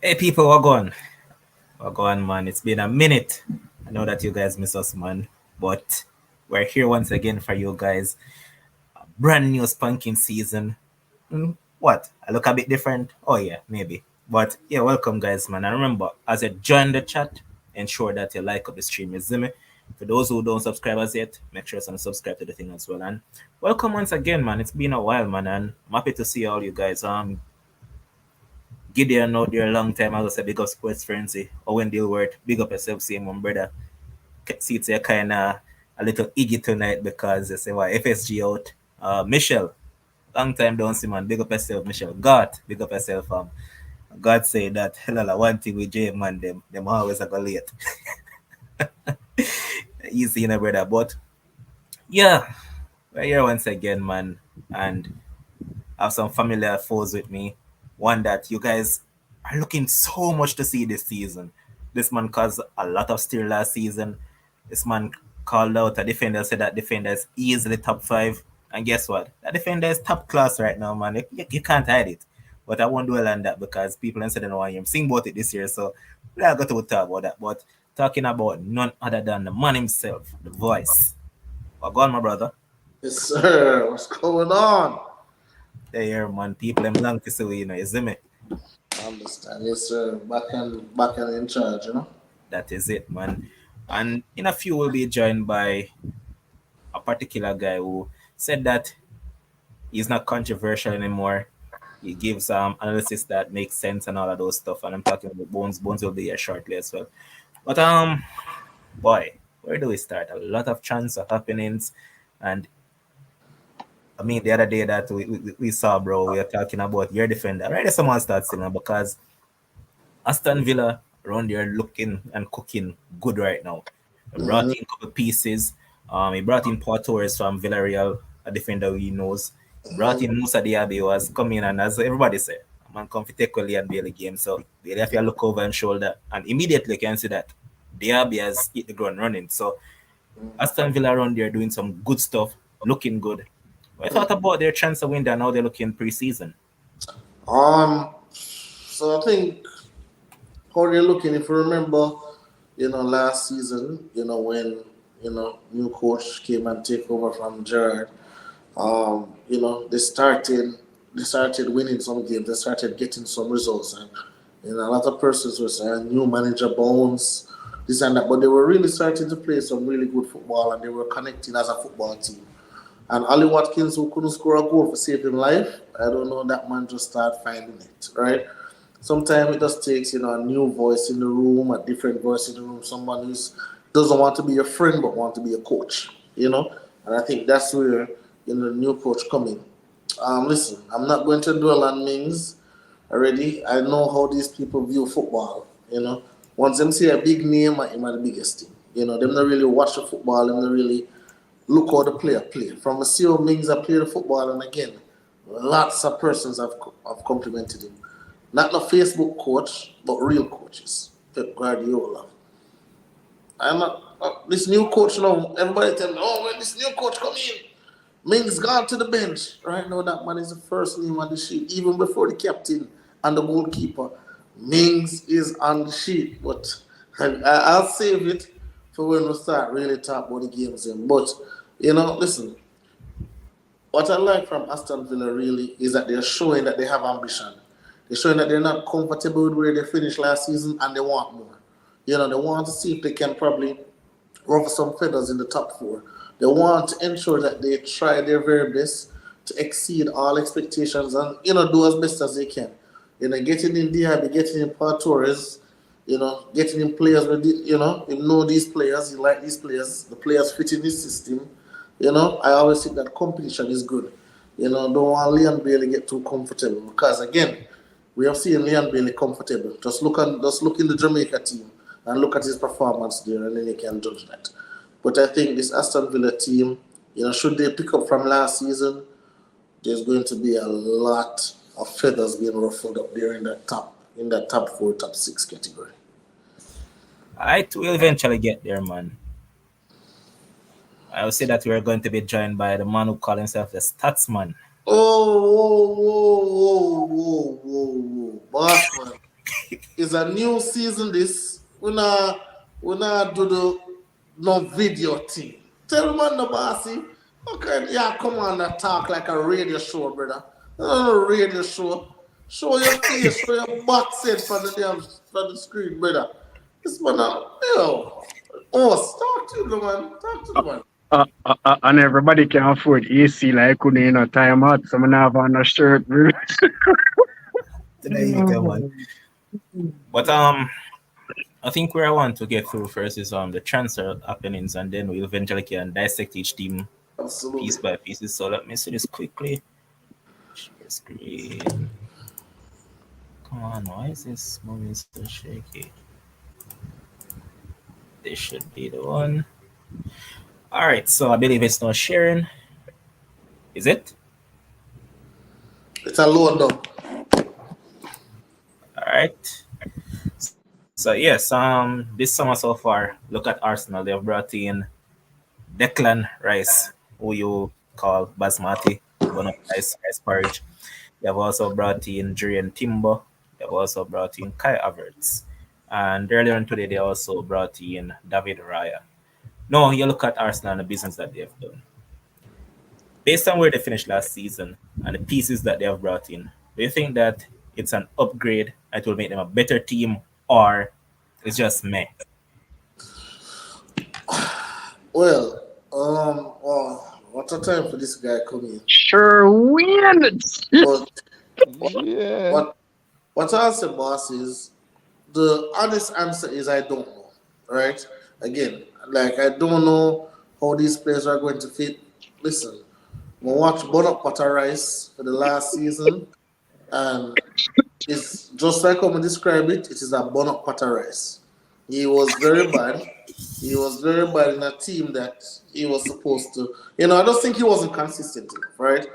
Hey people, what going? What going, man? It's been a minute. I know that you guys miss us, man, but we're here once again for you guys. Brand new spanking season. What? I look a bit different? Oh yeah, maybe. But yeah, welcome guys, man. And remember, as you join the chat, ensure that you like up the stream. You see me? For those who don't subscribe as yet, make sure to subscribe to the thing as well. And welcome once again, man. It's been a while, man, and I'm happy to see all you guys. Gideon out there a long time. I was say big up Sports Frenzy. Owen Dilworth, big up yourself, same one brother. See it's a kind of a little iggy tonight because they say what FSG out. Michelle, long time don't see man. Big up yourself, Michelle. God, big up yourself. God say that hell one thing with J man, them always a go late. Easy, you know, brother. But yeah, we're here once again, man, and I have some familiar foes with me. One that you guys are looking so much to see this season. This man caused a lot of steer last season. This man called out a defender, said that defender is easily top five. And guess what? That defender is top class right now, man. You can't hide it. But I won't dwell on that because people in Sweden want him sing about it this year. So we are going to talk about that. But talking about none other than the man himself, the voice. Well, go on, my brother. Yes, sir. What's going on? There, man. People them long to see you know, you see me? I understand. Yes, sir. Back and in charge, you know. That is it, man. And in a few, we'll be joined by a particular guy who said that he's not controversial anymore. He gives analysis that makes sense and all of those stuff. And I'm talking about Bones. Bones will be here shortly as well. But boy, where do we start? A lot of chance of happenings, and I mean the other day that we saw, bro, we were talking about your defender. Right, someone starts saying because Aston Villa around there looking and cooking good right now. He brought Mm-hmm. in a couple pieces. He brought in Pau Torres from Villarreal, a defender he knows. Brought in Musa Diaby, who has come in and as everybody said, man come to take Lee and Bailey game. So they have to look over and shoulder and immediately can see that Diaby has hit the ground running. So Aston Villa around there doing some good stuff, looking good. I thought about their chance of win that now they're looking pre-season. So I think how they're looking. If you remember, last season, when new coach came and take over from Gerard, they started winning some games. They started getting some results, and a lot of persons were saying new manager bones, this and that. But they were really starting to play some really good football, and they were connecting as a football team. And Ali Watkins, who couldn't score a goal for saving life, I don't know, that man just started finding it, right? Sometimes it just takes, a new voice in the room, a different voice in the room, someone who doesn't want to be a friend but want to be a coach. And I think that's where, the new coach coming. Listen, I'm not going to dwell on Mings already. I know how these people view football. Once them see a big name, I'm the biggest thing. Them not really watch the football, them not really look how the player play. From a CEO Mings that play the football, and again, lots of persons have complimented him. Not the Facebook coach, but real coaches. Pep Guardiola. I'm not this new coach now. Everybody tell me, oh, when this new coach come in, Mings gone to the bench. Right now, that man is the first name on the sheet, even before the captain and the goalkeeper. Mings is on the sheet, but I'll save it for when we start really talk about the games. But listen, what I like from Aston Villa really is that they're showing that they have ambition. They're showing that they're not comfortable with where they finished last season and they want more. They want to see if they can probably ruffle some feathers in the top four. They want to ensure that they try their very best to exceed all expectations and do as best as they can. Getting in Diaby, getting in Pau Torres, getting in players with you know these players, you like these players, the players fit in his system. I always think that competition is good. Don't want Leon Bailey get too comfortable because again, we have seen Leon Bailey comfortable. Just look in the Jamaica team and look at his performance there, and then you can judge that. But I think this Aston Villa team, should they pick up from last season, there's going to be a lot of feathers being ruffled up there in that top four, top six category. I too will eventually get there, man. I would say that we are going to be joined by the man who calls himself the Statsman. Oh, whoa, whoa, whoa, whoa, whoa, whoa, boss man. It's a new season. This we not do the no video thing. Tell man the bossy. Okay, yeah, come on and talk like a radio show, brother. No radio show. Show your face, show your butt set for the damn for the screen, brother. This man, yo, oh, talk to the man, talk to the man. And everybody can afford AC like couldn't time out. So I have on a shirt, bro. Today you tell man. But I think where I want to get through first is the transfer happenings, and then we'll eventually can dissect each team piece Absolutely. by pieces. So let me see this quickly. Share screen. Come on, why is this moving so shaky? This should be the one. All right, so I believe it's not sharing. Is it? It's a load now. All right. So yes, this summer so far, look at Arsenal. They've brought in Declan Rice, who you call Basmati, one of rice porridge. They have also brought in Julian Timber. They have also brought in Kai Havertz. And earlier on today, they also brought in David Raya. No, you look at Arsenal and the business that they have done. Based on where they finished last season and the pieces that they have brought in, do you think that it's an upgrade and it will make them a better team, or it's just meh? What a time for this guy coming. Sure win. But Yeah. what what I'll say, boss, is the honest answer is I don't know. Right? Again, like I don't know how these players are going to fit. Listen, we watch Bonnet Potter Rice for the last season, and it's just like how we describe it. It is a Bonnet Potter Rice. He was very bad. He was very bad in a team that he was supposed to. I just think he wasn't consistent enough, right?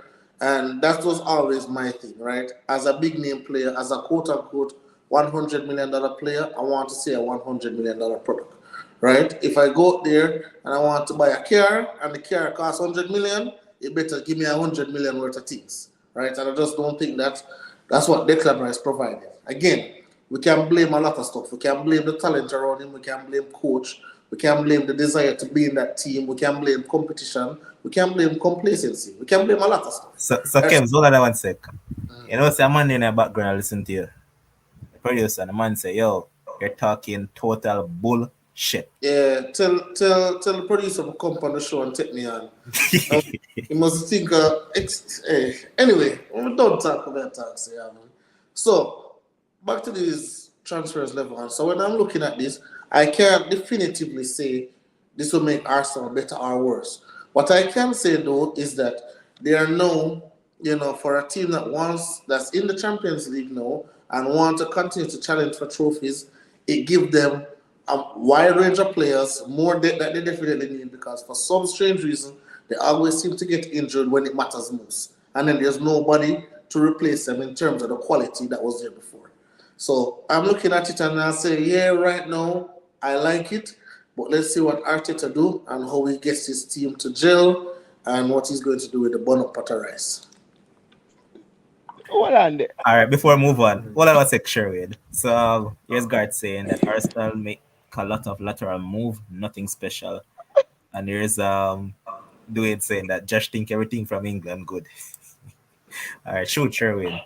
And that was always my thing, right? As a big name player, as a quote unquote $100 million player, I want to see a $100 million product, right? If I go out there and I want to buy a car and the car costs 100 million, it better give me 100 million worth of things, right? And I just don't think that's what Declan Rice provided. Again, we can blame a lot of stuff. We can blame the talent around him. We can blame coach. We can blame the desire to be in that team. We can blame competition. We can blame complacency. We can blame a lot of stuff. So Kev, hold on 1 sec. You know, say a man in the background listen to you. The producer and the man say, yo, you're talking total bullshit. Yeah, tell the producer to come on the show and take me on. He must think. Anyway, we don't talk about tax. Yeah, man. So back to these transfers level on. So when I'm looking at this, I can't definitively say this will make Arsenal better or worse. What I can say though is that they are now, for a team that's in the Champions League now and want to continue to challenge for trophies, it gives them a wide range of players, more that they definitely need, because for some strange reason they always seem to get injured when it matters most, and then there's nobody to replace them in terms of the quality that was there before. So I'm looking at it and I say, yeah, right now I like it, but let's see what Arteta do and how he gets his team to gel and what he's going to do with the Bonnet Potter Rice. Hold on there. All right, before I move on, what I was saying, Sherwood. So here's Guard saying that Arsenal make a lot of lateral move, nothing special. And here's Dwayne saying that Josh think everything from England good. All right, shoot Sherwood.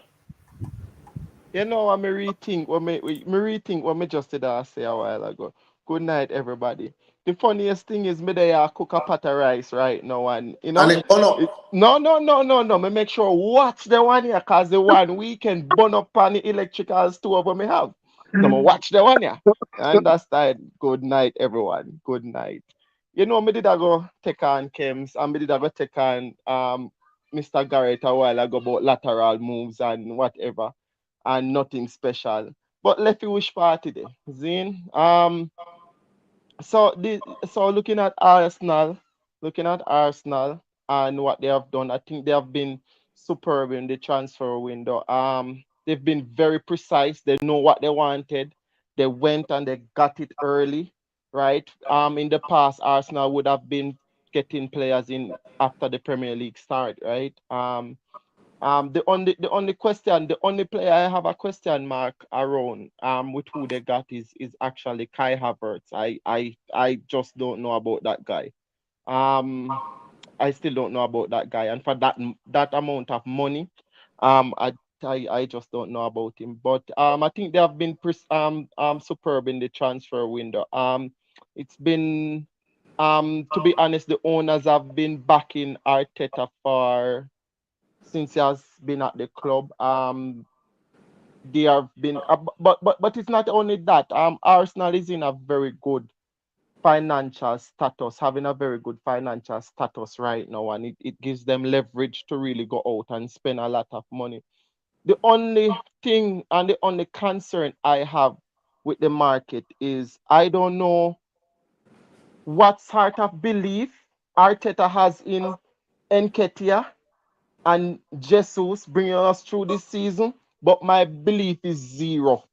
I rethink what me just did I say a while ago. Good night, everybody. The funniest thing is me there cook a pot of rice right now, and And it gone no. Me make sure watch the one here, cause the one we can burn up on the electrical stove what me have. So me watch the one here. Understand? Good night, everyone. Good night. Me did I go take on Kems, and me did I go take on Mr. Garrett a while ago about lateral moves and whatever, and nothing special. But let me wish party there. Zin. So looking at Arsenal and what they have done, I think they have been superb in the transfer window. They've been very precise. They know what they wanted. They went and they got it early, right? In the past, Arsenal would have been getting players in after the Premier League start, right? The only player I have a question mark around with who they got is actually Kai Havertz. I just don't know about that guy. Um, I still don't know about that guy, and for that amount of money, um, I I just don't know about him. But I think they have been superb in the transfer window. It's been to be honest, the owners have been backing Arteta for since he has been at the club. They have been, but it's not only that. Arsenal is in a very good financial status, having a very good financial status right now, and it gives them leverage to really go out and spend a lot of money. The only thing and the only concern I have with the market is I don't know what sort of belief Arteta has in Nketiah and Jesus bringing us through this season, but my belief is zero.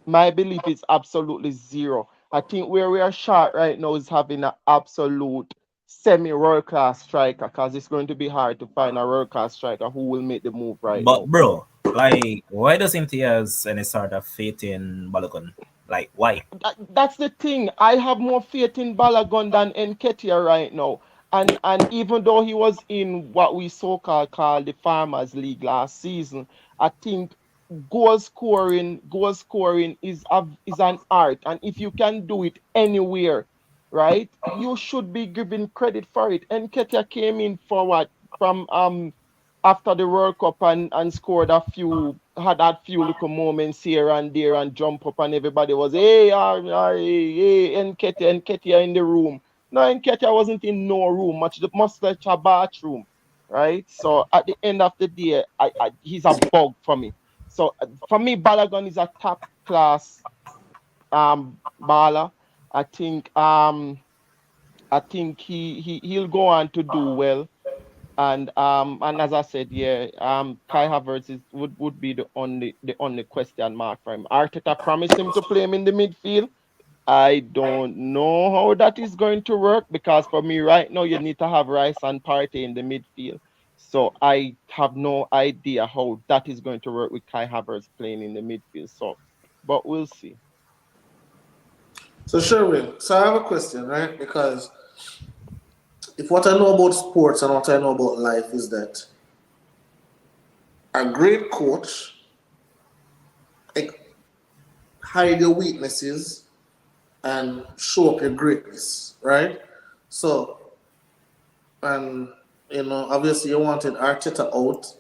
My belief is absolutely zero. I think where we are short right now is having an absolute semi world class striker because it's going to be hard to find a world class striker who will make the move right But now. bro, like, why doesn't he has any sort of faith in Balogun? Like, why? That's the thing. I have more faith in Balagon than Nketiah right now. And even though he was in what we so called the Farmers League last season, I think goal scoring is an art. And if you can do it anywhere, right, you should be given credit for it. Nketiah came in for what from after the World Cup and scored had that few little moments here and there and jump up and everybody was, hey, hey, Nketiah in the room. No, Nketiah wasn't in no room, much like a bathroom, right? So at the end of the day, he's a bug for me. So for me, Balogun is a top class baller. I think he'll go on to do well, and as I said, yeah, Kai Havertz would be the only question mark for him. Arteta promised him to play him in the midfield. I don't know how that is going to work because for me right now you need to have Rice and Partey in the midfield. So I have no idea how that is going to work with Kai Havertz playing in the midfield. So, but we'll see. So Sherwin, so I have a question, right? Because if what I know about sports and what I know about life is that a great coach like, hide your weaknesses and show up your greatness, right? So, and obviously you wanted Arteta out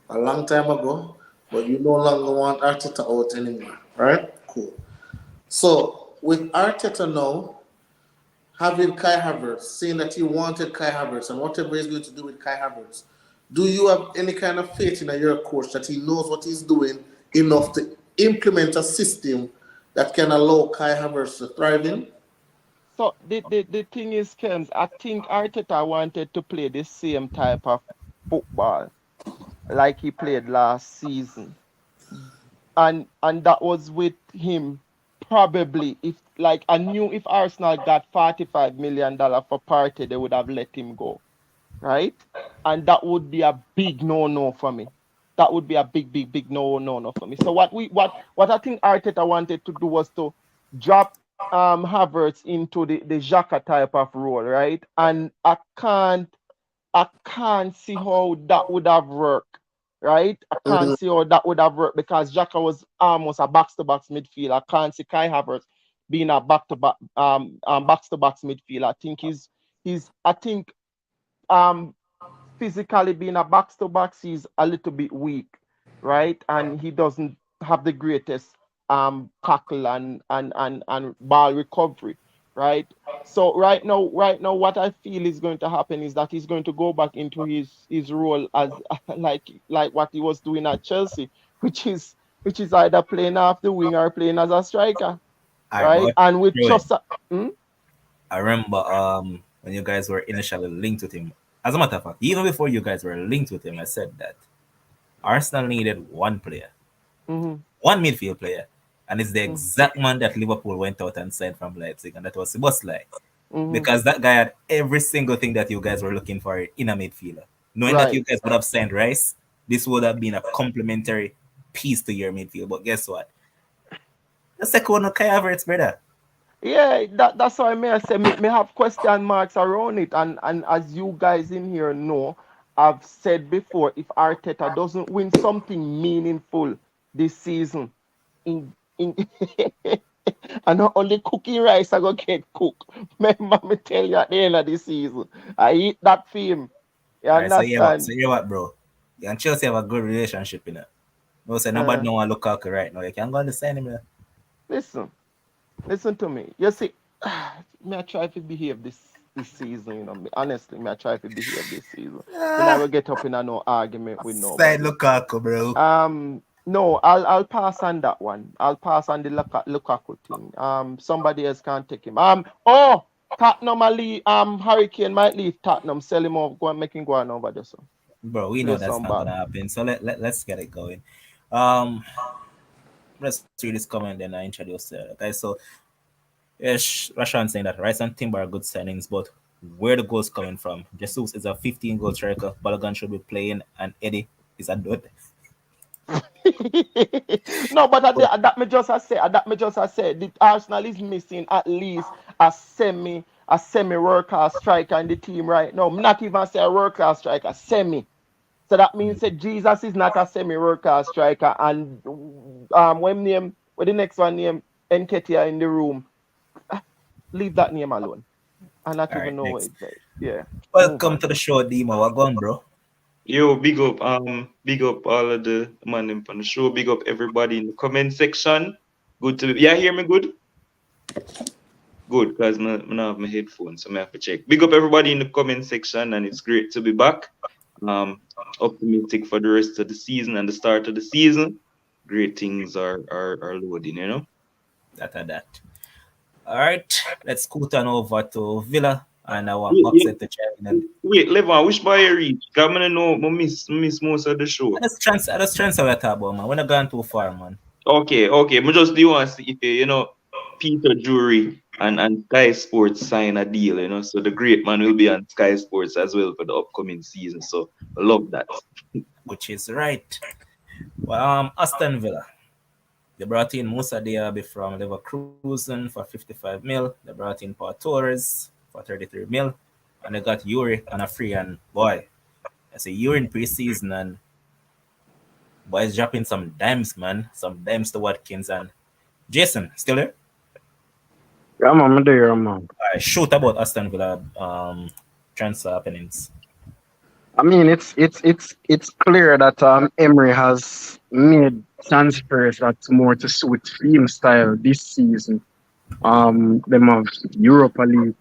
a long time ago, but you no longer want Arteta out anymore, right? Cool. So with Arteta now having Kai Havertz, saying that he wanted Kai Havertz and whatever he's going to do with Kai Havertz, do you have any kind of faith in your coach that he knows what he's doing enough to implement a system that can allow Kai Havertz to thrive in? So the thing is, Kems, I think Arteta wanted to play the same type of football like he played last season. And that was with him probably if like I knew if Arsenal got $45 million for Partey, they would have let him go, right? And that would be a big no for me. That would be a big no for me. So what I think Arteta wanted to do was to drop Havertz into the Xhaka type of role, right? And I can't see how that would have worked, right? I can't Mhm. see how that would have worked because Xhaka was almost a box-to-box midfield. I can't see Kai Havertz being a box-to-box midfield. I think um physically being a box-to-box, he's a little bit weak, right? And he doesn't have the greatest tackle and ball recovery, right? So right now, what I feel is going to happen is that he's going to go back into his role as like what he was doing at Chelsea, which is either playing off the wing or playing as a striker, I right? but And with Sherwin, just hmm? I remember when you guys were initially linked with him. As a matter of fact, even before you guys were linked with him, I said that Arsenal needed one player, Hmm. one midfield player, and it's the Hmm. exact man that Liverpool went out and signed from Leipzig, and that was Szoboszlai. Hmm. Because that guy had every single thing that you guys were looking for in a midfielder. Knowing that Right. you guys would have signed Rice, this would have been a complementary piece to your midfield. But guess what? The second one, Kai Havertz, brother. Yeah, that's why I say me have question marks around it, and as you guys in here know, I've said before, if Arteta doesn't win something meaningful this season, in and not only cooking rice I go get cooked. Remember me tell you at the end of the season, I eat that for him. You All right, so yeah, what? understand? So yeah, what, bro? You and Chelsea have a good relationship in it. No, say nobody Uh, no one Lukaku right now. You can go on the sign him. listen, listen to me. You see, me I try to behave this season. You know, honestly, me I try to behave this season. Me Ah, never get up in a no argument with side nobody. Lukaku, bro. No, I'll pass on that one. I'll pass on the Lukaku thing. Somebody else can't take him. Tottenham Hurricane might leave Tottenham, sell him off, go and make him go on over there. So Bro, we know play that's some not ball. gonna happen. So let's get it going. Um, let's read this comment then I introduce guys. So yes, Rashan saying that Rice and Timber are good signings, but where the goals coming from? Jesus is a 15 goal striker. Balogun should be playing, and Eddie is a dud. No, but that me just I say, the Arsenal is missing at least a semi world class striker in the team right now. I'm not even say a world class striker, semi. So that means that Jesus is not a semi world class striker, and when the next one name Enketia in the room, leave that name alone. I not All even right, know what next. it's like. Yeah, move Welcome on. to the show, Dima. What going, bro? Yo, big up all of the man them on the show. Big up everybody in the comment section. Good to yeah, hear me good? Good, because I don't have my headphones, so I have to check. Big up everybody in the comment section, and it's great to be back. Um, Optimistic for the rest of the season and the start of the season. Great things are loading, you know. That. All right, let's scoot on over to Villa, and I want Wait, Moxie to check in. wait, Levan, which boy you reach? I'm gonna know I miss most of the show. That's transfer we talk about, man. We're not going too far, man. Okay. I just do want to see if Peter Drury and Sky Sports sign a deal, So the great man will be on Sky Sports as well for the upcoming season. So I love that. Which is right. Well, Aston Villa. They brought in Musa Diaby from Leverkusen for 55 mil. They brought in Paul Torres for 33 mil. And they got Yuri on a free. And boy, I say Yuri in preseason and boys dropping some dimes, man. Some dimes to Watkins and Jason. Still there? Yeah, man, I'm there, man. All right, shoot about Aston Villa transfer happenings. I mean, it's clear that Emery has made transfers that's more to suit team style this season. Them have Europa League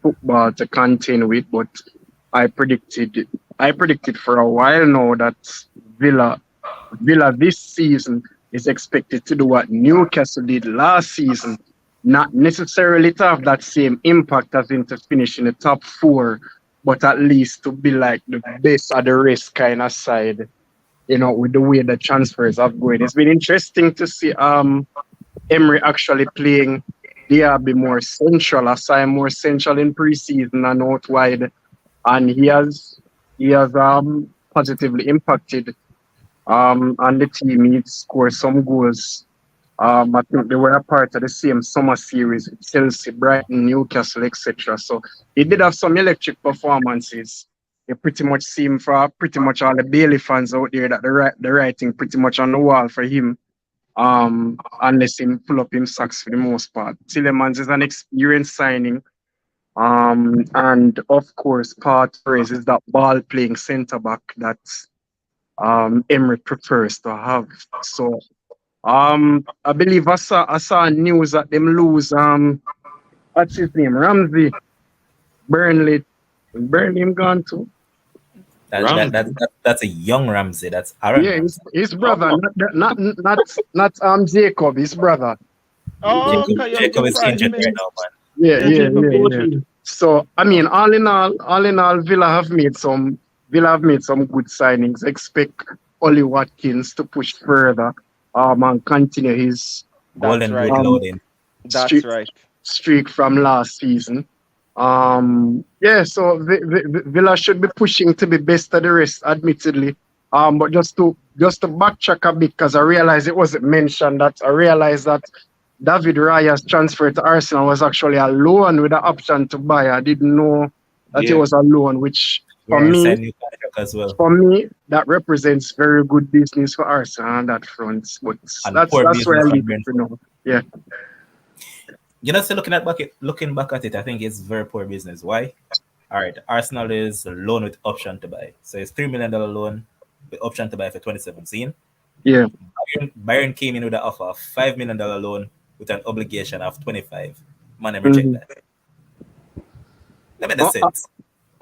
football to contend with, but I predicted for a while now that Villa this season is expected to do what Newcastle did last season, not necessarily to have that same impact as in to finish in the top four, but at least to be like the best of the rest kind of side, with the way the transfers have going. It's been interesting to see Emery actually playing Diaby more central. I saw him more central in preseason and out wide, and he has positively impacted on the team. He scored some goals. I think they were a part of the same summer series with Chelsea, Brighton, Newcastle, etc. So he did have some electric performances. It pretty much seemed for pretty much all the Bailey fans out there that the writing pretty much on the wall for him. Unless him pull up him socks for the most part. Tillemans is an experienced signing. And of course, part Torres is that ball playing centre back that Emery prefers to have. So I believe I saw news that them lose what's his name? Ramsey. Burnley him gone too. That's a young Ramsey. That's Aaron Yeah, Ramsey. his brother, not Jacob, his brother. Oh, Jacob, okay, you're Jacob is surprised injured me. right now, man. Yeah. So I mean, all in all, Villa have made some good signings. Expect Ollie Watkins to push further, and continue his That's Golden Boot right. loading. That's streak right. streak from last season. So Villa should be pushing to be best of the rest, admittedly. But just to backtrack a bit, because I realized it wasn't mentioned, that I realized that David Raya's transfer to Arsenal was actually a loan with the option to buy. I didn't know that it Yeah. was a loan, which for Yeah, he me, signed new contract as well. that represents very good business for Arsenal on that front. But And that's poor where I business from leave it for Brentford. now. Yeah. You know, so looking back at it, I think it's very poor business. Why? All right, Arsenal is a loan with option to buy. So it's $3 million loan with option to buy for 2017. Yeah. Bayern came in with an offer of $5 million loan with an obligation of 25. Man, them reject Mhm. that. That made no Uh, uh, sense.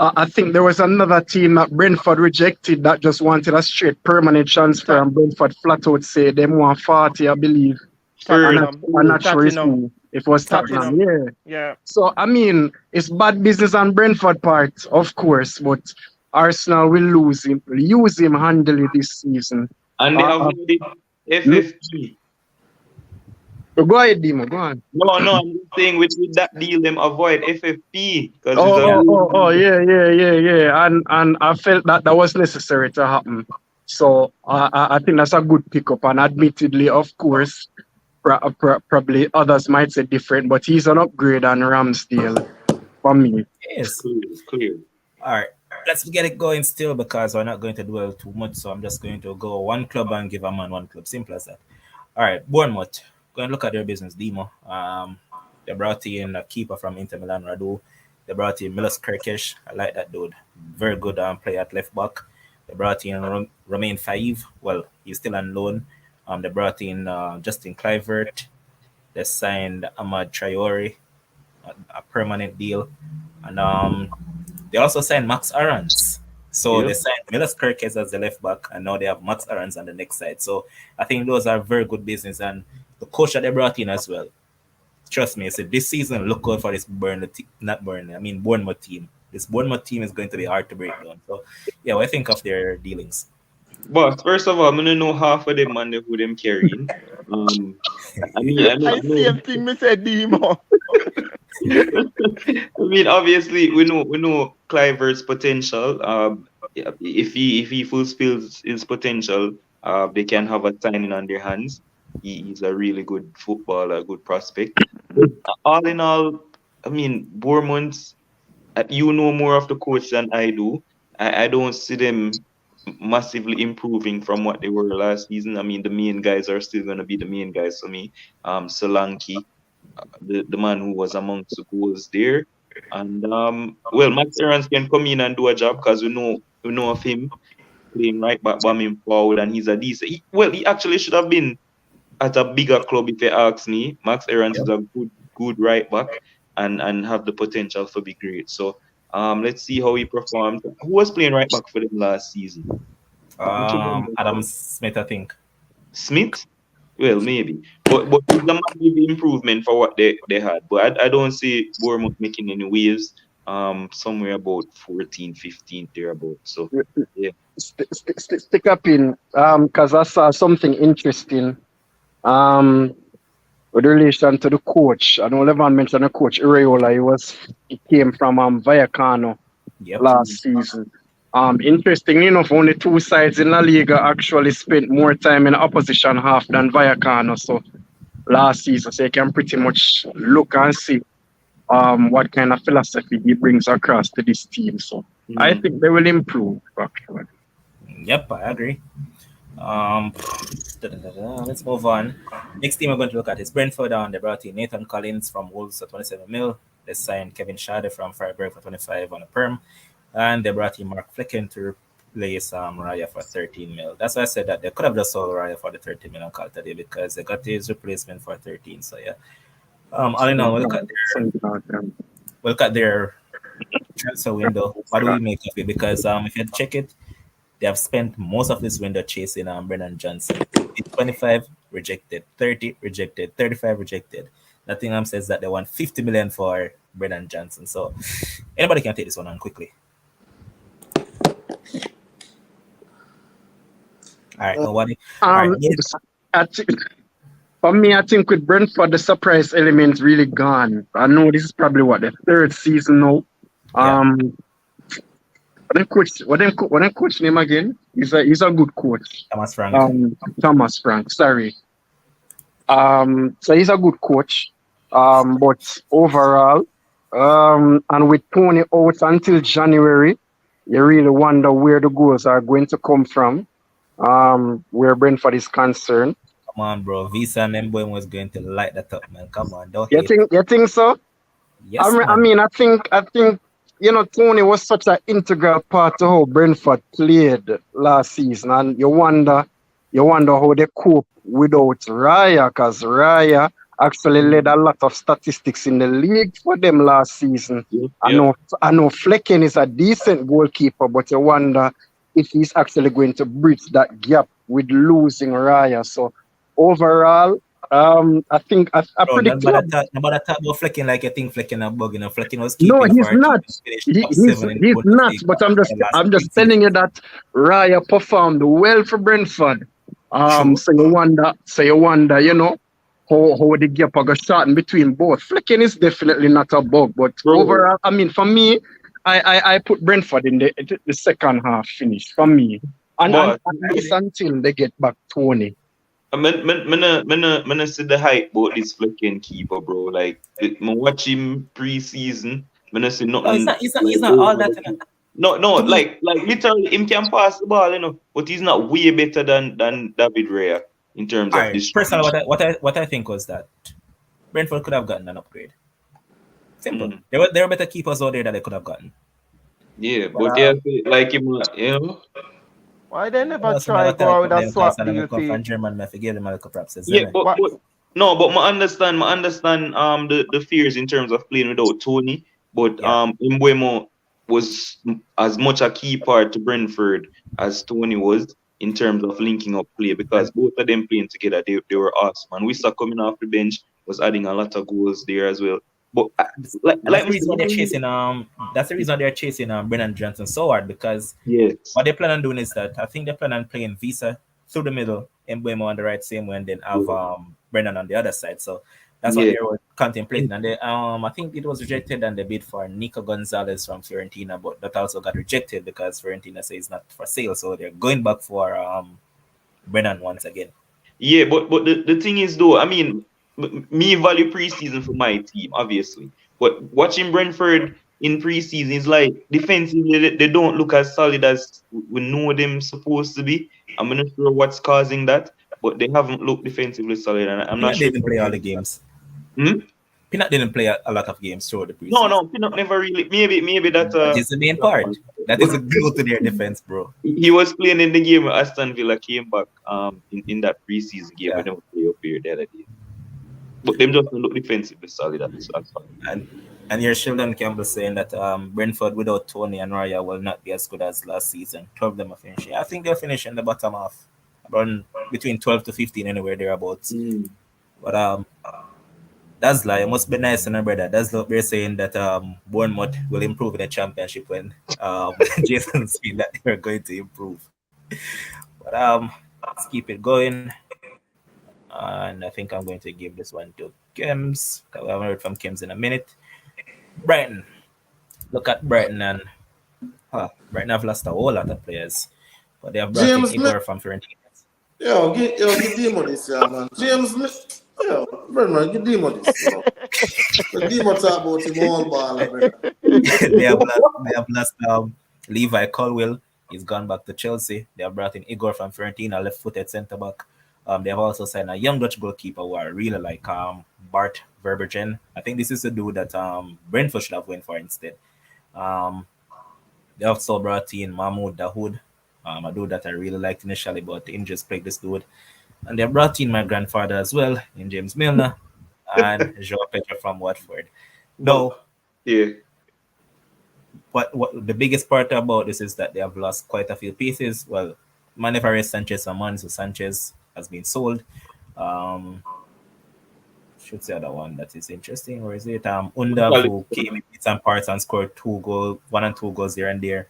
I think there was another team that Brentford rejected that just wanted a straight permanent transfer, and Brentford flat out said they want 40, I believe. I'm not, Tottenham. I'm not sure it's Tottenham. who. It was Tottenham, Tottenham. yeah. Yeah. So, I mean, it's bad business on Brentford part, of course, but Arsenal will use him handily this season. And they Uh, uh, avoided look, FFP. go ahead, Dimo, go on. No, I'm just saying with that deal, them avoid FFP because it's a Oh, oh, oh, oh, loan. yeah. And I felt that was necessary to happen. So I think that's a good pickup. And admittedly, of course, probably others might say different, but he's an upgrade on Ramsdale for me. Yes. Clear. All right. Let's get it going still because we're not going to dwell too much. So I'm just going to go one club and give a man one club. Simple as that. All right. Bournemouth. Go and look at their business, Demo. They brought in a keeper from Inter Milan, Radu. They brought in Milos Kirkish. I like that dude. Very good player at left back. They brought in Romain Faiv. Well, he's still on loan. They brought in Justin Kluivert. They signed Ahmad Traore, a permanent deal. And they also signed Max Aarons. So Yep. they signed Milos Kirkes as the left back, and now they have Max Aarons on the next side. So I think those are very good business. And the coach that they brought in as well. Trust me, I said this season, look out for this Bournemouth team. This Bournemouth team is going to be hard to break down. So, yeah, what I think of their dealings. But first of all, I'm gonna know half of them man who them carrying. I I see a thing, me said Demo. obviously we know Cliver's potential. If he fulfills his potential, they can have a signing on their hands. He's a really good footballer, a good prospect. All in all, Bournemouth, you know more of the coach than I do. I don't see them massively improving from what they were last season. The main guys are still going to be the main guys for me. Solanke, the man who was amongst the goals there. And Max Aarons can come in and do a job because we know of him playing right back, bombing forward, and he's a decent. He actually should have been at a bigger club if you ask me. Max Aarons is a good right back and have the potential for be great. So let's see how he performed. Who was playing right back for them last season? Adam Smith, I think. Smith? Well, maybe. But it's a massive improvement for what they had. But I don't see Bournemouth making any waves. Somewhere about 14, 15 thereabout. So yeah. Stick up in, because I saw something interesting. With relation to the coach. I know Levan mentioned the coach Ireola. He came from Vallecano last season. Interestingly enough, only two sides in La Liga actually spent more time in the opposition half than Vallecano. So last season, so you can pretty much look and see what kind of philosophy he brings across to this team. So I think they will improve actually. Yep, I agree. Let's move on. Next team we're going to look at is Brentford. They brought in Nathan Collins from Wolves for 27 mil. They signed Kevin Schade from Freiburg for 25 on a perm. And they brought in Mark Flecken to replace Raya for 13 mil. That's why I said that they could have just sold Raya for the 30 million call today because they got his replacement for 13. So yeah. All in all, we'll look at their transfer window. What do we make of it? Because if you check it, they have spent most of this window chasing Brennan Johnson. 25 rejected, 30 rejected, 35 rejected. Nottingham says that they want 50 million for Brennan Johnson. So anybody can take this one on quickly. All right, nobody. For me, I think with Brentford, the surprise element really gone. I know this is probably the third season now. What them coach name again? He's a good coach. Thomas Frank. Thomas Frank. Sorry. So he's a good coach. But overall, and with Tony out until January, you really wonder where the goals are going to come from. Where Brentford is concerned. Come on, bro. Visa and Mboy was going to light that up, man. Come on, don't hate. You think so? Yes, I man. mean, I think Tony was such an integral part to how Brentford played last season, and you wonder how they cope without Raya, because Raya actually led a lot of statistics in the league for them last season. Yeah. I know Flecken is a decent goalkeeper, but you wonder if he's actually going to bridge that gap with losing Raya. So overall, I think I Bro, predict nobody talk about Flecking like you think Flecking a bug. You know, Flecking was no, keeping he's for our team not. to finish top He's 7 in he's not. Bundesliga But last I'm just season. telling you that Raya performed well for Brentford. True. So you wonder, how the gap are going to shorten between both. Flicking is definitely not a bug, but Bro. overall, I mean, for me, I put Brentford in the second half finish for me, and But at least until they get back Tony. I mean, see the hype about this flicking keeper, bro. Like, I watch him pre-season. I see No, nothing. he's like, not all over that. the- No, To me, like literally, him can pass the ball, but he's not way better than David Raya in terms all of right. Personally, distribution. what I think was that Brentford could have gotten an upgrade. Simple. Mm. There were better keepers out there that they could have gotten. Yeah, But but yeah, like him, Why they never also, my try go talk out with with a them because swap I deal come fee? from German. I forget them a little props, isn't yeah, it? but, What? but no, but I understand the fears in terms of playing without Tony, but Yeah. Mbeumo was as much a key part to Brentford as Tony was in terms of linking up play, because both of them playing together, they were awesome. And we saw coming off the bench was adding a lot of goals there as well. But like And that's the I reason why they're said, chasing Brennan Johnson so hard, because yes, what they plan on doing is that I think they plan on playing Visa through the middle, Mbuemo on the right same way, and then have Brennan on the other side. So that's what yeah, they were contemplating. And they I think it was rejected and they bid for Nico Gonzalez from Fiorentina, but that also got rejected because Fiorentina says it's not for sale. So they're going back for Brennan once again. yeah. But the thing is though, I mean, me value preseason for my team, obviously. But watching Brentford in preseason is like defensively they don't look as solid as we know them supposed to be. I'm not sure what's causing that, but they haven't looked defensively solid, and I'm not Pinot sure. didn't play all the games. Hmm? Pinot didn't play a lot of games throughout the No, preseason. no, Pinnock never really. Maybe that. That is the main part. That is a glue to their defense, bro. He was playing in the game when Aston Villa came back in that preseason game Yeah. when they were playing up here the other day. But them just don't look defensively solid. That's fine. And your Sheldon Campbell saying that Brentford without Tony and Raya will not be as good as last season. 12 of them are finishing. I think they'll finish in the bottom half, around between 12 to 15, anywhere thereabouts. But that's like it must be nice, and brother. That's what they're saying that Bournemouth will improve in the championship when Jason said that they're going to improve. But let's keep it going. And I think I'm going to give this one to Kems. We haven't heard from Kems in a minute. Brighton. Look at Brighton, and Brighton have lost a whole lot of players, but they have brought in James Igor from Fiorentina. get Demo this, yeah, man. Brennan, get Demo this. The Demo talk about him all ball, brother. They have lost Levi Colwill. He's gone back to Chelsea. They have brought in Igor from Fiorentina, left-footed centre back. They have also signed a young Dutch goalkeeper who I really like, Bart Verbergen. I think this is the dude that Brentford should have went for instead. They also brought in Mahmoud Dahoud, a dude that I really liked initially, but the injuries plagued this dude. And they brought in my grandfather as well, in James Milner, and Joao Pedro from Watford. No, Yeah. what the biggest part about this is that they have lost quite a few pieces. Well, Manevare Sanchez and Manso Sanchez has been sold. Should say the one that is interesting. Or is it Undav, who came in some parts and scored 1 and 2 goals here and there.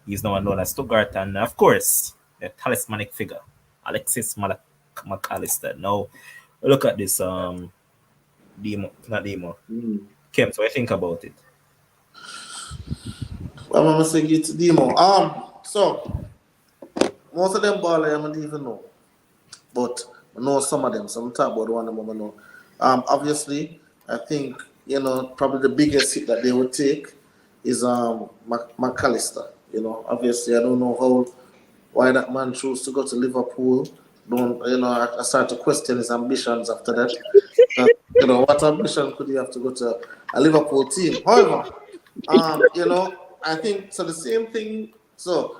He's now known as Stuttgart, and of course the talismanic figure Alexis McAllister. Now look at this Demo. Kim, so I think about it. I'm gonna say it to Demo. So most of them ball I don't even know, but I know some of them. So I'm talking about one of them I know. Obviously, I think probably the biggest hit that they would take is McAllister. Obviously, I don't know why that man chose to go to Liverpool. Don't I start to question his ambitions after that. What ambition could he have to go to a Liverpool team? However, I think so. The same thing. So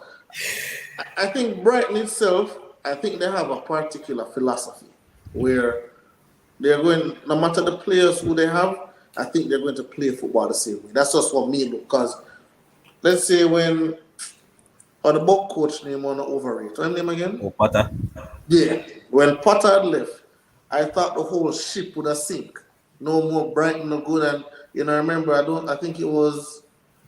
I think Brighton itself, I think they have a particular philosophy where they're going, no matter the players who they have, I think they're going to play football the same way. That's just what me, because let's say when, or the book coach name on the overrate, what's his name again? Oh, Potter. Yeah, when Potter had left, I thought the whole ship would have sink. No more Brighton, no good. And I remember I think it was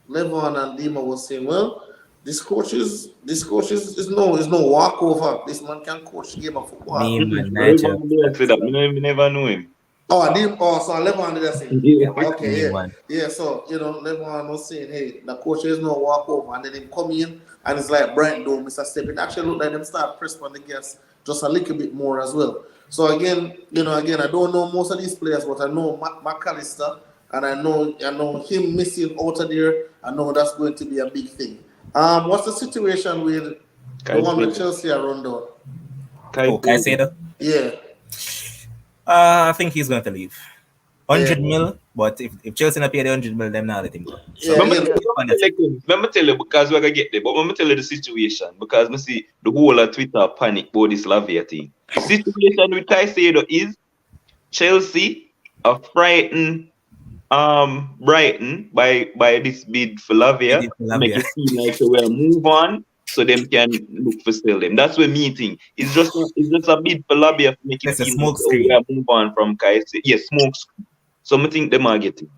Levon and Dima was saying, well, this coach is no walkover. This man can coach the game of football. Me, man, Nigel. I say that. Me never know him. Oh, I did. Oh, so Levon did that say. Yeah. Okay, Me, yeah, man. yeah. So Levon was saying, hey, the coach is no walkover, and then him come in, and it's like Brighton do Mr. Step. It actually looked like them start press on the gas just a little bit more as well. So again, I don't know most of these players, but I know McAllister, and I know him missing out of there. I know that's going to be a big thing. What's the situation with the one with Chelsea around though? Oh, Caicedo? Yeah. I think he's going to leave. 100 Yeah. mil, but if Chelsea not pay the 100 mil, them not let him go. So, Yeah, Let me tell you because we're gonna get there, but let me tell you the situation because I see the whole of Twitter panic about this Lavia thing. The situation with Caicedo is Chelsea are frightened Brighton by this bid for Lavia Bid for to make Lavia. it seem like they will move on so them can look for sell them. That's what me think. It's just a bid for Lavia to make it That's a seem smoke like we screen. will move on from Caicedo. Yes, smoke screen. So I think them are getting.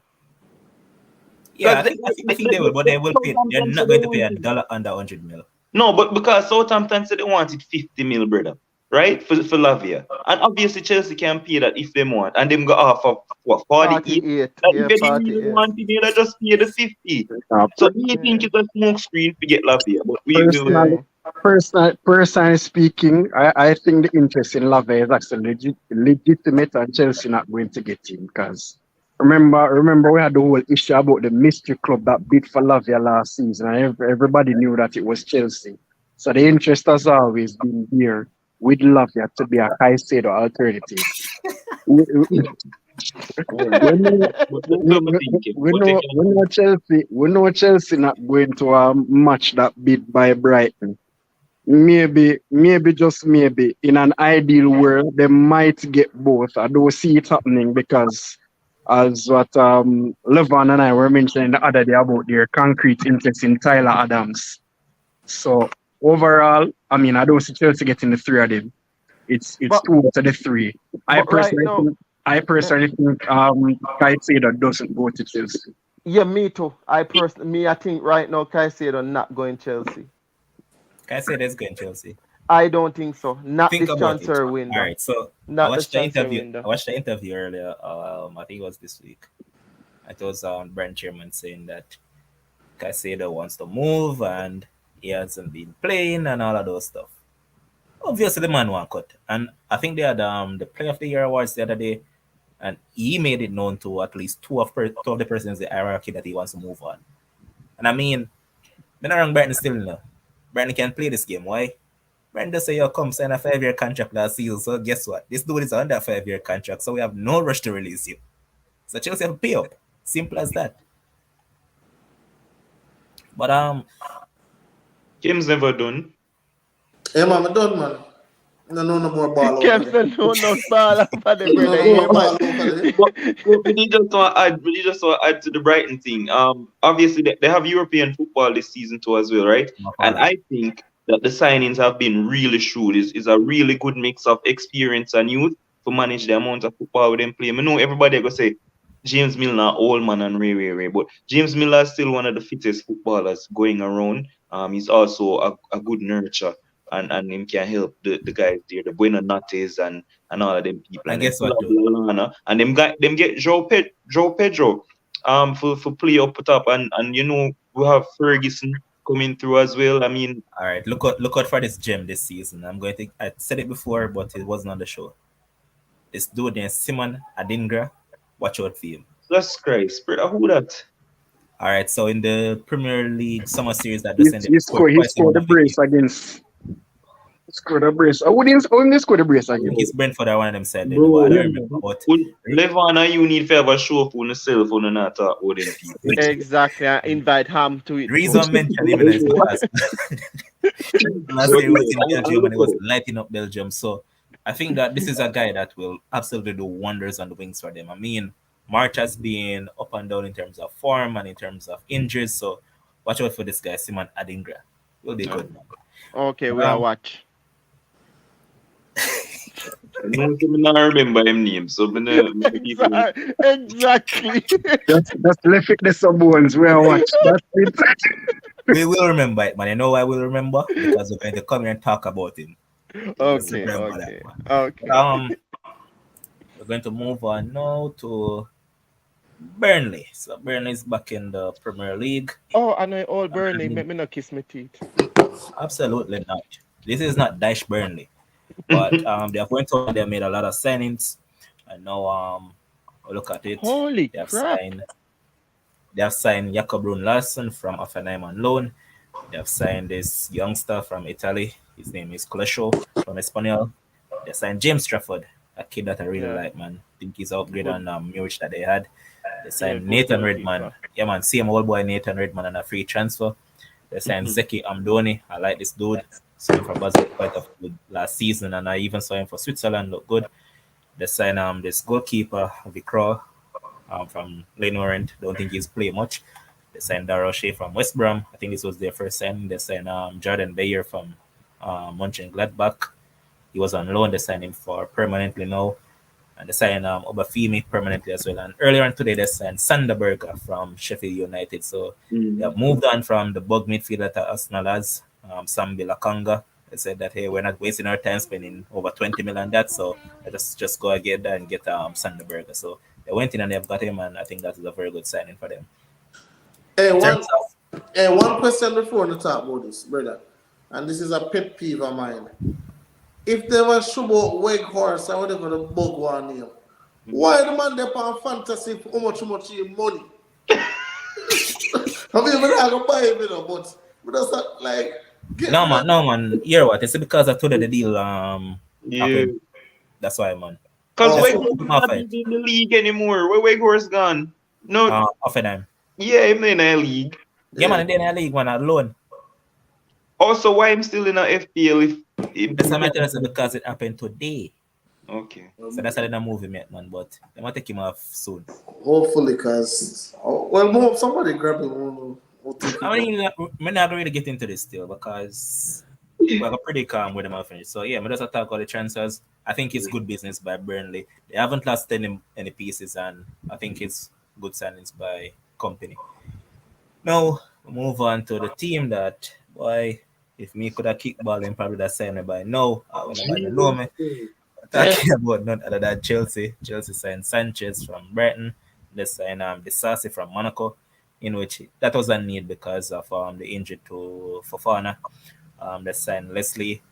Yeah, I think they will, but they will pay. They're not going to pay $1 under 100 mil. No, but because Southampton said they wanted 50 mil, brother, right? For Lavia. And obviously Chelsea can pay that if they want. And them go off of what 48? 48. That Yeah, if they really 48. want it, they just pay the 50. So me think it's a smoke screen to get Lavia. But we will Personally, personally speaking, I think the interest in Lave is actually legitimate, and Chelsea not going to get him because remember we had the whole issue about the mystery club that bid for Lavia last season, and everybody knew that it was Chelsea. So the interest has always been here with Lavia to be a Caicedo alternative. We, we, but that's what I'm thinking. But they we know Chelsea not going to match that bid by Brighton. Maybe just maybe in an ideal world they might get both. I don't see it happening because as what Levan and I were mentioning the other day about their concrete interest in Tyler Adams. So overall, I mean I don't see Chelsea getting the three of them. It's But, two out of the three. I but right now, personally think Caicedo doesn't go to Chelsea. yeah, me too. I think right now Caicedo not going Chelsea. Caicedo is going Chelsea. I don't think so. Not Think this about it. transfer All window. right, so I Not this watched the transfer interview. window. I watched the interview earlier. I think it was this week. It was Brent Chairman saying that Caicedo wants to move and he hasn't been playing and all of those stuff. Obviously, the man won't cut, and I think they had the Player of the Year awards the other day, and he made it known to at least two of the persons in the hierarchy that he wants to move on. And I mean, I'm not wrong. Brighton still no. Brighton can play this game. Why? Brighton just say, "Yo, come sign a 5-year contract last season." So guess what? This dude is under a 5-year contract, so we have no rush to release you. So Chelsea have to pay up. Simple as that. But Kim's never done. Hey man, I'm done, man. No more ball over Can't there. no ball over the No brother. more Yeah, ball man. over there. But we just want to add to the Brighton thing. Obviously they have European football this season too as well, right? And I think that the signings have been really shrewd. Is a really good mix of experience and youth to manage the amount of football with them play. I know everybody gonna say James Milner, old man and Ray, but James Milner is still one of the fittest footballers going around. He's also a good nurture. And him can help the guys there, the Bueno Nates and all of them people. And them guess what, pull up dude? Lallana, and them get Joe Pedro for play up top and We have Ferguson coming through as well. I mean, All right, look out for this gem this season. I said it before, but it wasn't on the show. This dude named Simon Adingra. Watch out for him. Jesus Christ, brother, who that? All right, so in the Premier League summer series that He, just ended, he scored scored he twice in scored one the of the games. brace against. Scored a brace. I wouldn't score the brace I think again. it's Brentford that one of them said, you know, Bro, but I don't yeah. remember. But Levana, you need to have a show for yourself on not talk about them people. Exactly. I invite Ham to the it reason too. I mention him is because last But year he was in I Belgium and look he was out. lighting up Belgium. So I think that this is a guy that will absolutely do wonders on the wings for them. I mean, March has been up and down in terms of form and in terms of injuries. So watch out for this guy, Simon Adingra. Will be good, man. Okay, we are watch. No, I not remember him name, so I'm gonna keep it. Exactly. Just left it the sub ones where I watch. That's it. We will remember it, man. You know why we'll remember? Because we're going to come here and talk about him. Just Okay, remember okay, that, man. okay. We're going to move on now to Burnley. So Burnley is back in the Premier League. Oh, and I all Burnley, make me not kiss my teeth. Absolutely not. This is not Dash Burnley. But they have went out and they made a lot of signings. And now look at it. Holy They have crap. signed Jakob Brun Larsen from Hoffenheim on loan. They have signed this youngster from Italy. His name is Colesho from Espanyol. They signed James Trafford, a kid that I really Yeah. like, man. I think he's upgrade Good. on Murich that they had. They signed good Nathan goalkeeper. Redman. Yeah, man. Same old boy Nathan Redman on a free transfer. They signed Zeki Amdoni. I like this dude. Saw him for Basel quite a good last season, and I even saw him for Switzerland. Look good. They signed this goalkeeper Vicro from Lane Orient. Don't think he's played much. They signed Darrell Shea from West Brom. I think this was their first signing. They signed Jordan Bayer from Mönchengladbach. He was on loan. They signed him for permanently now. And they signed Obafemi permanently as well. And earlier on today, they signed Sanderberger from Sheffield United. So they have moved on from the bug midfielder that Arsenal has, Sambi Lakanga. They said that, hey, we're not wasting our time spending over 20 million on that. So let's just go and get that and get Sanderberger. So they went in and they've got him. And I think that is a very good signing for them. Hey, In one, terms of hey, one question before the talk about this, brother. And this is a pet peeve of mine. If they were Shubo Weghorst or whatever the bug one name, why the man they on fantasy for how much money? I mean, we're not gonna buy him, you know, but we just like get no man. You know what? It's because I told you the deal Yeah. happened. That's why, man. Because Oh, Weghorst so- not even in the league anymore. Where Weghorst gone? No, Hoffenheim. yeah, him in a league. Yeah, man, and then I league one alone. Also, why I'm still in a FPL if That's what I said because it happened today. Okay. So that's why they're not moving yet, man. But they might take him off soon. Hopefully, because more somebody grab him. I mean, we're not really get into this still because we're pretty calm with them off finish. So yeah, we just talk about the transfers. I think it's good business by Burnley. They haven't lost any pieces, and I think it's good signings by company. Now we move on to the team that boy, if me could have kicked ball, then probably that signed me by now. Nobody know me. Talking about none other than Chelsea. Chelsea signed Sanchez from Brighton. They signed Disasi from Monaco, in which that was a need because of the injury to Fofana. They signed Leslie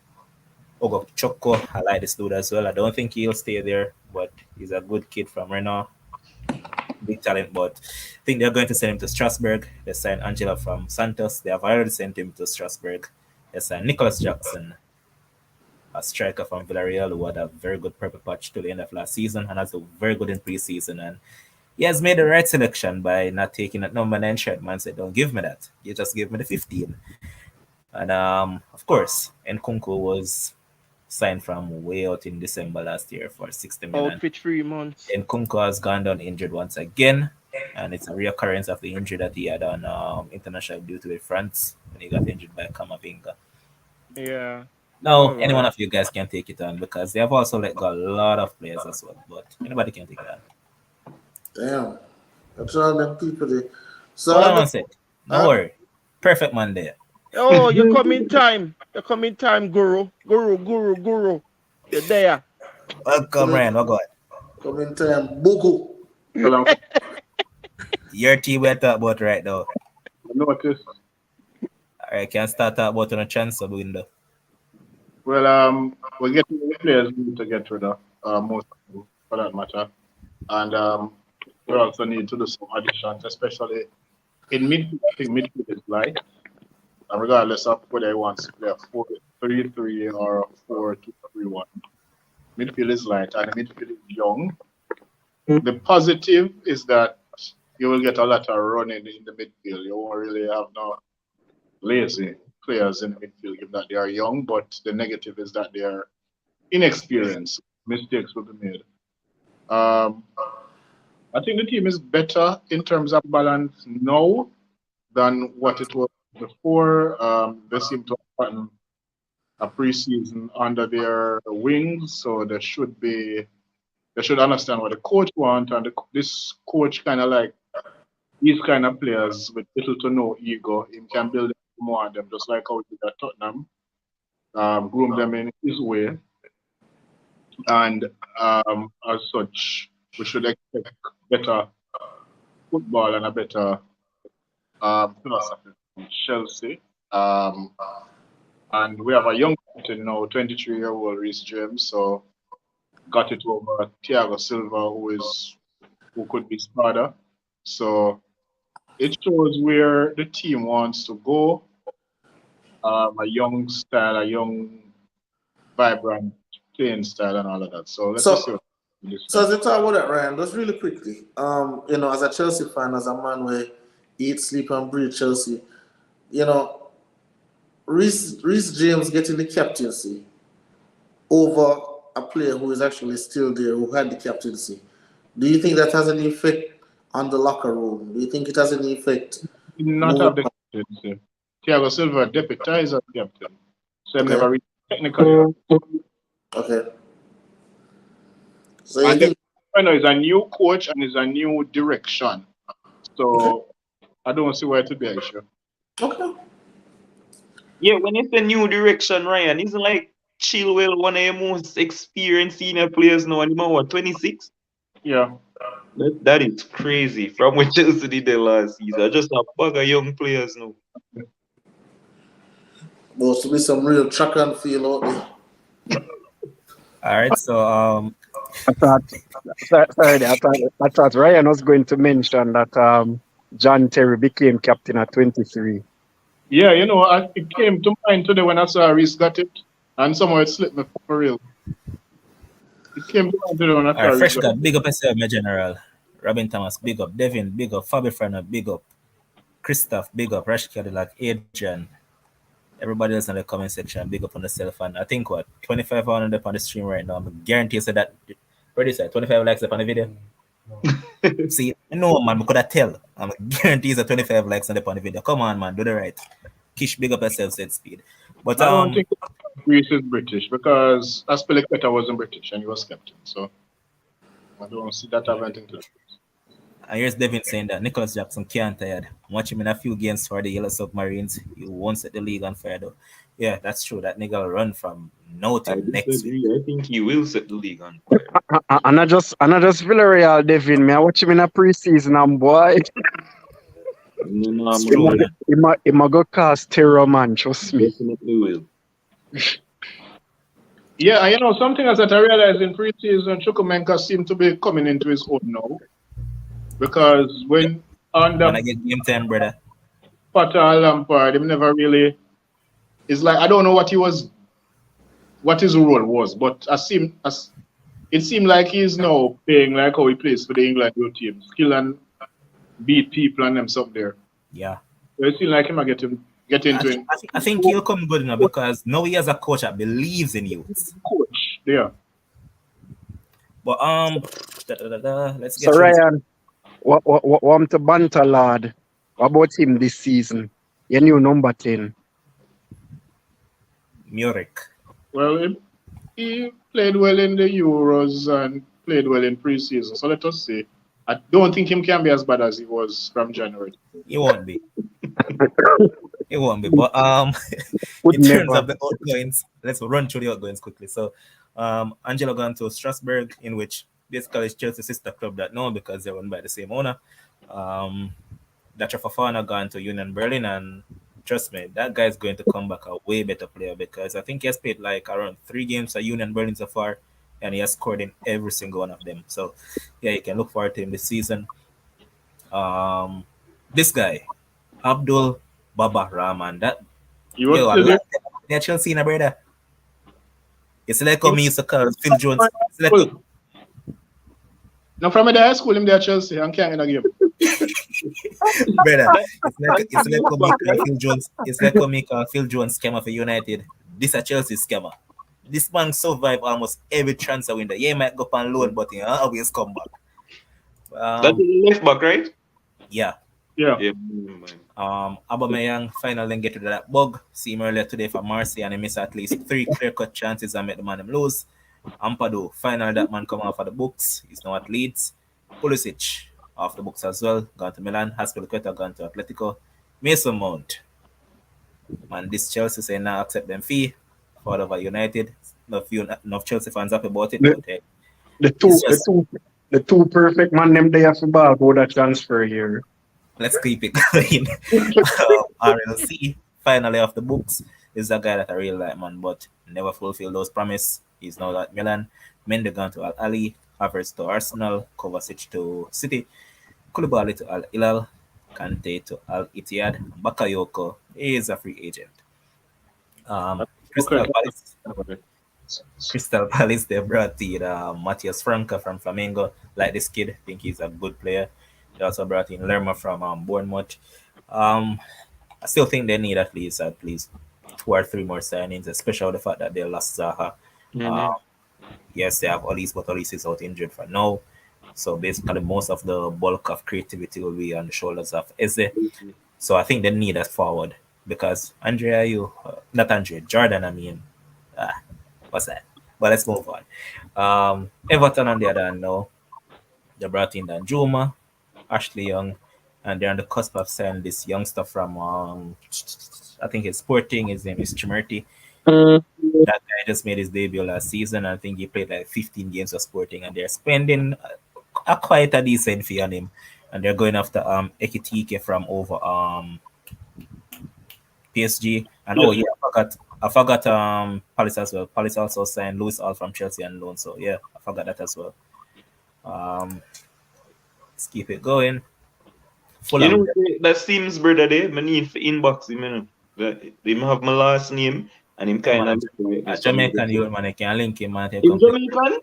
Ogochoko. I like this dude as well. I don't think he'll stay there, but he's a good kid from Renault. Big talent, but I think they're going to send him to Strasbourg. They signed Angela from Santos. They have already sent him to Strasbourg. They signed Nicholas Jackson, a striker from Villarreal who had a very good purple patch to the end of last season and has a very good in preseason. And he has made the right selection by not taking that number 9 shirt. Man said, don't give me that. You just give me the 15. And of course, Nkunku was signed from way out in December last year for 60 million. Out for 3 months. Nkunku has gone down injured once again. And it's a reoccurrence of the injury that he had on international duty with France when he got injured by Kamavinga. Yeah. Now, Alright. any one of you guys can take it on because they have also let go a lot of players as well. But anybody can take it on. Damn. That's all them people there. So Hold on one sec. No worry. Perfect man there. Oh, you come in time. You come in time, Guru. Guru. You're there. Welcome, Ryan. Oh, God. come in time, Buku. Hello. Your team we're talking about right now. noticed. All right, can start talk about on a transfer window. Well, we're getting the players we need to get rid of, most of them, for that matter. And we also need to do some additions, especially in midfield. I think midfield is light, and regardless of whether he wants to play a 4-3-3 or a 4-2-3-1. Midfield is light and midfield is young. The positive is that you will get a lot of running in the midfield. You won't really have no lazy players in the midfield, given that they are young, but the negative is that they are inexperienced. Mistakes will be made. I think the team is better in terms of balance now than what it was before. They seem to have gotten a preseason under their wings, so they should understand what the coach wants, and this coach kind of like these kind of players with little to no ego. He can build more on them, just like how he did at Tottenham. Groom them in his way, and as such, we should expect better football and a better philosophy from Chelsea. And we have a young captain now, 23-year-old Reece James, so got it over Thiago Silva, who could be his father. So it shows where the team wants to go. A young style, a young, vibrant playing style, and all of that. So let's just see. So as you talk about that, Ryan, just really quickly, as a Chelsea fan, as a man where eat, sleep, and breathe Chelsea, Reece James getting the captaincy over a player who is actually still there, who had the captaincy. Do you think that has any effect on the locker room? Do you think it has any effect? Not have the captaincy. Thiago Silva deputized as captain, so I'm never really technically. Okay. So and it's a new coach and it's a new direction. So I don't see why it would be an issue. Okay. Yeah, when it's a new direction, Ryan, isn't like Chilwell one of your most experienced senior players now, and he's what, 26? Yeah. That is crazy. From what Chelsea did the last season, just a bag of young players now. Supposed to be some real track and field out there. All right, so I thought Ryan was going to mention that John Terry became captain at 23. Yeah, it came to mind today when I saw Reece got it, and somehow it slipped me for real. It came to mind today when I saw Reece. Fresh got big up yourself, my general. Robin Thomas, big up. Devin, big up. Fabi Frana, big up. Christoph, big up. Rash Cadillac, Adrian. Everybody else in the comment section, big up on yourself. And I think 25 on the stream right now. I'm guarantee you that. What do you say? 25 likes up on the video? See, no man, we could have tell. I'm guarantee you 25 likes on the video. Come on, man, do the right. Kish, big up yourself, said speed. But I don't think Reece is British because Aspilicueta wasn't British and he was captain. So I don't see that having anything to do. And here's Devin saying that Nicholas Jackson can't tired. Watch him in a few games for the Yellow Submarines. You won't set the league on fire though. Yeah, that's true. That nigga will run from now to next week. I think he will set the league on fire. And I just Villarreal, Devin. Me, I watch him in a preseason, and boy, he might go cast terror, man. Trust me. Definitely will. Yeah, something else that I realized in preseason, Chukwuemeka seemed to be coming into his own now. Because when I get game time, brother. Potter Lampard, him never really. It's like I don't know what his role was, but it seemed like he's now playing like how he plays for the England youth team, skill and beat people and them stuff there. Yeah. So it seems like him get into it. I think he'll come good enough because now he has a coach that believes in youths. Coach, yeah. But let's So get Ryan, what to banter lad? What about him this season? Your new number 10. Muric. Well, he played well in the Euros and played well in preseason. So let us see. I don't think him can be as bad as he was from January. He won't be. It won't be. But in terms of the outgoings, let's run through the outgoings quickly. So Angelo gone to Strasbourg, in which basically it's Chelsea's sister club that know because they're run by the same owner. that Fofana gone to Union Berlin, and trust me, that guy's going to come back a way better player because I think he has played like around 3 games at Union Berlin so far, and he has scored in every single one of them. So, yeah, you can look forward to him this season. This guy, Abdul Baba Rahman, that You yo, was I still there? like that Chelsea, na brother. It's like how me used to call Phil Jones. It's like Now from the high school, him there at Chelsea and can't in a game. brother, it's like how me call Phil Jones. It's like how me call Phil Jones scammer for United. This a Chelsea scammer. This man survived almost every transfer window. Yeah, he might go on loan, but he always come back. That's the left back, right? Yeah. Yeah. Yeah. Aubameyang finally get rid of that bug. See him earlier today for Marseille, and he missed at least 3 clear-cut chances and made the man him lose. Ampadu, finally that man come off of the books. He's now at Leeds. Pulisic off the books as well. Gone to Milan. Haspilicueta gone to Atletico. Mason Mount. Man, this Chelsea say now accept them fee for over United. Enough Chelsea fans happy about it. But, hey, The two perfect man them they have to ball for that transfer here. let's keep it going. RLC, finally off the books, is a guy that I really like, man, but never fulfilled those promises. He's now at Milan. Mendy gone to Al Ali, Havertz to Arsenal, Kovacic to City, Koulibaly to Al Hilal, Kante to Al Ittihad, Bakayoko is a free agent. Crystal Palace, they brought in Matthias Franca from Flamengo. Like this kid, think he's a good player. They also brought in Lerma from Bournemouth. I still think they need at least 2 or 3 more signings, especially the fact that they lost Zaha. Yes, they have Olise, but Olise is out injured for now. So basically, most of the bulk of creativity will be on the shoulders of Eze. So I think they need that forward because Jordan, I mean, what's that? But let's move on. Everton on the other hand now, they brought in Danjuma, Ashley Young, and they're on the cusp of signing this youngster from I think it's Sporting. His name is Chimerti. That guy just made his debut last season. I think he played like 15 games for Sporting, and they're spending quite a decent fee on him. And they're going after Ekitike from over PSG. And I forgot Palace as well. Palace also signed Lewis Hall from Chelsea and loan. So yeah, I forgot that as well. Let's keep it going. You know that seems brother there. I need to inbox him. You know, him have my last name and him kind of a Jamaican youth man. I can link him man. In Jamaican?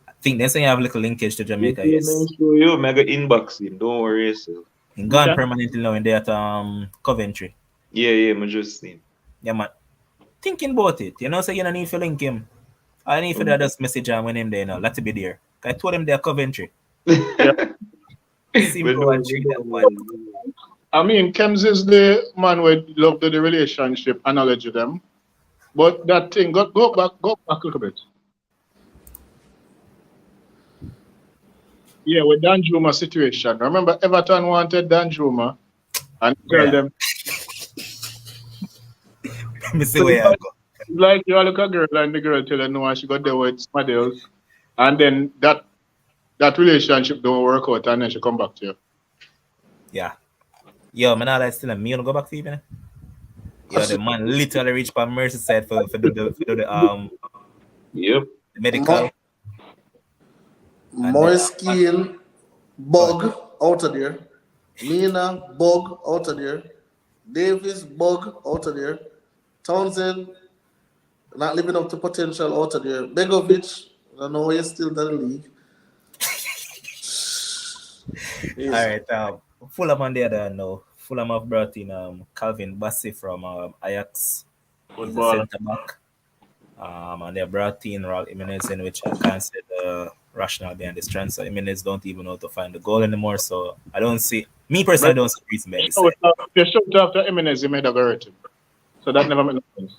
I think they say you have a little linkage to Jamaica. Yes. You mega inbox him. Don't worry yourself. He's gone permanently now in there at Coventry. Yeah, I just seen. Yeah, man. Thinking about it, you know, so you don't need to link him. I need for just message him when him there, you know, let to be there. I told him they're Coventry. Simple and treat that one. I mean, Kems is the man who love the relationship, analogy them. But that thing, go back a little bit. Yeah, with Danjuma situation. Remember, Everton wanted Danjuma and tell them. Let me see where I go. Like you look a girl and the girl tell her no, she got there with somebody else, and then that relationship don't work out, and then she come back to you. Yeah. Yo, man, I still me gonna go back to you, man. Yo, the man literally reached by Merseyside for the Yep. the medical. Moiskin bug out of there. Mina bug out of there. Davis bug out of there. Townsend not living up to potential out of there. Begovic, I know he's still in the league. All right, Fulham on the other hand now. Fulham have brought in Calvin Bassey from Ajax. He's a centre back. And they brought in Raul Jimenez, in which I can't say the rationale behind this transfer. Jimenez don't even know how to find the goal anymore, so I don't see. Me personally, I don't see reason behind this. They showed after Jimenez, he made a variety. So that never made no sense.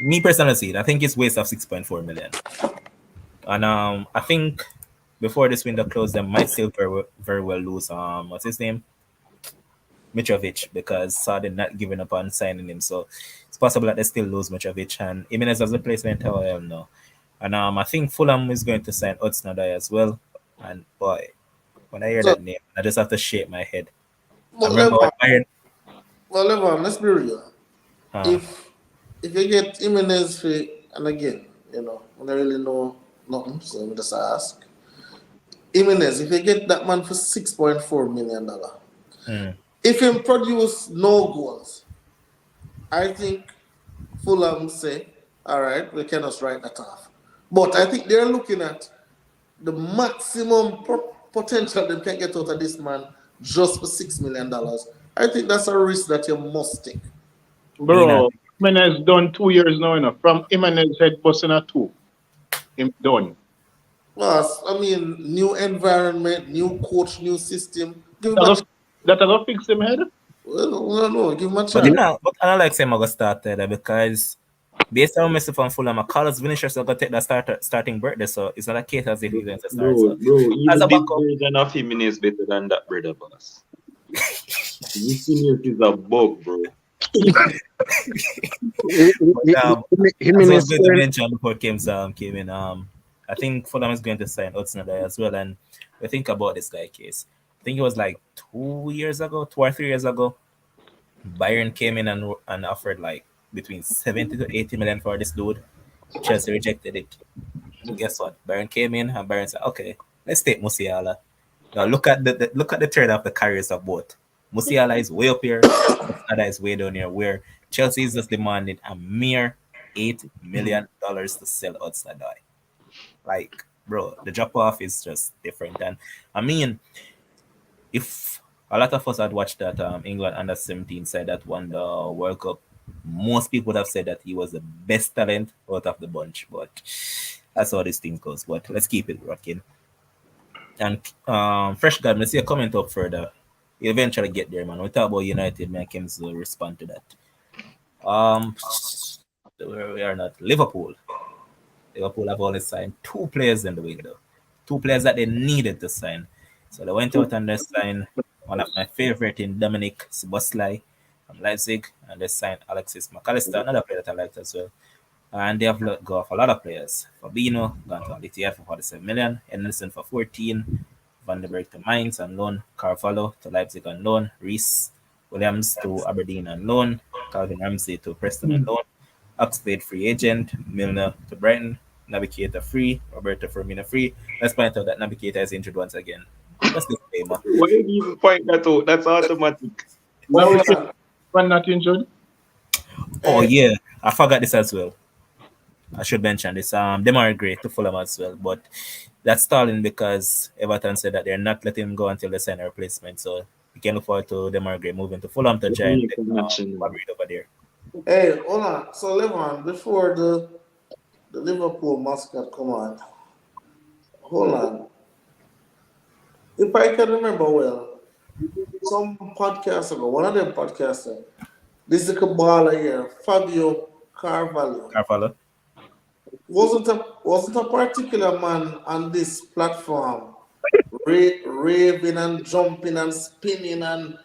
Me personally, see it. I think it's waste of 6.4 million. And I think before this window closed, they might still very well lose what's his name? Mitrovic, because Sardi not giving up on signing him. So it's possible that they still lose Mitrovic and Jimenez as a replacement. How I don't know. And I think Fulham is going to sign Hudson-Odoi as well. And boy, when I hear that name, I just have to shake my head. I But remember when Bayern. Levon, let's be real. Uh, If you get Jimenez for, and again, I don't really know nothing, so I'm just ask. Jimenez, if you get that man for $6.4 million, mm, if him produce no goals, I think Fulham say, all right, we can just write that off. But I think they're looking at the maximum potential they can get out of this man just for $6 million. I think that's a risk that you must take. me not. Bro, Jimenez done 2 years now, From Jimenez head busting a two. Him done. Well, I mean, new environment, new coach, new system. Give him That a have, that have fix him head? well, no, give him a But him chance. not. But I don't like saying I go start there because based on Messi from Fulham, Carlos Vinicius will go take the starting birthday, so it's not a case as if he's going to start. So Bro, as even a this backup, version of him is better than that brother boss. This is a bug, bro. as I was Jimenez going to scoring. mention before came in, I think Fulham is going to sign Hudson as well. And we think about this guy case. I think it was like 2 years ago, 2 or 3 years ago. Bayern came in and offered like between 70 to 80 million for this dude. Chelsea rejected it. And guess what? Bayern came in and Bayern said, "Okay, let's take Musiala." Now look at the third of the carriers of both. Musiala is way up here. Musala is way down here. Where Chelsea is just demanding a mere $8 million to sell Odstadai. Like, bro, the drop off is just different. And I mean, if a lot of us had watched that England under 17 side that won the World Cup, most people would have said that he was the best talent out of the bunch. But that's how this thing goes. But let's keep it rocking. And Fresh God, let's see a comment up further. You eventually get there, man. We talk about United, man. Kim will respond to that. Um, where we are not Liverpool. Liverpool have only signed two players in the window, two players that they needed to sign. So they went out and they signed one of my favorite in Dominic Szoboszlai from Leipzig, and they signed Alexis McAllister, another player that I liked as well. And they have let go of a lot of players. Fabinho gone to LTF for 47 million, Henderson for 14, Van der Beek to Mainz on loan, Carvalho to Leipzig on loan, Reese Williams to Aberdeen on loan, Calvin Ramsey to Preston on loan, Oxford free agent, Milner to Brighton, Navigator free, Roberto Firmino free. Let's point out that Navigator is injured once again. Just disclaimer. Why do you even point that out? That's automatic. Now we Hold can on. one not injured. Oh Hey, yeah, I forgot this as well. I should mention this. Demar Gray to Fulham as well, but that's stalling because Everton said that they're not letting him go until they sign a replacement. So we can look forward to Demar Gray moving to Fulham to Let me join make a connection. Madrid over there. hey, hold on. So, Levon, before the Liverpool mascot come on, hold on. If I can remember well, some podcast ago, one of them podcasts, this is a baller here, Fabio Carvalho. Carvalho. Wasn't a particular man on this platform raving and jumping and spinning and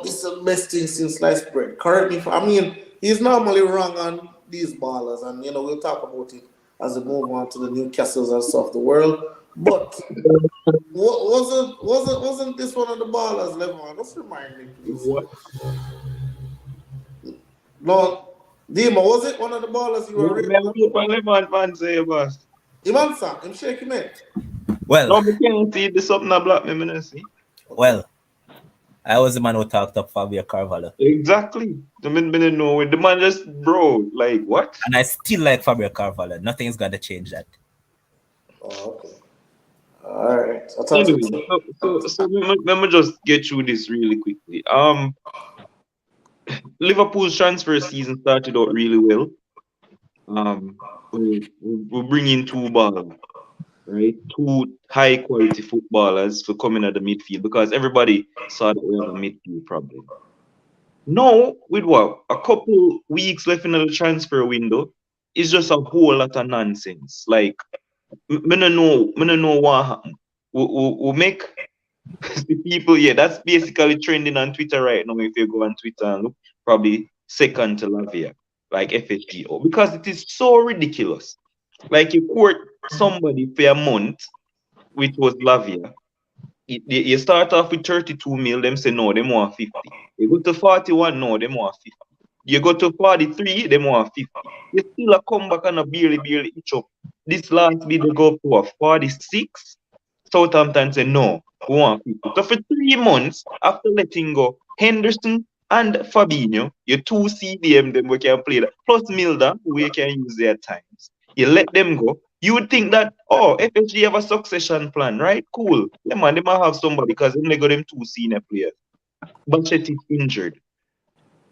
this is the best thing since sliced bread. Correct me if I mean he's normally wrong on these ballers, and we'll talk about it as we move on to the Newcastles and stuff of the world. But wasn't this one of the ballers, Levon? Just remind me, please. What? No, Dima, was it one of the ballers you were raving Man, about? keep on living, man, say, boss. Him answer, him shake him head. Well, No, we can't see the something that block me, man, see. well, I was the man who talked up Fabio Carvalho, Exactly. The man didn't know it. The man just, bro, like, what? and I still like Fabio Carvalho. Nothing's gonna change that. Oh, okay. All right. I thought Anyway, it. so let me just get through this really quickly. Liverpool's transfer season started out really well. We bring in two ballers, right? Two high quality footballers to come in at the midfield because everybody saw that we have a midfield problem. Now, with what? A couple weeks left in the transfer window, it's just a whole lot of nonsense. Like, me no know what happened. We make the people, yeah, that's basically trending on Twitter right now. If you go on Twitter and look, probably second to Lavia, like FHGO, because it is so ridiculous. Like you court somebody for a month, which was Lavia, You start off with 32 mil, them say no, them want 50. You go to 41, no, them want 50. You go to 43, them want 50. You still a come back and a barely itch up. This last bid they go up to a 46. Southampton say no, we want 50. So for 3 months after letting go Henderson and Fabinho, your two CDM them we can play that, plus Milda, we can use their times. You let them go. You would think that, oh, FSG have a succession plan, right? Cool. Yeah, man, they might have somebody because they got them two senior players. But Chet is injured.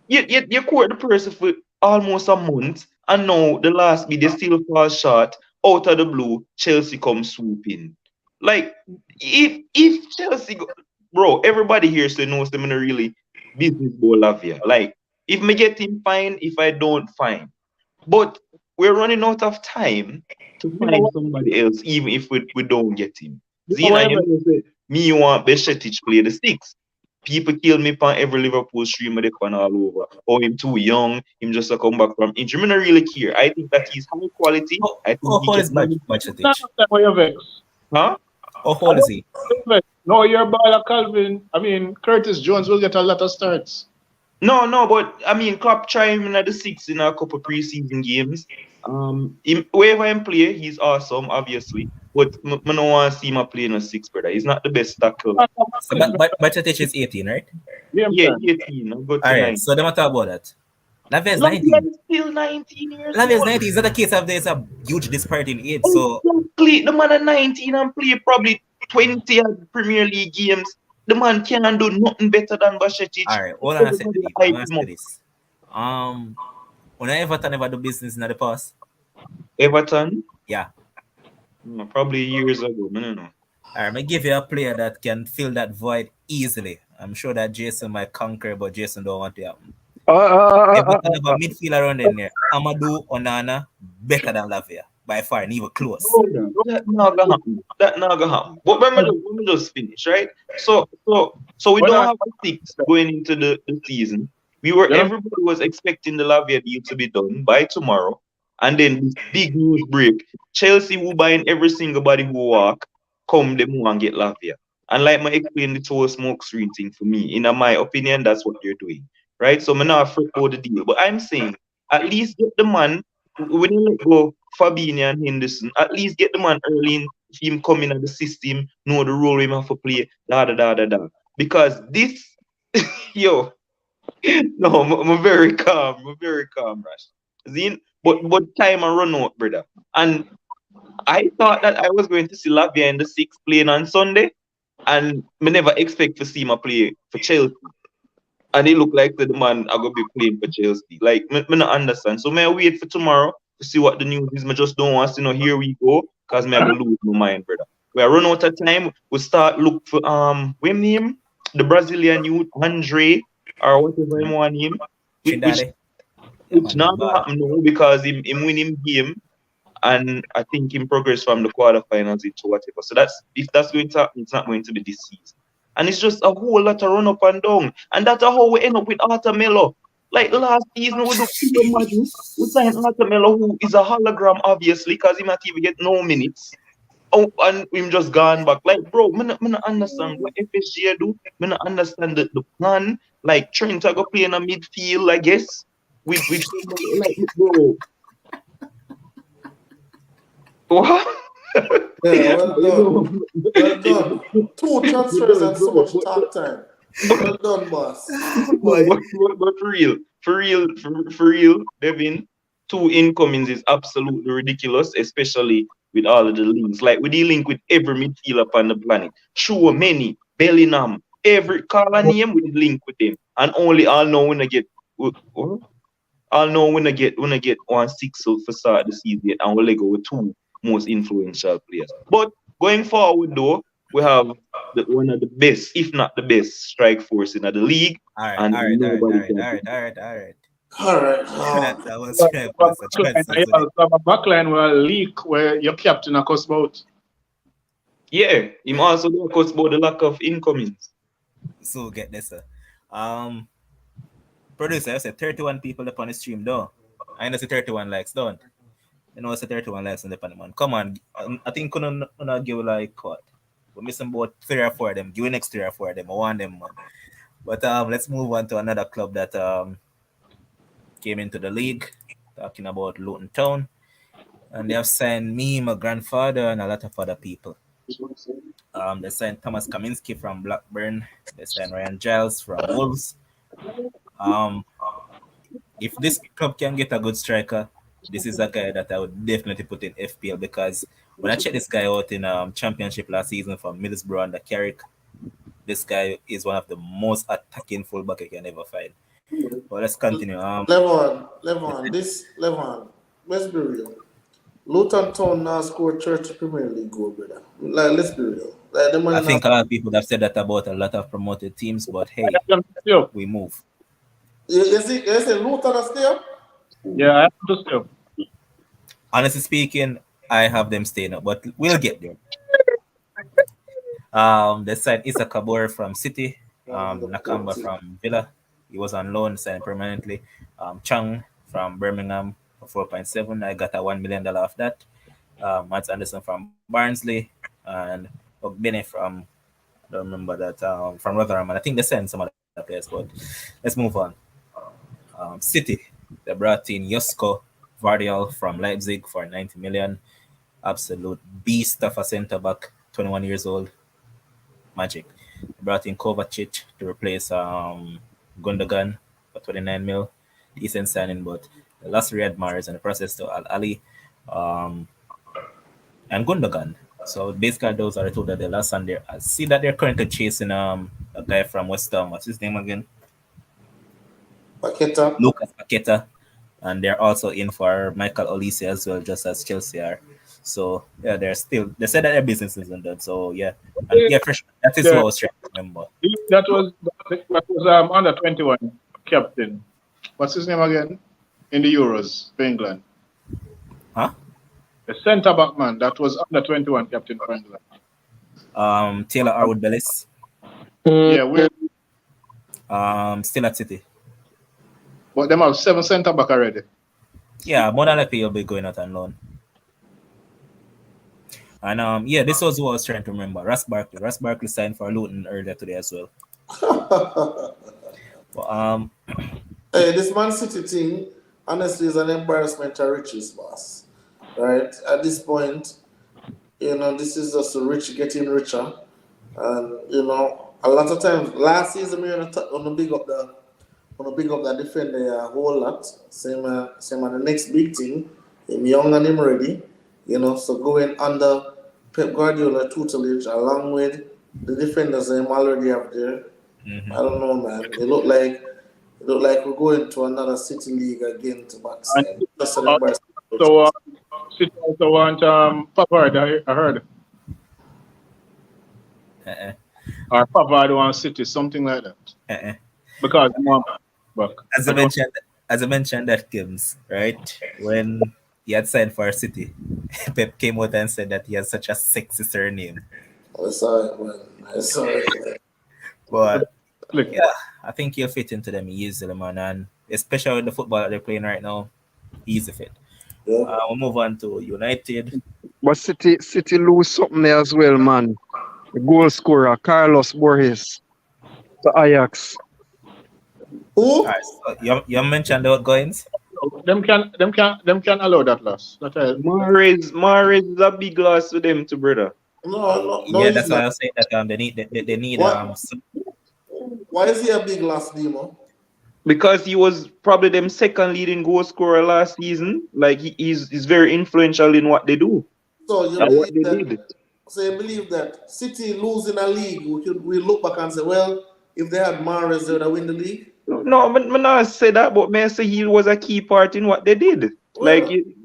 You court the person for almost a month, and now the last bid they still fall short. Out of the blue, Chelsea come swooping. Like if Chelsea go, bro, everybody here so knows them in a really business ball Lavia. Like if me get him fine, if I don't fine. But we're running out of time to You know find what? somebody else, even if we don't get him. You know Zena, what? you know, say, me want Beshetic play the six. People kill me on every Liverpool stream of the fan all over. Oh, him too young, him just a come back from injury. I don't really care. I think that he's high quality. Oh, I think oh, he how can is manage. Not Bacetic? that way you vex. Huh? Oh, I how is don't he? vex. No, your baller Calvin. I mean, Curtis Jones will get a lot of starts. No, but I mean, Klopp try him in at the six in a couple preseason games. Wherever him play, he's awesome, obviously. But I don't want to see him play in a six, brother. He's not the best tackle. So, Bacetic is 18, right? Game Yeah, time. 18. I'll go to All right. 9. So, them talk about that. Lavia is Lavia 19. is still 19 years Lavia is old. 19. Is that a case of there's a huge disparity in age? So, Exactly. The man at 19 and play probably 20 at Premier League games. The man can't do nothing better than Bashetic. all right. Hold on a second. Everybody I'm hype gonna him say up. this. When I ever do business in the past, Everton, yeah. probably years ago. I don't know. All right. I'm gonna give you a player that can fill that void easily. I'm sure that Jason might conquer, but Jason don't want to happen. Uh, uh, uh, Everton have a midfield around in there. Amadou Onana better than Lavia by far, and even close. No, that not gonna happen. That not gonna happen. But let me just finish, right? So we But don't I, have a six going into the season. We were you know, everybody was expecting the Lavia deal to be done by tomorrow, and then this big news break. Chelsea who buying every single body who walk, come them who and get Lavia. And like I explained, it's whole smoke screen thing for me. In my opinion, that's what you're doing, right? So I'm not afraid about the deal, but I'm saying at least get the man when you let go Fabinho and Henderson, at least get the man early in him coming at the system, know the role him have to play, da. Because this, yo, no, I'm very calm. I'm very calm, Rash. Zin, but time I run out, brother. And I thought that I was going to see Lavia in the six playing on Sunday, and I never expect to see him play for Chelsea. And it look like the man are gonna be playing for Chelsea. Like, me not understand. So may I wait for tomorrow to see what the news is. Me just don't want to know here we go, cause me I go lose my mind, brother. We are run out of time. We start look for what name? The Brazilian youth Andre or whatever him want name. Which Chindale. Yeah, which man, he's not gonna bad. happen now because him win him game, and I think in progress from the quarterfinals into whatever. So that's if that's going to happen, it's not going to be this season. And it's just a whole lot of run up and down. And that's how we end up with Arthur Melo. Like last season, we do people imagine we signed Arthur Melo, who is a hologram, obviously, because he might even get no minutes. Oh, and him just gone back. Like, bro, me not understand what FSG do. Me not understand the plan. Like, Trent to go play in a midfield, I guess. With somebody like, bro, what? Yeah, well done. Well done. Two transfers and so much But, talk time. but, Well done, boss. Boy. but for real, Devin, two incomings is absolutely ridiculous, especially with all of the links. Like, we link with every midfielder on the planet. Sure, many, Bellingham, every call a name, we link with them. And only I'll know when I get, I'll know when I get 1-6 for start the season, and we'll go with two most influential players. But going forward, though, we have one of the best, if not the best, strike force in the league, All right, and all right, all right, all nobody right, can. all right, all right, all right. All right. That was right for such backline, today. a backline will leak where your captain are cuss about. Yeah, him also don't cost about the lack of incomings. So get this. Producer, I said 31 people upon the stream, though. I know it's 31 likes, don't. You know it's 31 likes on the panel, man. Come on. I think couldn't give like what? We're missing about 3 or 4 of them. Give me next 3 or 4 of them. I want them, man. But let's move on to another club that came into the league. Talking about Luton Town. And they have signed me, my grandfather, and a lot of other people. They signed Thomas Kaminski from Blackburn. They signed Ryan Giles from Wolves. Um, if this club can get a good striker, this is a guy that I would definitely put in FPL because when I checked this guy out in Championship last season for Middlesbrough under Carrick, this guy is one of the most attacking fullback you can ever find. But let's continue. Levon, let's be real. Luton Town now scored 30 Premier League goal, brother. Like, let's be real. Like, the I money now. think a lot of people have said that about a lot of promoted teams, but hey, Still. we move. You see Luton are still? Yeah, I have to still. Honestly speaking, I have them staying up, but we'll get there. They signed Issa Kabor from City, Nakamba from Villa. He was on loan, signed permanently. Chung from Birmingham for 4.7. I got a $1 million off that. Matt Anderson from Barnsley and Ogbene from I don't remember that from Rotherham. And I think they signed some other players, but let's move on. City, they brought in Josko Vardial from Leipzig for 90 million. Absolute beast of a centre back, 21 years old. Magic. They brought in Kovacic to replace Gundogan for 29 mil. Decent signing, but they lost Riyad Mahrez in the process to Al Ali and Gundogan. So basically, those are the two that they lost, and I see that they're currently chasing a guy from West Ham. What's his name again? Paqueta. Lucas Paqueta. And they're also in for Michael Olise as well, just as Chelsea are. So yeah, they said that their business isn't done. So yeah, and yeah, for sure, that is what I was trying to remember. That was under 21 captain. What's his name again? In the Euros for England. Huh? The centre back man that was under 21 captain for England. Taylor Arwood Bellis. Yeah, we're Still at City. but them have 7 centre back already. Yeah, more than likely he'll be going out on loan. And yeah, this was what I was trying to remember. Ross Barkley signed for Luton earlier today as well. But, Hey, this Man City thing, honestly, is an embarrassment to riches, boss. Right? At this point, this is just the rich getting richer. And, a lot of times, last season, we want to big up the defender a whole lot. Same on the next big thing. Him young and him ready. So going under Pep Guardiola tutelage along with the defenders that him already have there. I don't know, man. It look like we're going to another City League again to backside. That's an embarrassment. So City also want Favoured, I heard. Or Favoured want City, something like that. Because as I mentioned that Gibbs, right? When he had signed for City, Pep came out and said that he has such a sexy surname. I'm sorry, man. But yeah, I think he'll fit into them easily, man. And especially with the football that they're playing right now, easy fit. Yeah. We'll move on to United. But City lose something there as well, man. The goal scorer, Carlos Borges, to Ajax. Who? Right, so you mentioned the outgoings. them can allow that loss. Mahrez is a big loss with them too, brother. No. Yeah, that's why I was saying that they need What? Why is he a big loss, Demo? Because he was probably them second leading goal scorer last season. Like he's very influential in what they do. So you And what believe they that? did. So you believe that City losing a league, we look back and say, well, if they had Mahrez, they would have win the league. No, I'm not say that, but man say he was a key part in what they did. Well, Like you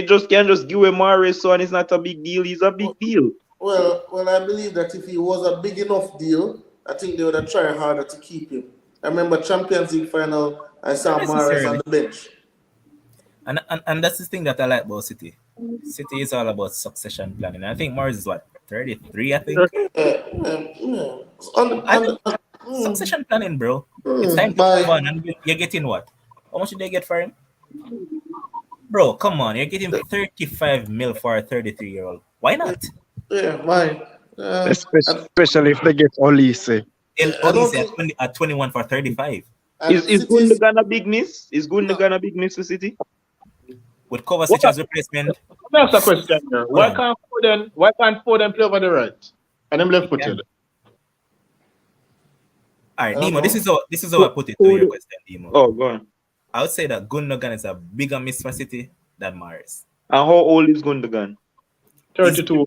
just can't just give him Mahrez so and it's not a big deal. He's a big deal. Well, I believe that if he was a big enough deal, I think they would have tried harder to keep him. I remember Champions League final, I saw Not Mahrez necessarily. on the bench. And that's the thing that I like about City. City is all about succession planning. I think Mars is what 33, I think. Succession planning, bro. It's time to move on, and you're getting what? How much did they get for him? Bro, come on, you're getting 35 mil for a 33-year-old. Why not? Yeah, why? Uh, I, Especially if they get Olise. I don't Olise think. at 21 for 35 And Is City's Gundogan a big miss? Is no, Gundogan a big miss for City? with What, Kovacic let as replacement. me ask a question here. Hold on. Why can't Foden play over the right? And I'm left Yeah. footed. All I right, don't Demo. know. This is how I put it to your question, Demo. Oh, go on. I would say that Gundogan is a bigger miss for City than Mahrez. And how old is Gundogan? 32.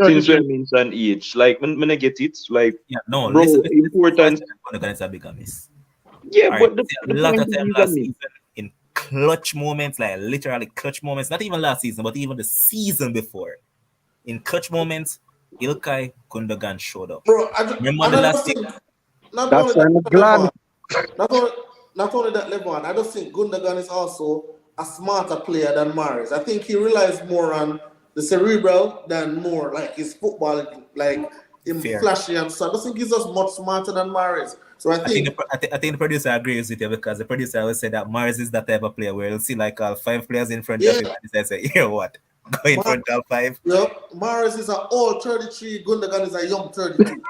Since 33. we mentioned age, like when I get it, like Yeah, no, bro, listen. important. Gundogan is a bigger miss. Yeah, All right, but the a lot point of is time he's a last miss. season in clutch moments, like literally clutch moments, not even last season, but even the season before. In clutch moments, Ilkay Gundogan showed up. Bro, Remember and the I last just game? think not That's only why I'm that glad. level, not only that level, I just think Gundogan is also a smarter player than Mahrez. I think he relies more on the cerebral than more like his football, like him Fair. flashy and so. I just think he's just much smarter than Mahrez. So I think I think the producer agrees with you because the producer always said that Mahrez is that type of player where you'll see like 5 players in front of yeah, him and he says, you know what? Go in front of 5. Mahrez is an old 33, Gundogan is a young 32.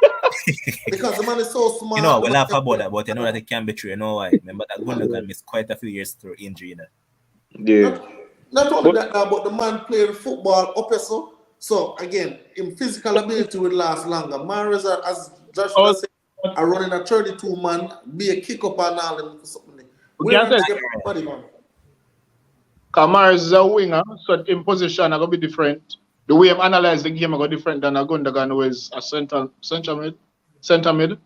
Because the man is so smart. You know, we the man laugh can about that, but you know that it can be true. You know why? Remember that Gundogan missed quite a few years through injury. You know? Yeah. Not only But that now, but the man played football up so. So again, in physical ability will last longer. Mahrez, as Joshua said, are running a 32 man, be a kick up and all them something. We can't say Body, man. Kamara is a winger, so in position are gonna be different. The way I analyze the game are gonna be different than a Gundogan who is a center mid.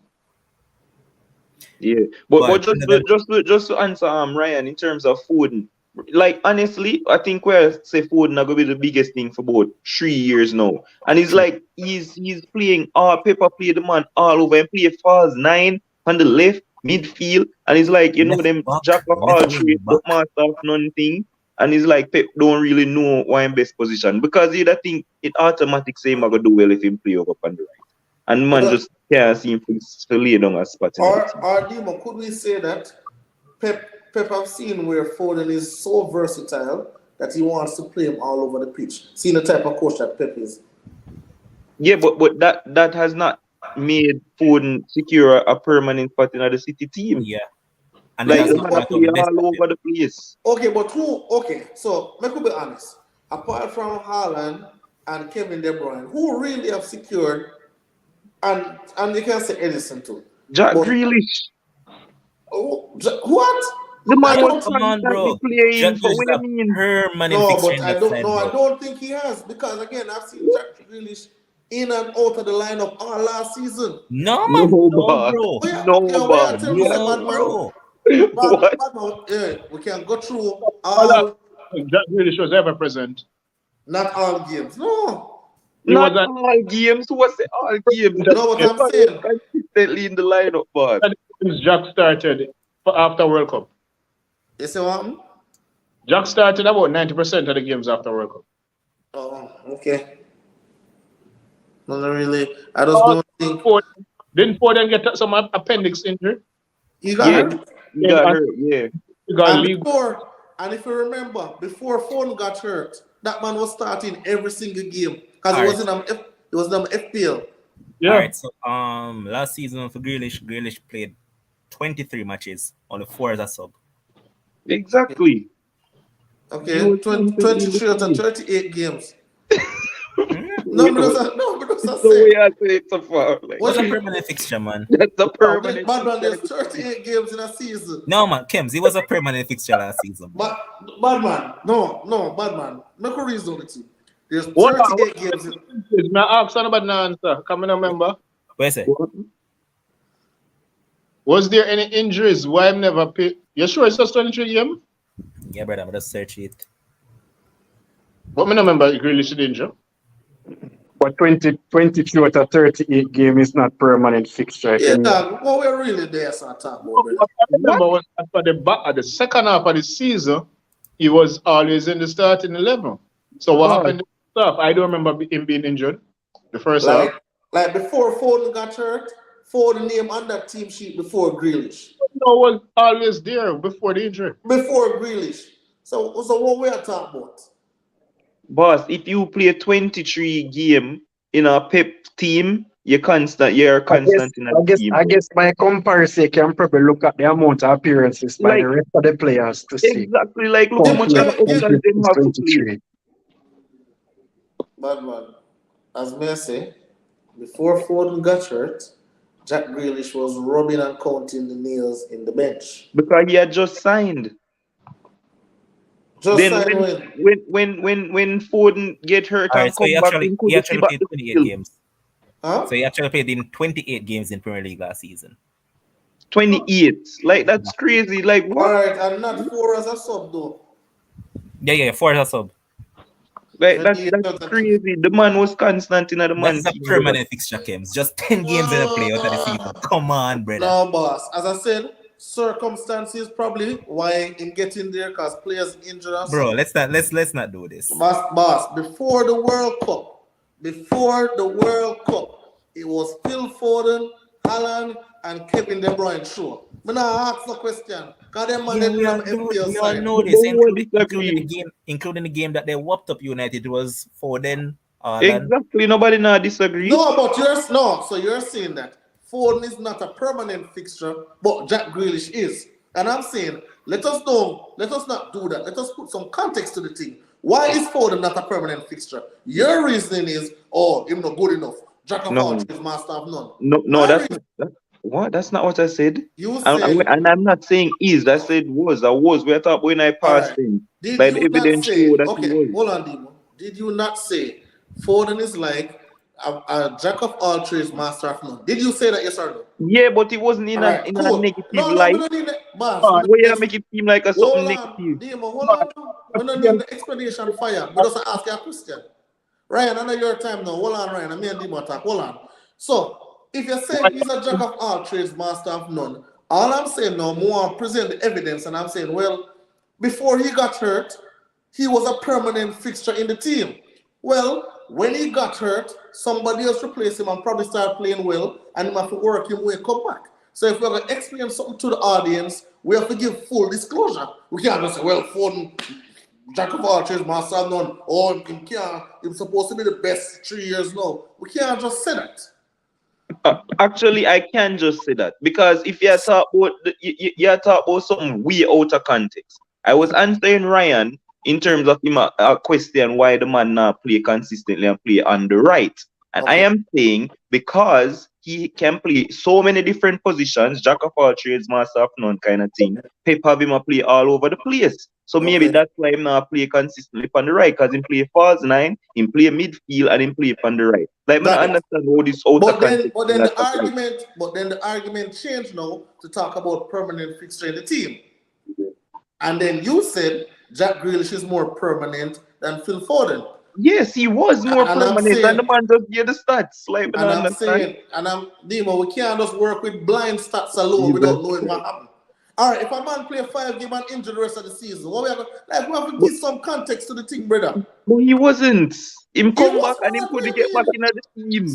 yeah, but But just to answer Ryan in terms of Foden, like honestly, I think we'll say Foden are gonna be the biggest thing for about 3 years now, and it's like he's playing Pepper play the man all over and play false 9 on the left midfield, and it's like left them back, jack of all left wing trades back. but master of none thing. And it's like Pep don't really know why in best position because you'd think it automatic say him I gonna do well if him play over on the right. And man just can't seem to lay down a spot in the team. Or Demo, could we say that Pep have seen where Foden is so versatile that he wants to play him all over the pitch? Seeing the type of coach that Pep is. Yeah, but that has not made Foden secure a permanent spot in the City team. Yeah. And like that's the not man part play of the all over the place. Okay, but who? Okay, so make me be honest. Apart from Haaland and Kevin De Bruyne, who really have secured, and you can say Edison too. Jack But- Grealish. What? The man I was Come on, bro. playing Jack for Grealish what is I mean. a permanent No, fixture but in I that don't. side, No, bro. I don't think he has because again, I've seen Jack Grealish in and out of the lineup all last season. No, No, man. No, boss. bro. Oh, yeah, No, yeah, we boss. are telling you, No, bad man. bro. What? Bad man. Yeah, we can go through All all, Jack Grealish was ever present. not all games. No, He Not was all games. What's the all games? you know what I'm saying. Consistently in the lineup, boss. since Jack started after World Cup. You see what? Jack started about 90% of the games after World Cup. Oh, okay. Not really. I just don't think Didn't Foden get some appendix injury? he got Yeah, hurt. he got hurt. Yeah. He got And league. if you remember, before Foden got hurt, that man was starting every single game because he All was in the FPL. Yeah. All right. So last season for Grealish played 23 matches, only 4 as a sub. Exactly. Okay, You were 23 out of 38 games. No, but that's It's the way I say it so far. Like, What's a permanent fixture, man? that's a permanent. Bad man, there's 38 games in a season. No, man. Kems, he was a permanent fixture last season. But bad man, no, bad man. Make a reason with you. There's What 38 games. is my ask about now answer? Come in, remember. What is it? Was there any injuries? Why I'm never paid? You sure it's just 23 games? Yeah, brother. I'm just search it. But me remember Grealish injury. But 22 out of 38 game is not permanent fixture. Yeah, dog. Well, we're really there, so I talk about brother. What I remember was at the second half of the season, he was always in the starting 11. So what happened to stuff? I don't remember him being injured the first half. Like before Foden got hurt, Foden name on that team sheet before Grealish. No, was always there before the injury. Before Grealish. So what we are talking about? Boss, if you play 23 game in a Pep team, you're constant in a team. I guess by comparison, you can probably look at the amount of appearances by Like the rest of the players to see exactly, like look how Give, much complete of give, an give, options them have to play. 23. bad man. As may I say, before Foden got hurt, Jack Grealish was rubbing and counting the nails in the bench. Because he had just signed. Just Then sign when Foden get hurt All and right, so come back, he he could see actually back played to the 28 field. games. Huh? So he actually played in 28 games in Premier League last season. 28. Like that's crazy. Like what? Alright, and not 4 as a sub though. Yeah, 4 as a sub. Like 28 that's crazy. The man was constant in the That man is a team. permanent fixture, Kems. Just 10 games in a play out of the season. Come on, brother. No, boss. As I said, circumstances probably why him getting there because players injured and Bro, stuff. let's not do this. Boss, before the World Cup, it was Phil Foden, Haaland, and Kevin De Bruyne show. But now I ask no question. Because them man didn't have FPL We all side. know this, But who disagree? including the game that they whopped up United. It was Foden, Haaland. Exactly. Nobody now disagree. No, but so you're saying that Foden is not a permanent fixture, but Jack Grealish is. And I'm saying, let us not do that. Let us put some context to the thing. Why is Foden not a permanent fixture? Your reasoning is, him not good enough. Jack of all trades, master of none. No, that's not what I said. You said, and I'm not saying is. I said was. We're talking when I passed right. him. Did By the you not evidence say, show that he okay, was. hold on, Dimo. Did you not say Foden is like a jack of all trades, master of none? Did you say that, yes or no? Yeah, but it wasn't in Alright, a cool. negative No, light. we don't need that. Boss, Where you make it seem like a something hold on, negative. Dimo, hold on. We don't need the explanation fire. We just ask you a question. Ryan, I know your time now. Hold on, Ryan. I'm me and Dimo talk. Hold on. So, if you're saying he's a jack of all trades, master of none, all I'm saying now, more present the evidence, and I'm saying, well, before he got hurt, he was a permanent fixture in the team. Well, when he got hurt, somebody else replaced him and probably started playing well, and he have to work him way come back. So if we're going to explain something to the audience, we have to give full disclosure. We can't just say, well, Foden, jack of all trades, master of none, or he's supposed to be the best 3 years now. We can't just say that. Actually, I can just say that because if you talk about you talk about something way out of context. I was answering Ryan in terms of him a question why the man not play consistently and play on the right, and I am saying because he can play so many different positions, jack of all trades, master of none kind of thing. Pep have him a play all over the place. So maybe that's why him not play consistently on the right, because him play false nine, him play midfield, and him play on the right. Like I understand how this out of context. But then the argument changed now to talk about permanent fixture in the team. And then you said Jack Grealish is more permanent than Phil Foden. Yes, he was more permanent, and the man just gave the stats. Like, and I'm saying, Dimo, we can't just work with blind stats alone without knowing what happened. All right, if a man play 5 games and injured the rest of the season, what we have to give some context to the thing, brother. But he wasn't. Him come back and him could get back in the team.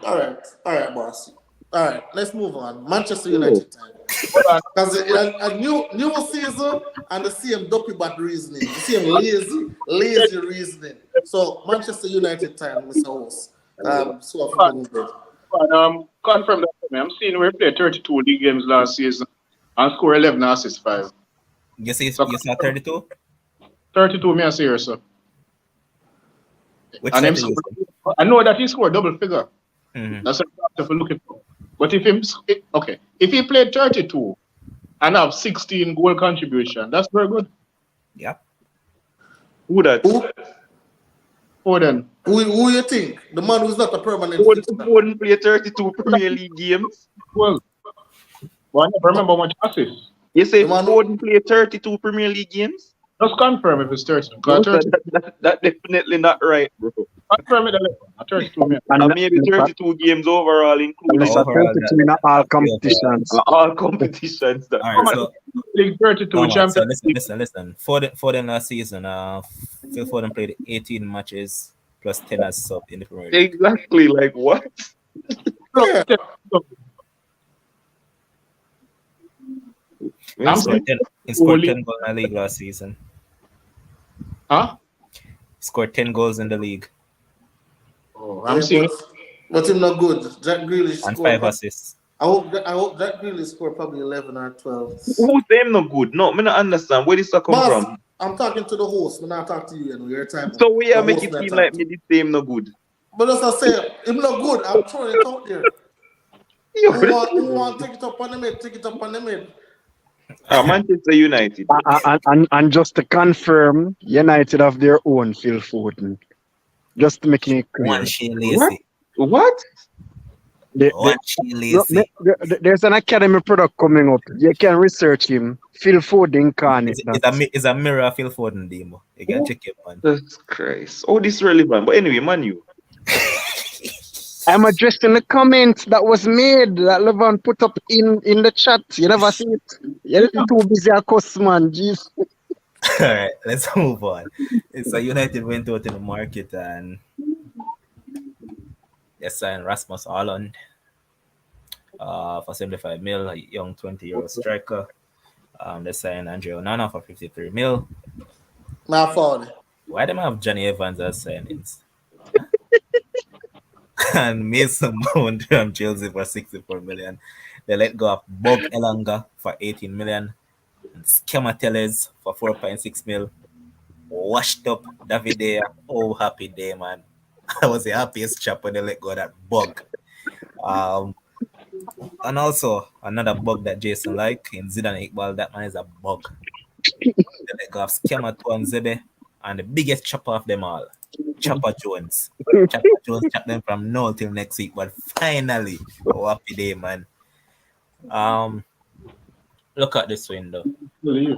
All right, boss. All right, let's move on. Manchester United time. Because a new season and the same dopey bad reasoning, the same lazy reasoning. So Manchester United time, Mr. Host. Confirm that for me. I'm seeing we played 32 league games last season and score 11 assists 5. You saw 32? 32, me I say here, sir. Which And I know that he scored double figure. Mm-hmm. That's what I'm looking for. But if he played 32 and have 16 goal contribution, that's very good. Yeah. Who that? Foden. Who you think? The man who's not a permanent fixture. Foden play 32 Premier League games. Well, I never remember how much assists. You say Foden play 32 Premier League games? Just confirm if it's 32. That definitely not right, bro. Confirm it. 32 and maybe 32 games overall, including all competitions. All competitions. All right, so League 32 champions. So listen. Foden last season, Phil Foden played 18 matches plus 10 as sub in the Premier League. Exactly, like what? Yeah. He scored 10 goals in the league last season. Huh? He scored 10 goals in the league. Oh. No, I'm Yeah, seeing but him not good. Jack Grealish and scored. 5 assists. I hope Jack Grealish scored probably 11 or 12. Who's them no good? No, me not understand. Where this come Boss, from? I'm talking to the host. I'm not talking to you. You know, you're a type of So we the are make host it me I seem talk like to. me the same no good. But as I say, him not good. I'm throwing it out there. Yo, Who want to take it up on the mid? Take it up on the mid. Manchester United. And just to confirm, United have their own Phil Foden. Just making it One clear. Shea What? Lacey. What? They, One Shea look, Lacey. there's an academy product coming up. You can research him. Phil Foden incarnate that. It's a mirror of Phil Foden demo. You can check it, man. Jesus Christ. Oh, this relevant. But anyway, Manu. I'm addressing the comment that was made that Levan put up in the chat. You never see it. You're too busy a cuss, man. Jeez. All right, let's move on. So United went out in the market and they signed Rasmus Holland for 75 mil, a young 20-year-old striker. They signed Andre Onana for 53 mil. My fault. Why them have Johnny Evans as signings? And Mason Mount from Chelsea for 64 million. They let go of Bob Elanga for 18 million. And Skematelles for 4.6 mil. Washed up David Day. Oh, happy day, man. I was the happiest chap when they let go of that bug. And also another bug that Jason liked in Zidane Iqbal, that man is a bug. They let go of Skema Tuanzebe and the biggest chopper of them all, Chopper Jones. Chopper Jones chopped them from now till next week, but finally, oh, happy day, man. Look at this window. There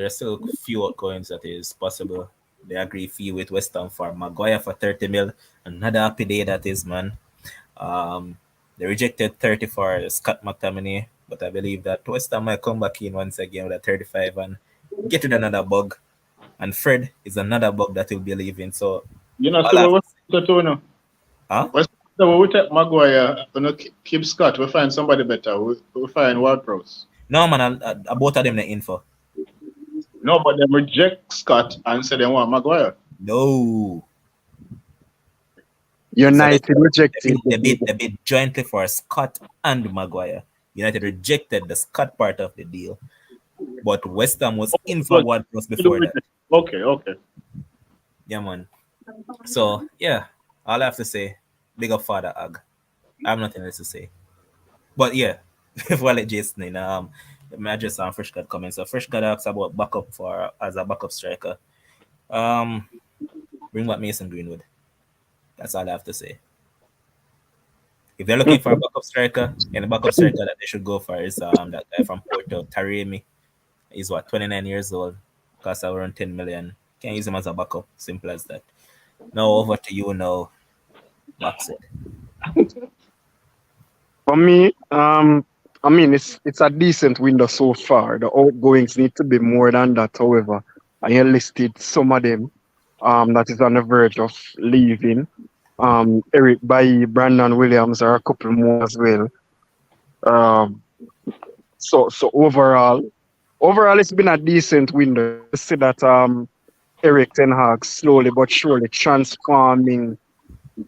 are still a few outgoings that is possible. They agree fee with West Ham for Maguire for 30 mil. Another happy day that is, man. They rejected 30 for Scott McTominay, but I believe that West Ham might come back in once again with a 35 and get with another bug. And Fred is another bug that will be leaving. So, you know, so what to know? huh? So we take Maguire, keep Scott, we find somebody better. We find Ward-Prowse. No, man, both of them the info. No, but they reject Scott and say they want Maguire. No. United rejected. They bid jointly for Scott and Maguire. United rejected the Scott part of the deal. But West Ham was in for Ward-Prowse before that. Okay. Yeah, man. So, yeah, all I have to say, big up Father Ag. I have nothing else to say. But yeah, before I let Jason in, let me address some Fresh God comments. So Fresh God asks about backup as a backup striker. Bring back Mason Greenwood. That's all I have to say. If they're looking for a backup striker, and the backup striker that they should go for is that guy from Porto, Taremi. He's 29 years old, costs around 10 million. Can use him as a backup. Simple as that. Now over to you now, Maxi. For me, I mean it's a decent window so far. The outgoings need to be more than that, however. I here listed some of them that is on the verge of leaving. Eric Bailly, Brandon Williams are a couple more as well. So overall it's been a decent window. You see that Eric Ten Hag slowly but surely transforming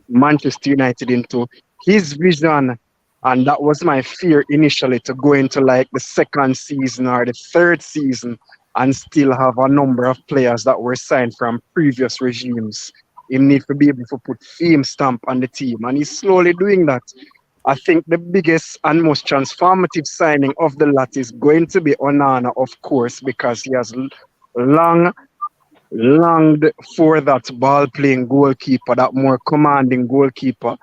Manchester United into his vision. And that was my fear initially, to go into like the second season or the third season and still have a number of players that were signed from previous regimes. He needs to be able to put theme stamp on the team, and he's slowly doing that. I think the biggest and most transformative signing of the lot is going to be Onana, of course, because he has longed for that ball-playing goalkeeper, that more commanding goalkeeper.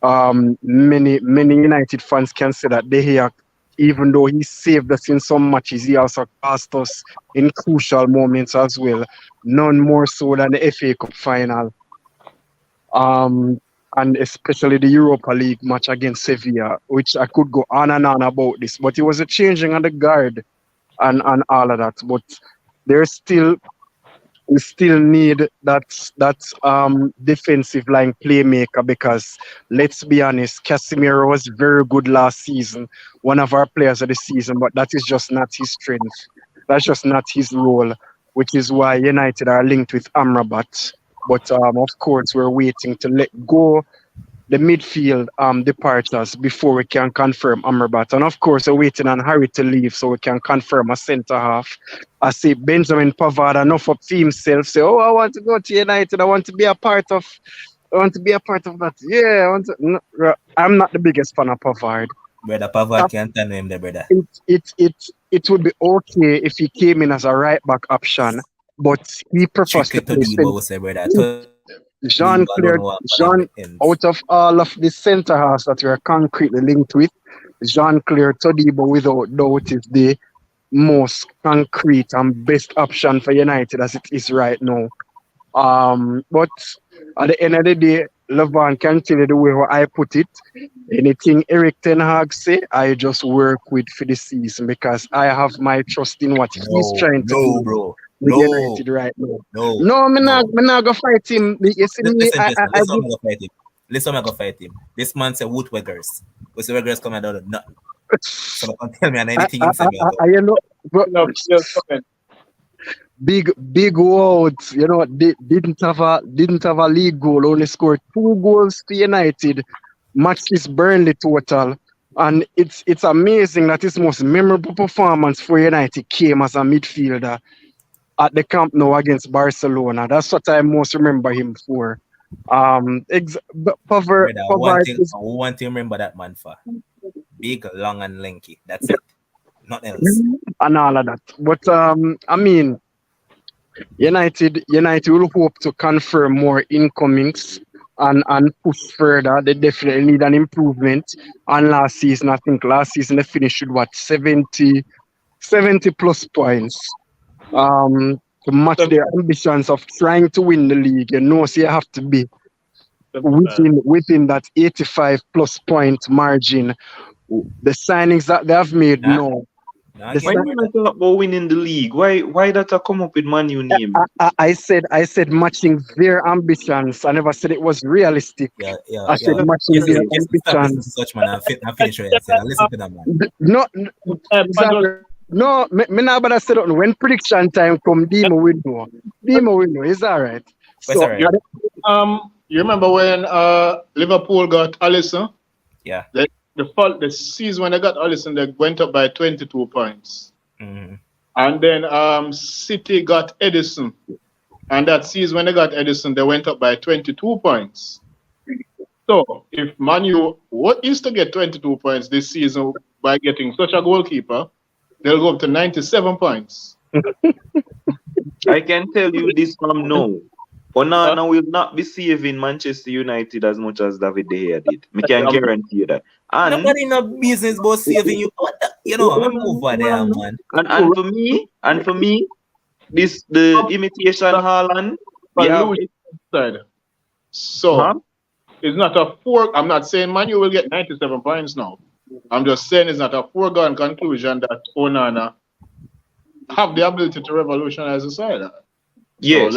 Many United fans can say that De Gea, even though he saved us in some matches, he also cost us in crucial moments as well. None more so than the FA Cup final. And especially the Europa League match against Sevilla, which I could go on and on about this, but it was a changing of the guard and all of that. But we still need that defensive line playmaker, because let's be honest, Casemiro was very good last season, one of our players of the season, but that is just not his strength. That's just not his role, which is why United are linked with Amrabat. But of course, we're waiting to let go the midfield departures before we can confirm Amrabat. And of course, we're waiting on Harry to leave so we can confirm a centre half. I see Benjamin Pavard enough up for himself. Say, oh, I want to go to United. I want to be a part of that. Yeah, I'm not the biggest fan of Pavard. Brother Pavard can't tell him there, brother. It would be okay if he came in as a right back option, but he prefers to play brother. Jean-Claire, out of all of the centre halves that we are concretely linked with, Jean-Claire Todibo without doubt is the most concrete and best option for United as it is right now. But at the end of the day, Levan can tell you the way how I put it. Anything Eric Ten Hag say, I just work with for the season because I have my trust in what he's trying to do. Bro. United right now. No, I'm not gonna fight him. You see me, Listen, I'm gonna fight him. This man said wood weggers. Because the weggers coming out of nothing. So don't tell me anything inside me. You know, big words. You know, didn't have a league goal. Only scored 2 goals to United. Matched his Burnley total. And it's amazing that his most memorable performance for United came as a midfielder at the Camp Nou against Barcelona. That's what I most remember him for. One thing remember that man for. Big, long, and lanky. That's it. Nothing else. And all of that. But I mean, United will hope to confirm more incomings and push further. They definitely need an improvement. And last season they finished with 70 plus points. To match their ambitions of trying to win the league. You know, so you have to be within that 85 plus point margin. The signings that they have made now. Why you not talk about winning the league? Why that I come up with Man U name? I said matching their ambitions. I never said it was realistic. I said matching their ambitions. Such man, I'm finished with it. Listen to that man. No, me not about to say that when prediction time come, Demo will know. It's all right. So, all right. You remember when Liverpool got Alisson? Yeah. The season when they got Alisson, they went up by 22 points. Mm-hmm. And then City got Edison. And that season when they got Edison, they went up by 22 points. So if Man U used to get 22 points this season by getting such a goalkeeper, they'll go up to 97 points. I can tell you this from now. Onana will not be saving Manchester United as much as David De Gea did. I can guarantee you that. And nobody in a business about saving you. You know, I'm over there, man. And for me, this the imitation Haaland. So it's not a I'm not saying Man U will get 97 points now. I'm just saying it's not a foregone conclusion that Onana have the ability to revolutionize the side. Yeah,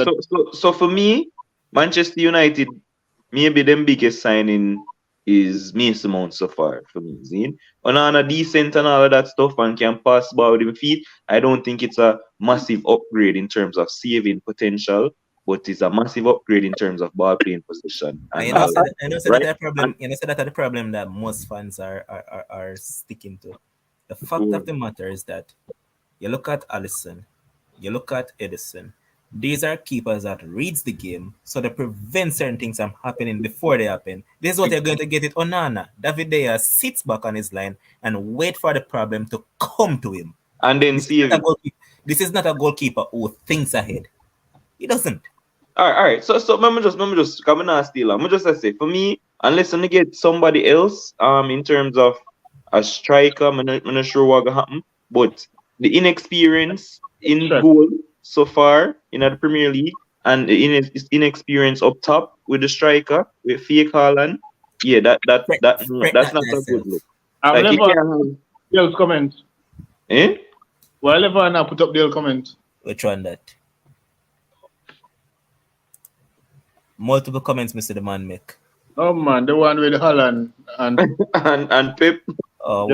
so for me, Manchester United, maybe the biggest signing is Mason Mount so far for me. See? Onana decent and all of that stuff and can pass the ball with his feet. I don't think it's a massive upgrade in terms of saving potential, but it's a massive upgrade in terms of ball playing position. And you know, that's the problem that most fans are sticking to. The fact of the matter is that you look at Alisson, you look at Edison. These are keepers that reads the game, so they prevent certain things from happening before they happen. This is what you're going to get it. Onana, David De Gea sits back on his line and wait for the problem to come to him. And then this is not a goalkeeper who thinks ahead. He doesn't. All right. So let me just come and steal. I'm just say for me, unless I get somebody else, in terms of a striker, I'm not sure what gonna happen. But the inexperience in goal so far in the Premier League and the inexperience up top with the striker with fake Haaland, that's not a good look. Dale's comment. Well, I put up Dale comment. Which one that? Multiple comments, Mr. The Man make. Oh man, the one with Haaland and and Pep. Oh,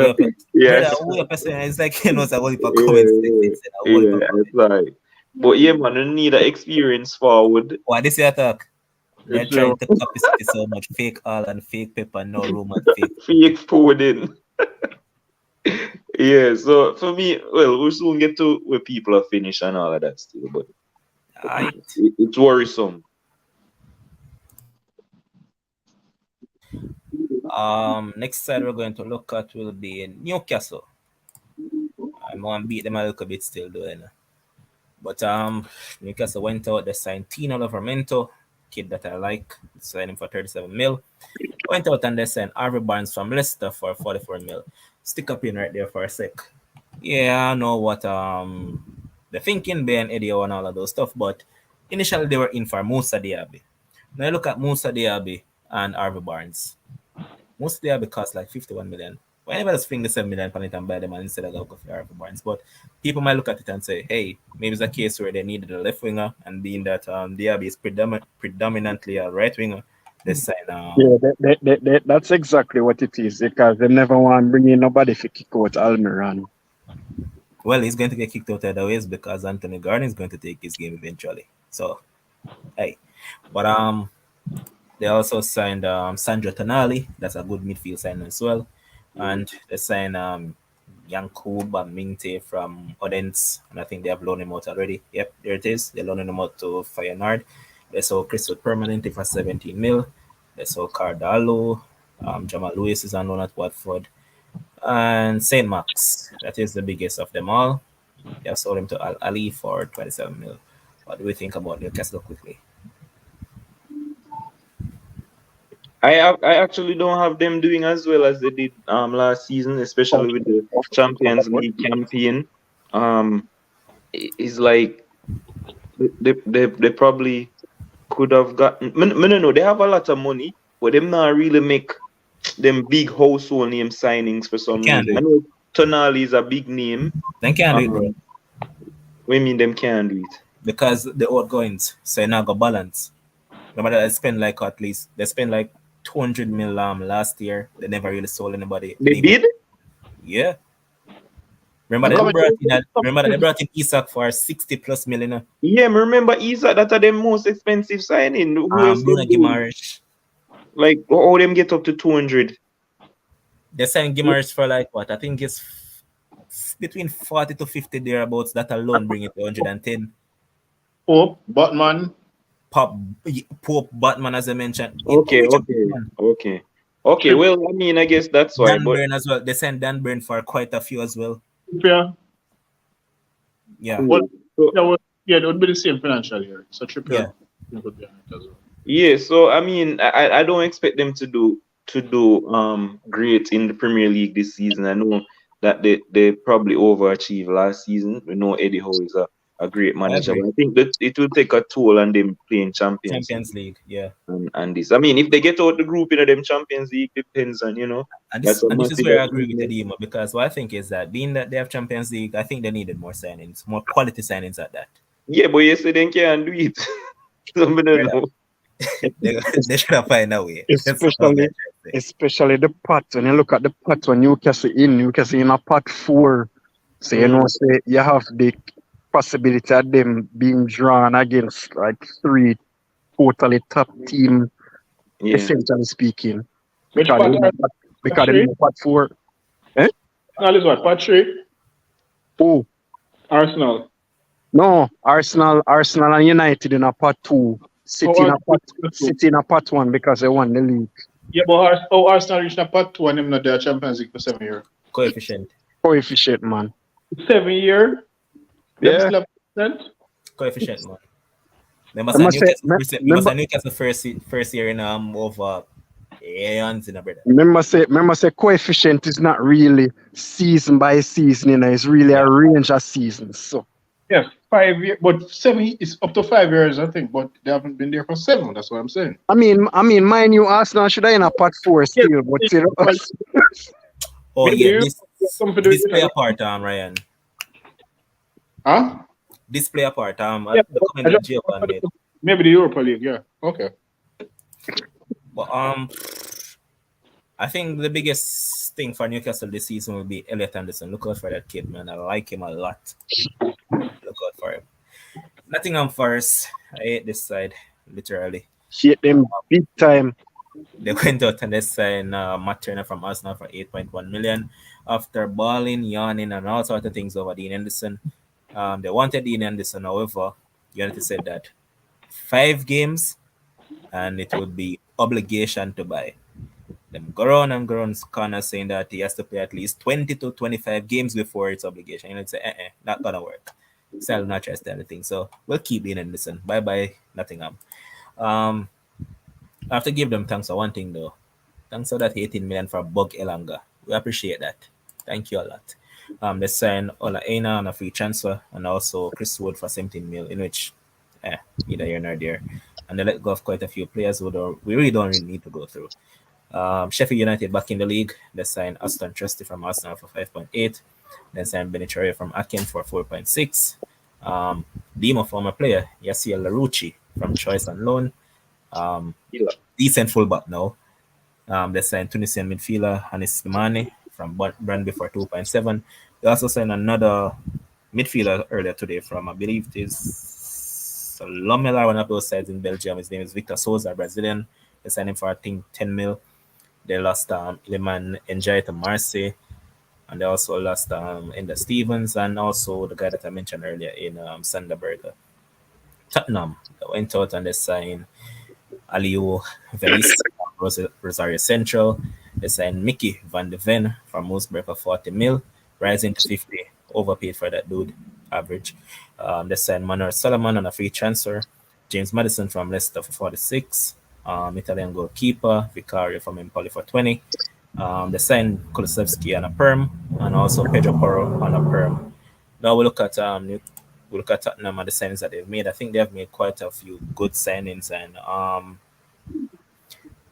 yes. It's like he knows a whole heap of comments. That's right. But yeah, man, you need an experienced forward. Why this your attack? They're It's trying to copy City so much. Fake all and fake pepper, no room and fake. Fake Foden. Yeah, so for me, well, we'll soon get to where people are finished and all of that still, but I it's worrisome. Next side we're going to look at will be Newcastle. I'm gonna beat them a little bit still doing. But Newcastle went out, they signed Tino Livramento, kid that I like, signed him for 37 mil. Went out and they signed Harvey Barnes from Leicester for 44 mil. Stick up in right there for a sec. Yeah, I know what the thinking behind Eddie and all of those stuff, but initially they were in for Musa Diaby. Now you look at Musa Diaby and Harvey Barnes. Musa Diaby cost like 51 million. Why never just fling the 7 million on it and buy them instead of go for Harvey Barnes? But people might look at it and say, hey, maybe it's a case where they needed a left winger, and being that Diaby is predominantly a right winger, they sign That's exactly what it is, because they never want to bring in nobody for kick out Almiron. well, he's going to get kicked out other ways because Anthony Gordon is going to take his game eventually. So, hey, but they also signed Sandro Tonali. That's a good midfield signing as well. And they signed Yankub Mingte from Odense, and I think they have loaned him out already. Yep, there it is. They're loaning him out to Feyenoord. They saw Chris Permanente for 17 mil. They saw Cardalo. Jamal Lewis is on loan at Watford. And Saint Max, that is the biggest of them all. They have sold him to Al Ali for 27 mil. What do we think about Newcastle quickly? I actually don't have them doing as well as they did last season, especially with the Champions League campaign. It's like they probably could have gotten. No, they have a lot of money, but them not really make them big household name signings for some reason. I know Tonali is a big name. They can't do it, bro. What do you mean them can't do it? Because the outgoings, so you now got balance. Remember that they spent like 200 mil last year. They never really sold anybody. They did? Yeah. Remember that they brought in Isak for 60 plus million. Yeah, I remember Isak, that are the most expensive signing. Who else Bruno Guimaraes. Like, how them get up to 200? They signed Guimaraes for like what? I think it's between 40 to 50 thereabouts. That alone bring it to 110. Pope, Botman. Pope, Batman, as I mentioned. Okay. Well, I mean, I guess that's why. Dan Burn as well. They sent Dan Burn for quite a few as well. Yeah. Well, it would be the same financial year. So Trippier would be on it as well. Yeah, so I mean, I don't expect them to do great in the Premier League this season. I know that they probably overachieved last season. We know Eddie Howe is a great manager, but I think that it will take a toll on them playing Champions League. Yeah. And this, I mean, if they get out the group in them Champions League, depends on, And this is where I agree with Edema, because what I think is that being that they have Champions League, I think they needed more signings, more quality signings at that. Yeah, but yes, they can't do it. They should have find a way. Especially the pot. When you look at the pot when Newcastle in a pot 4. So say you have the possibility of them being drawn against like 3 totally top team, essentially speaking. Because they're in pot 4. Arsenal is what? Pot 3? Oh. Arsenal. No, Arsenal and United in a pot 2. City in a pot 1 because they won the league. Yeah, but Arsenal reached a pot 2 and them not their Champions League for 7 years. Coefficient, man. 7 year? Yeah. Coefficient, man. They must have Newcastle first year in over eons in a brother. Remember say coefficient is not really season by season, it's really a range of seasons. So yeah, 5 years, but 7 is up to 5 years, I think, but they haven't been there for 7. That's what I'm saying. I mean, mind you, Arsenal should have in a pot 4 still, but this play a part, Ryan. Huh? This play a part, maybe the Europa League, yeah. Okay. But I think the biggest thing for Newcastle this season will be Elliot Anderson. Look out for that kid, man. I like him a lot. Look out for him. Nottingham Forest. I hate this side, literally. Hit them big time. They went out and they signed Matt Turner from Arsenal for 8.1 million after balling, yawning, and all sorts of things over Dean Henderson. They wanted Dean Henderson, however, United said that 5 games and it would be obligation to buy. Them go around corner saying that he has to play at least 20 to 25 games before it's obligation. United say, not gonna work. So not trust anything. So we'll keep Dean Henderson. Bye bye, Nottingham. Um, I have to give them thanks for one thing though. Thanks for that 18 million for Bug Elanga. We appreciate that. Thank you a lot. They signed Ola Aina on a free transfer and also Chris Wood for 17 mil, in which neither here nor there. And they let go of quite a few players we really don't really need to go through. Sheffield United back in the league. They signed Aston Trusty from Arsenal for 5.8. Then signed Benitraria from Akin for 4.6. Demo former player Yassiel Larouchi from Choice on loan. Decent fullback now. They signed Tunisian midfielder Anis Slimani from Brandby for 2.7. They also signed another midfielder earlier today from, I believe it is Lomela, one of those sides in Belgium. His name is Victor Souza, Brazilian. They signed him for, I think, 10 mil. They lost Iliman Njai to Marseille. And they also lost Enda Stevens and also the guy that I mentioned earlier in Sanderberger. Tottenham, they went out and they signed Aliou Velis from Rosario Central. They signed Mickey van de Ven from Moosburg for 40 mil, rising to 50. Overpaid for that dude, average. They signed Manuel Solomon on a free transfer. James Madison from Leicester for 46. Italian goalkeeper Vicario from Empoli for 20. They signed Kulusevski on a perm and also Pedro Porro on a perm. Now we look at Tottenham and the signings that they've made. I think they have made quite a few good signings, and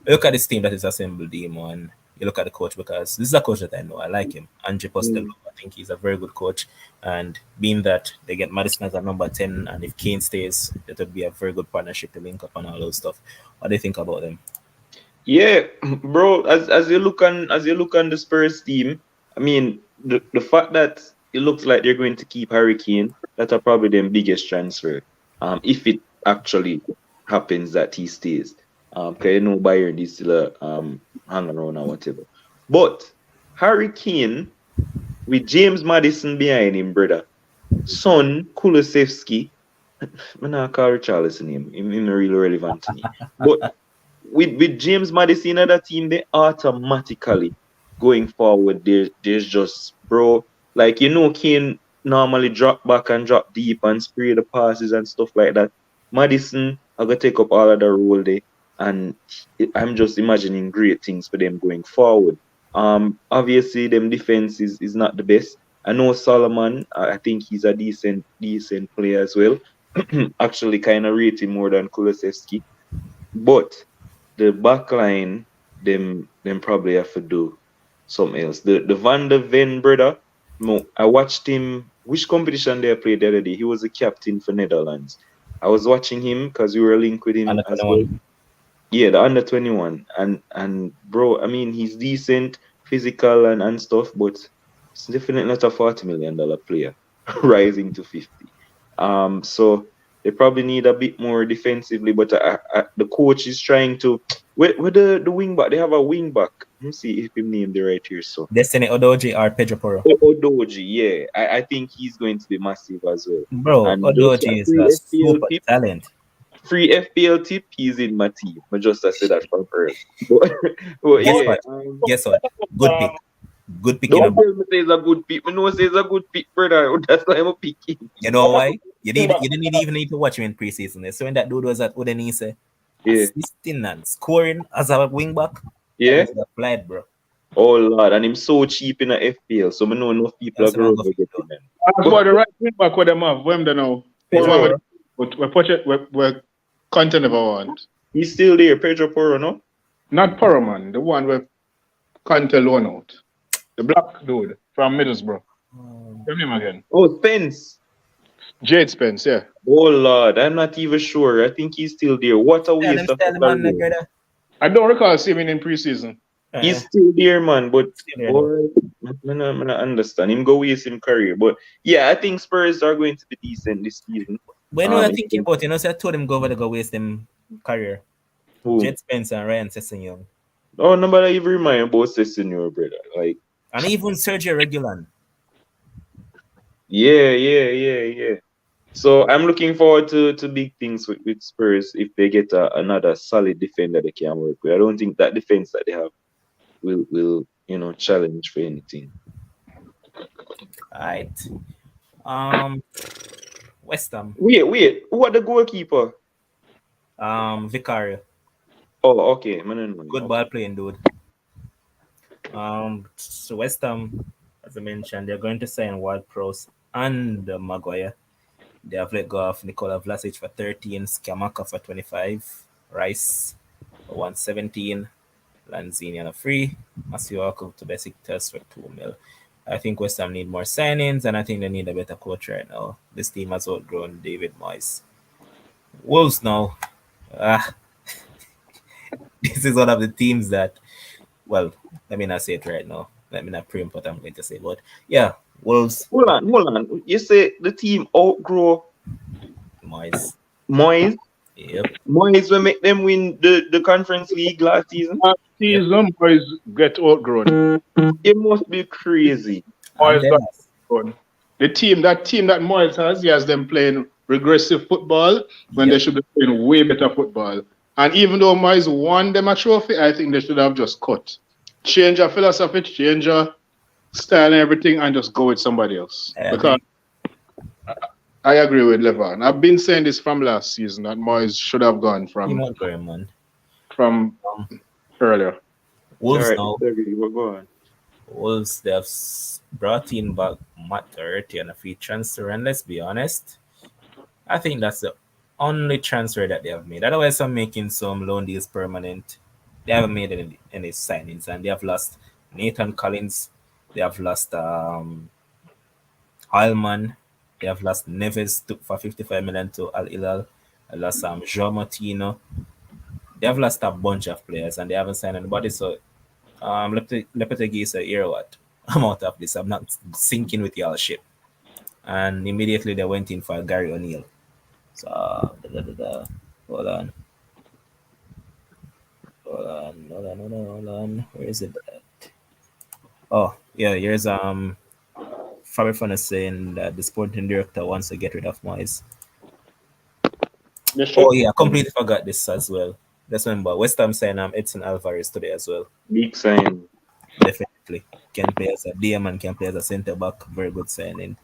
look at this team that is assembled, Demo, and you look at the coach, because this is a coach that I know. I like him. Andre Posteloglou. I think he's a very good coach. And being that they get Madison as a number 10, and if Kane stays, that would be a very good partnership to link up on all those stuff. What do you think about them? Yeah, bro. As you look on the Spurs team, I mean, the fact that it looks like they're going to keep Harry Kane, that's probably their biggest transfer. If it actually happens that he stays. Because you know Bayern is still hang around or whatever. But Harry Kane with James Madison behind him, brother. Son Kulusevski. I'm not call Richarlison name. He's not really relevant to me. But with James Madison and that team, they automatically going forward. There's just, bro, like, you know, Kane normally drop back and drop deep and spray the passes and stuff like that. Madison are gonna take up all of the role there, and I'm just imagining great things for them going forward. Obviously, them defense is not the best. I know Solomon. I think he's a decent player as well. Actually, kind of rate him more than Kulusevski, but the back line, them probably have to do something else. The Van de Ven brother, no, I watched him. Which competition they played the other day? He was a captain for Netherlands. I was watching him because we were linked with him as well. Yeah, the under 21. And bro, I mean, he's decent, physical and stuff, but it's definitely not a $40 million player rising to 50. So they probably need a bit more defensively, but the coach is trying to. With the wing back, they have a wing back. Let me see if him named the right here. So Destiny Odoji or Pedro Porro? Odoji, yeah. I think he's going to be massive as well. Bro, and Odoji is a super talent. Free FPL tip, he's in my team. I just said that from first. Guess what? Good pick. Good pick. Don't tell me say it's a good pick. I know say it's a good pick, brother. That's why I'm picking. You know why? You didn't even need to watch him in preseason. So when that dude was at Udinese, assisting and scoring as a wing back, yeah, applied, bro. Oh Lord, and him so cheap in the FPL, so I know enough people are going to get him. As for the right wing back with them have, when they know, we're content never want. He's still there, Pedro Porro, no? Not Porro, man. The one with Conte loan out. The black dude from Middlesbrough. Tell him again. Oh, Spence. Jade Spence, yeah. Oh Lord, I'm not even sure. I think he's still there. What a waste of time. I don't recall seeing him in preseason. He's still there, man, but I don't understand. Him go waste him career. But yeah, I think Spurs are going to be decent this season. When we are thinking about, so I told him go over to go waste him career. Who? Jet Spence and Ryan Sessegnon. Oh, nobody even remind about Senior, brother. Like, And even Sergio Regulon. yeah. So I'm looking forward to big things with Spurs if they get another solid defender they can work with. I don't think that defense that they have will challenge for anything. Alright. Um West Ham. Wait. Who are the goalkeeper? Vicario. Oh, okay. Man, I don't know. Good ball playing dude. So West Ham, as I mentioned, they're going to sign Ward-Prowse and Maguire. They have let go of Nikola Vlasic for 13, Skamaka for 25, Rice for 117, Lanzini on a free, Masuaku to basic test for 2 mil. I think West Ham need more signings, and I think they need a better coach right now. This team has outgrown David Moyes. Wolves now. This is one of the teams that, well, let me not say it right now. Let me not preempt what I'm going to say. But yeah, Wolves. Hold on. You say the team outgrow Moyes. Yep. Moyes will make them win the Conference League last season? Last season, boys get outgrown. It must be crazy. Moyes And got then- outgrown. The team that Moyes has, he has them playing regressive football when they should be playing way better football. And even though Moyes won them a trophy, I think they should have just cut. Change your philosophy, change your style and everything, and just go with somebody else. Because I agree with Levan. I've been saying this from last season that Moyes should have gone from earlier. Wolves Alright, now. we're going. Wolves, they have brought in back Matt Doherty on a free transfer, and let's be honest, I think that's the only transfer that they have made. Otherwise, I'm making some loan deals permanent. They haven't made any signings, and they have lost Nathan Collins. They have lost Heilman. They have lost Neves for 55 million to Al Hilal. They lost João Martino. They have lost a bunch of players, and they haven't signed anybody. So, Lopetegui said, "Hear what? I'm out of this. I'm not sinking with y'all ship." And immediately they went in for Gary O'Neill. So, hold on. Where is it at? Oh, yeah, here's Fabi Fana saying that the sporting director wants to get rid of Moyes. Oh yeah, I completely forgot this as well. Just remember, West Ham signed Edson Alvarez today as well. Big sign. Definitely. Can play as a DM and can play as a centre back. Very good signing.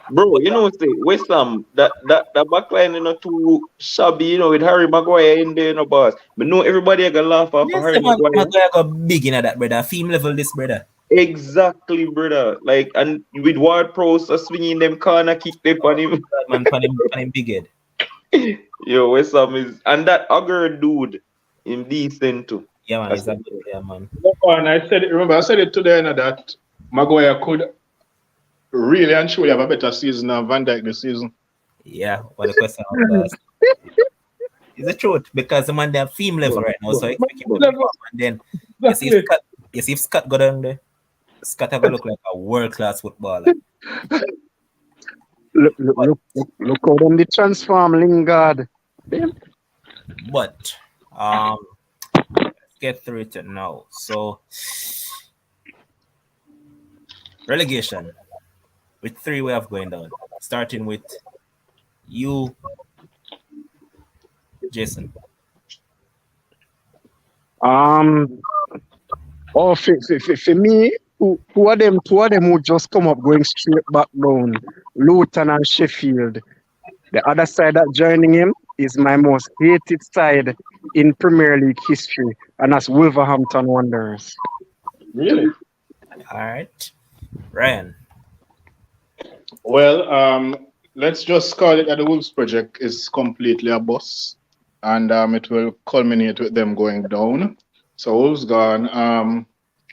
Bro, say West Ham, that back line too shabby, with Harry Maguire in there, boss. But no, everybody gonna laugh off Yes, Harry Maguire. Maguire got big in that, brother. Theme level this, brother. Exactly, brother. Like, and with Ward-Prowse swinging them corner kick them on him. Man, pan him big head. Yo, West Ham is, and that other dude in decent too. Yeah, man, he's a good player, man. And I said it today that Maguire could really and truly have a better season than Van Dijk this season. Yeah, what the question was asked. It's the truth, because the man they have theme level right now, so expect him to be up. And then you see if Scott go down there, Scott have to look like a world class footballer. Look how them they transform Lingard. But let's get through it now. So relegation with 3 we have going down. Starting with you, Jason. For me, two of them who just come up going straight back down, Luton and Sheffield. The other side that joining him is my most hated side in Premier League history, and that's Wolverhampton Wanderers. Really? All right, Ryan. Well, let's just call it that the Wolves project is completely a bust, and it will culminate with them going down. So Wolves gone,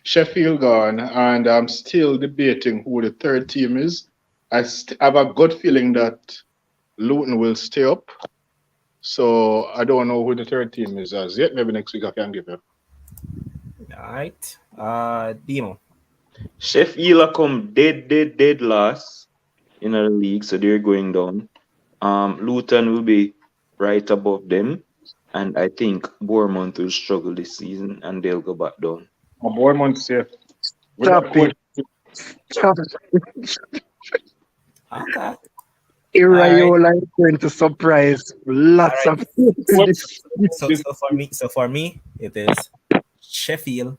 Sheffield gone, and I'm still debating who the third team is. I have a good feeling that Luton will stay up. So I don't know who the third team is as yet. Maybe next week I can give you. All right, Demo. Sheffield come dead last in the league, so they're going down. Luton will be right above them. And I think Bournemouth will struggle this season and they'll go back down. My boy months here. With that Stop it. coach, Stop. Okay. Iraola is going to surprise lots Alright. of people what this season. So for me, it is Sheffield,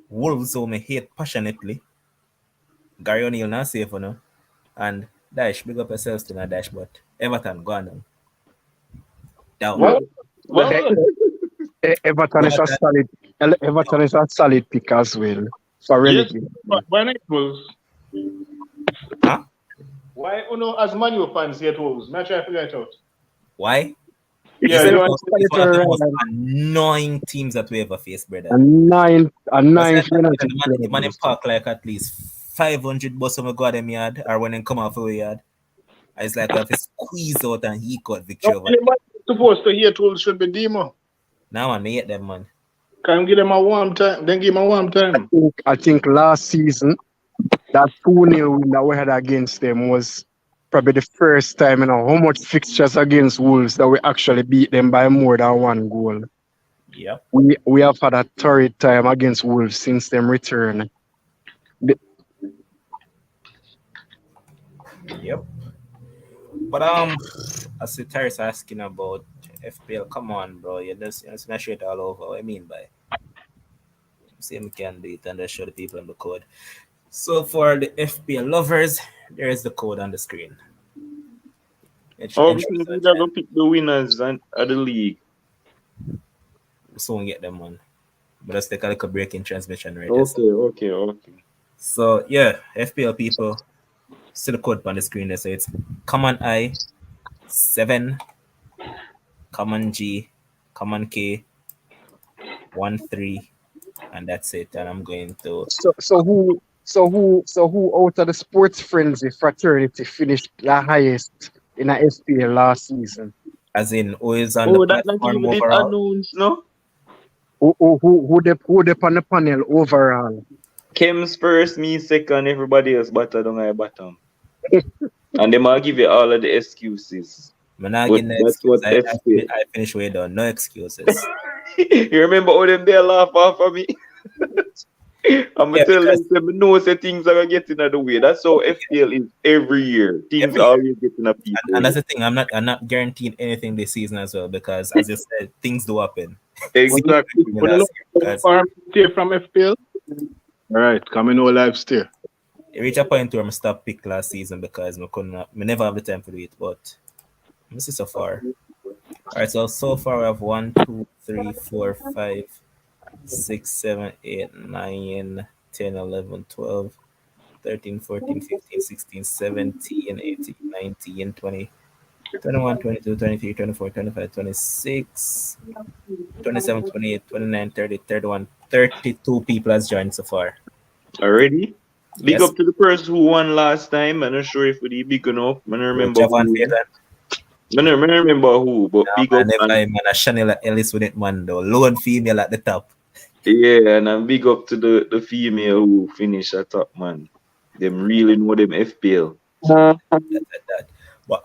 Wolves, whom I hate passionately. Gary O'Neill not safe for now. And Dash, big up yourselves to Dash, but Everton gone down. Down. well, Eh, well, Everton is a Everton, solid. Everton is a solid pick as well for yes, relegation. but when it was huh? why as Man U fans hate Wolves? Not try to figure it out. Why? Yeah, Say you want It's one of the most Ryan, annoying teams that we ever faced, brother. a But nine like, United the man in players. park like at least 500 bus when we go at them yard or when they come off our yard. It's like we have to squeeze out and he got victory over. anybody supposed to hate Wolves should be Demo. Now I hate them, man. Can give them a warm time, then give them a warm time. I think last season that 2-0 win that we had against them was probably the first time how much fixtures against Wolves that we actually beat them by more than one goal. Yep. We have had a torrid time against Wolves since them return. Yep. But I see Terrace asking about FPL. Come on, bro. You just not shit all over. What I mean by see we can do it and just show the people on the code. So for the FPL lovers, there is the code on the screen. Obviously, we're going to pick the winners of the league. Soon get them one. But let's take a little break in transmission right Okay. So yeah, FPL people, see the code on the screen there. So it's common I 7, common G, common K 13, and that's it. And I'm going to So who out of the sports frenzy fraternity finished the highest in a FPL last season? as in who is on the that platform you did overall. announce, no? Who they on the panel overall? Kems first, me second, everybody else bottom, I bottom. And they might give you all of the excuses. I'm not But getting the that's excuse. what FPL. I finished way down. No excuses. You remember all them there laugh off of me? I'm gonna Yeah, tell because them know say things are getting out of the way. That's how FPL is every year. Things every year. always getting up people. And that's the thing. I'm not guaranteeing anything this season as well because, as you said, things do happen. Exactly. When you Last look year at because farm stay from FPL. All right, coming no live stay. it reached a point where I stopped pick last season because I never have the time to do it. But this is so far. All right, so far we have 1, 2, 3, 4, 5, 6, 7, 8, 9, 10, 11, 12, 13, 14, 15, 16, 17, 18, 19, 20, 21, 22, 23, 24, 25, 26, 27, 28, 29, 30, 31, 32 people has joined so far. Already? Big Yes. up to the person who won last time. I'm not sure if we big enough. I don't remember Javan who. Fagan. I don't remember who, but Nah, big man, up never and man, a Chanel Ellis with it, man, though. Lone female at the top. yeah, and I'm big up to the female who finished at top, man. Them really know them FPL. That. But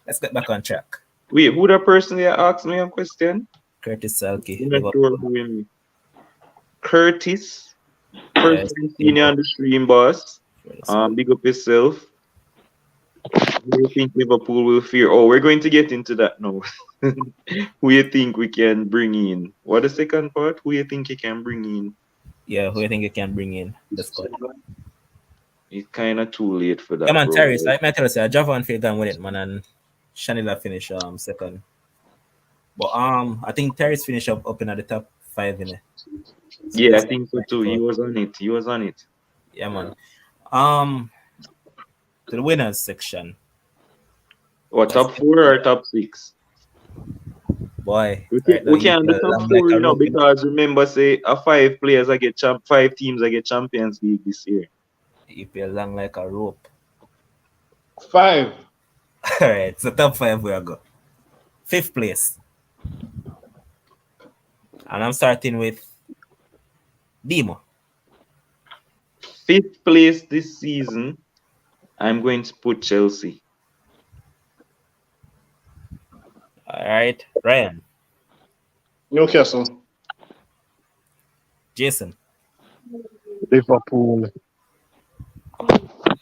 let's get back on track. Wait, who that person that asked me a question? Curtis Salke. I'm Big not up. sure who him. Curtis, first Yes, time seeing you on the stream, boss. Big up yourself. Who you think Liverpool will fear? Oh, we're going to get into that now. Who you think we can bring in? What the second part? Who you think you can bring in? Yeah, who do you think you can bring in the squad? It's kind of too late for that, Come on, bro. Terry. I might tell you, Javan Fagan with it, man, and Shanila finish second. But I think Terry's finish up in at the top 5 in it. So Yeah, I that's think so too. He was on it. Yeah, man. To the winners section. What, top 4 or top 6? Boy, We can do top 4, you know, because remember, say, 5 players I get 5 teams I get Champions League this year. You feel long like a rope. 5. All right, so top 5 we go. 5th place. And I'm starting with Demo. 5th place this season, I'm going to put Chelsea. Alright, Ryan, Newcastle. Jason. Liverpool.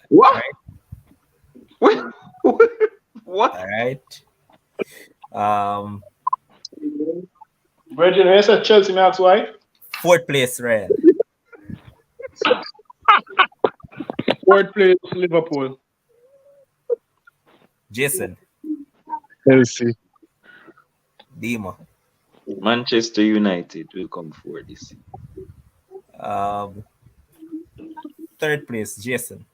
What? Alright, What? alright. Um, Virgin, where's that Chelsea, Max White? fourth place, Ryan. Fourth place, Liverpool. Jason, Chelsea. Dima. Manchester United will come forward this season. Third place, Jason.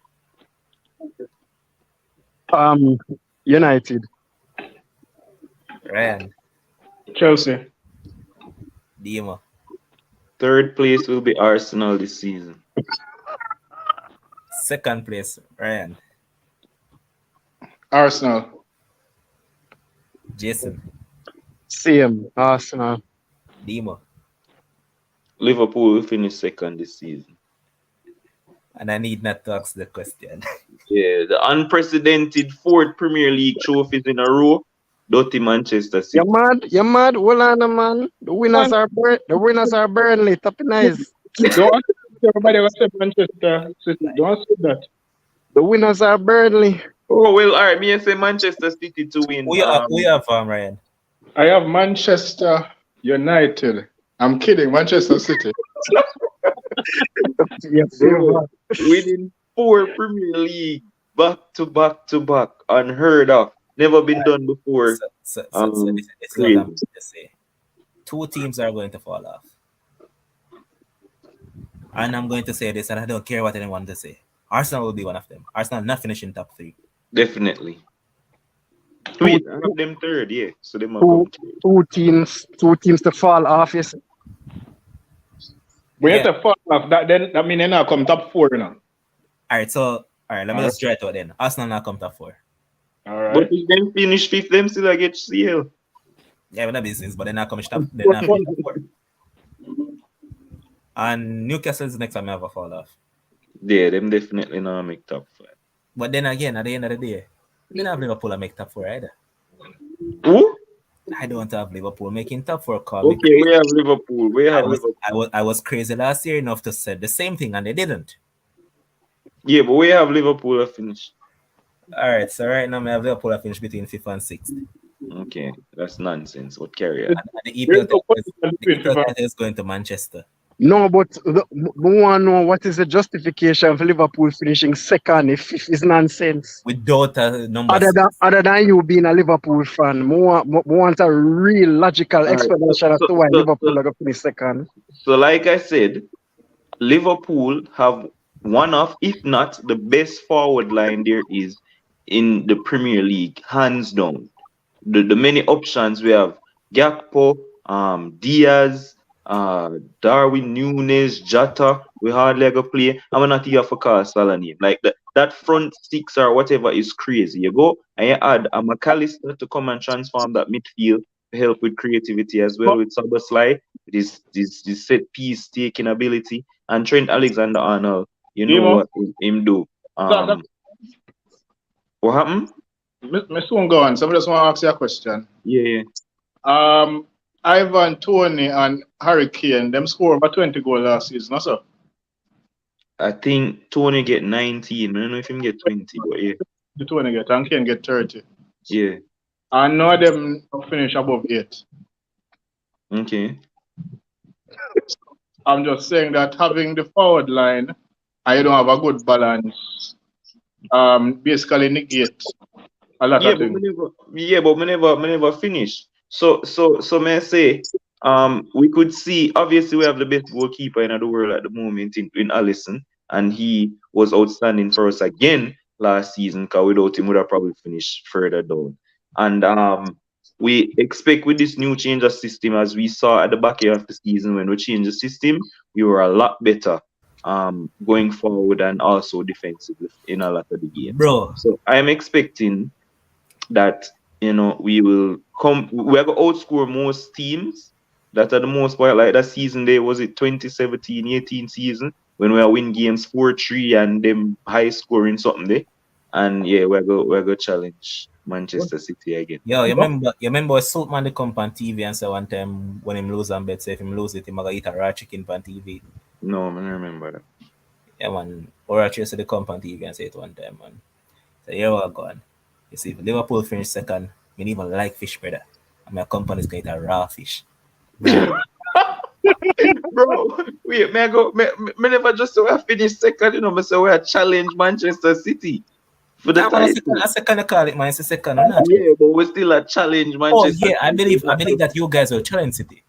United. Ryan, Chelsea. Dima. Third place will be Arsenal this season. Second place, Ryan. Arsenal. Jason, Same. Arsenal. Dima. Liverpool will finish second this season. And I need not to ask the question. Yeah, the unprecedented fourth Premier League trophies in a row. Dirty Manchester City. You mad? You mad? Hold on, man. The winners are Burnley. Top nice. Don't everybody was say Manchester City. Don't say that. The winners are Burnley. Oh well, all right. Me and say Manchester City to win. Who you have, Ryan? I have Manchester United. I'm kidding. Manchester City. Yes, Bro, winning 4 Premier League back to back, unheard of, never been done before. So this is what I'm going to say. 2 teams are going to fall off. And I'm going to say this, and I don't care what anyone to say. Arsenal will be one of them. Arsenal not finishing top 3. Definitely. Wait, I have them third, yeah. So they might two teams to fall off. Yes. We have to fall off. That mean they not come top 4 now. Alright, let me just try it out then. Arsenal not come top 4. All right. But if them finish 5th, them still get CL. Yeah, we're not business, but they're not coming top. They're not coming top 4. And Newcastle is the next time I ever fall off. Yeah, them definitely not make top 5. But then again, at the end of the day, they don't have Liverpool make top 4 either. Who? I don't have Liverpool making top 4. Okay, we have Liverpool. I was crazy last year enough to say the same thing, and they didn't. Yeah, but we have Liverpool finish. All right, so right now I have Liverpool finish between 5th and 6th. Okay, that's nonsense. What carry on? And the EPL title is going to Manchester. No, but we want to know what is the justification for Liverpool finishing second if it's nonsense. Without a number Other than you being a Liverpool fan, we want a real logical explanation as to why Liverpool are going to finish second. So like I said, Liverpool have one of, if not the best forward line there is in the Premier League, hands down. The many options we have: Gakpo, Diaz, Darwin Nunes, Jota. We hardly go play. I'm not here for call Salah name. Like that front 6 or whatever is crazy. You go and you add a McAllister to come and transform that midfield to help with creativity as well, with Szoboszlai, this set piece taking ability, and Trent Alexander-Arnold. You know what him do. What happened? Me soon go on. Somebody just want to ask you a question. Yeah. Ivan, Tony, and Harry Kane, them score over 20 goals last season, no, sir? I think Tony get 19. I don't know if him get 20, but yeah. The Tony get, and Kane get 30. Yeah. And none of them finish above 8. Okay. I'm just saying that having the forward line, I don't have a good balance. Basically negate a lot of things. But we never finish. So may I say, we could see, obviously we have the best goalkeeper in the world at the moment in Alisson, and he was outstanding for us again last season, because without him, we would have probably finished further down. And we expect with this new change of system, as we saw at the back end of the season, when we changed the system, we were a lot better going forward and also defensively in a lot of the games. Bro. So I am expecting that, we are going to outscore most teams that are the most part. Like that season there, was it 2017-18 season, when we are win games 4-3 and them high scoring something there? And yeah, we're go challenge Manchester City again. Yo, you remember a Salt man they come on TV and say one time when him lose and bet, say if him lose it, him gonna eat a raw chicken on TV. No, I don't remember that. Yeah, man. Or actually, say they come on TV and say it one time, man. So here we go on. You see, if Liverpool finish second, me even like fish, brother. And my company's gonna eat a raw fish. Bro, wait, may I go? Me never just say we finish second, you know, me say we challenge Manchester City for the Nah, man, title. I second call it, man. It's a second, or not? Yeah, but we still a challenge Oh Manchester yeah, I City. believe that you guys will challenge City.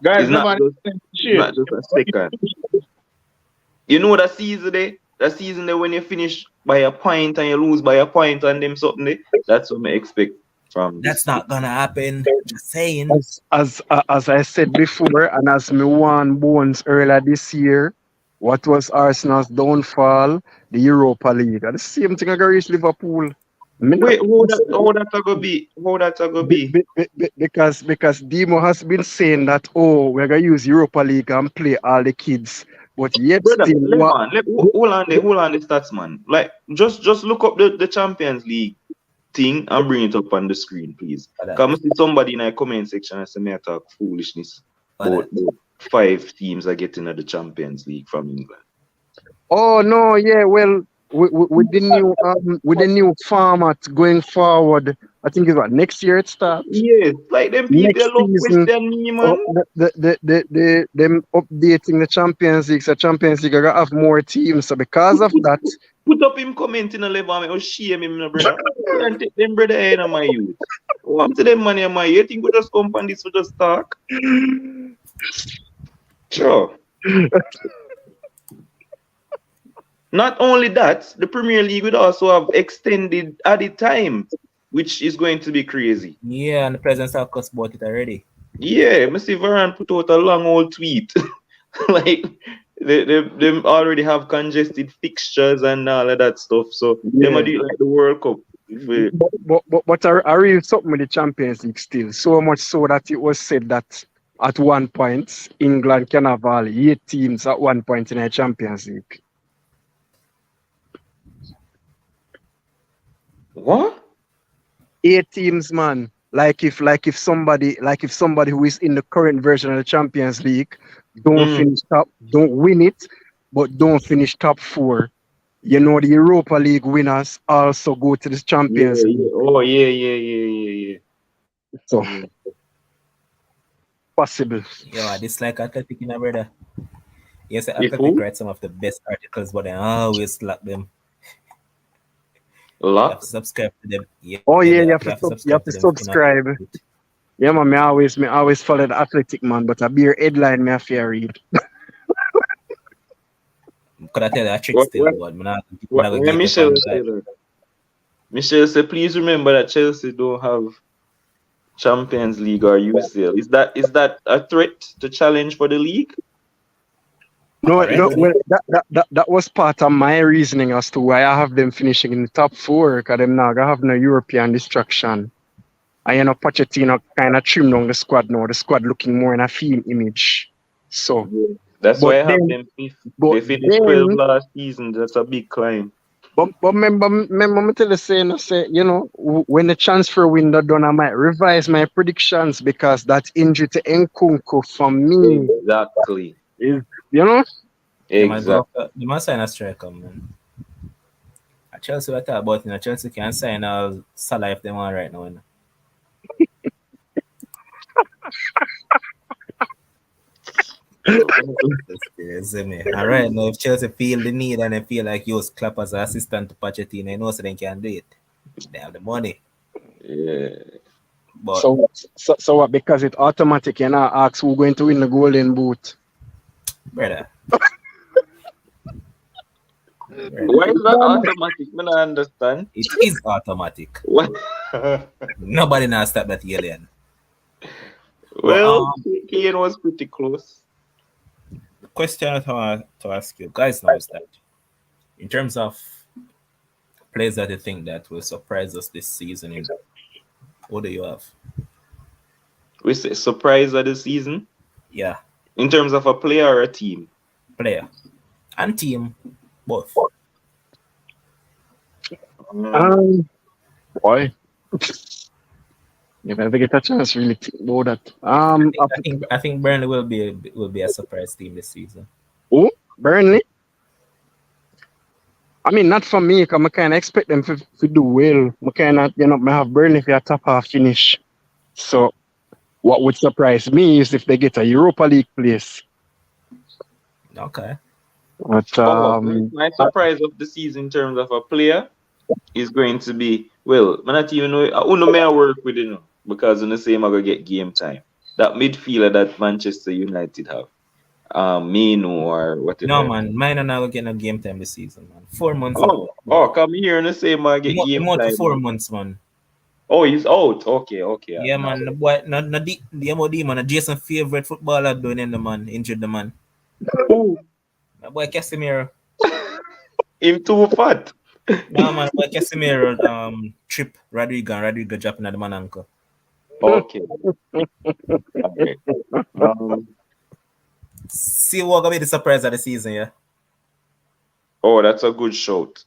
Guys, It's not remember, not just a second. You know that season there? That season there when you finish by a point and you lose by a point and them something there? That's what I expect from That's this. not gonna happen. Just saying. As I said before, and as me won Bones earlier this year, what was Arsenal's downfall? The Europa League. And the same thing I got reach Liverpool. Wait, how that a go be? How that a go be? Because Demo has been saying that we're gonna use Europa League and play all the kids, but yet Brother, still hold on the stats, man. Like just look up the Champions League thing and bring it up on the screen, please. Come see somebody in the comment section and say me talk foolishness. But 5 teams are getting at the Champions League from England. Oh no, yeah, well, with the new format going forward, I think it's what next year it starts. Yes, like them people Next love season, question me, man. them updating the Champions League. So Champions League are gonna have more teams. So because of that, Put up him comment in the level and oh shame him, no brother. And take them brother in my youth. Oh, I'm to them money in my youth. You think we just come on this we just talk? Sure. Not only that, the Premier League would also have extended added time, which is going to be crazy. Yeah, and the President Sarkozy bought it already. Yeah, Mr. Varane put out a long old tweet. Like they already have congested fixtures and all of that stuff. So they might do like the World Cup. But I read something with the Champions League still. So much so that it was said that at one point England can have all 8 teams at one point in a Champions League. What? 8 teams, man. Like if somebody who is in the current version of the Champions League don't win it, but don't finish top 4. You know, the Europa League winners also go to the Champions League. Yeah. Oh yeah. So possible. Yeah, this like Athletic, you know, brother. Yes, Athletic write some of the best articles, but I always slap them. You have to subscribe to them. Yeah, you have to subscribe. Yeah, man, me always follow the Athletic, man, but a beer headline me have to read. Could I tell you a trick still, but Michelle said, please remember that Chelsea don't have Champions League or UCL. Is that a threat to challenge for the league? No, well, that was part of my reasoning as to why I have them finishing in the top 4, because them now have no European distraction. And Pochettino kind of trimmed down the squad now. The squad looking more in a field image. So that's why I have them. They finished 12 last season. That's a big climb. But remember me tell you say, you know, when the transfer window done, I might revise my predictions because that injury to Nkunku for me exactly is, you know, exactly. You must sign a striker, man. At Chelsea, what about Chelsea can sign Salah if they want right now. All right, now if Chelsea feel the need and they feel like use Klopp as an assistant to Pochettino, they know so they can do it. They have the money. Yeah. But so what? Because it's automatic, you know, ask who's going to win the Golden Boot, brother. Why is that automatic? I don't understand. It is automatic. What? Nobody knows stop that alien. Well, Kane was pretty close. The question I want to ask you guys now is that in terms of players that you think that will surprise us this season, what do you have? We say surprise of the season? Yeah. In terms of a player or a team? Player. And team. Both. Um, boy, if I ever get a chance, really think about that. I think Burnley will be a surprise team this season. Oh, Burnley. I mean, not for me, because I kind of expect them to do well. I kind of, I have Burnley for a top half finish. So, what would surprise me is if they get a Europa League place. Okay. But My surprise of the season in terms of a player is going to be, well, I not even know, I don't know may I work with, because in the same I go get game time. That midfielder that Manchester United have, Mino or No whatever. man, mine are not getting a game time this season, man. 4 months out. Come here in the same I get game More to time. 4 months, man. Oh, he's out. Okay. Yeah, man. The boy, not the MOD, man. Jason favorite footballer doing in the man, injured the man. Ooh, That boy Casemiro. him too fat. No man, boy Casemiro trip Rodrigo dropping at the man ankle. Okay. Alright. See what gonna be the surprise of the season, yeah. Oh, that's a good shout.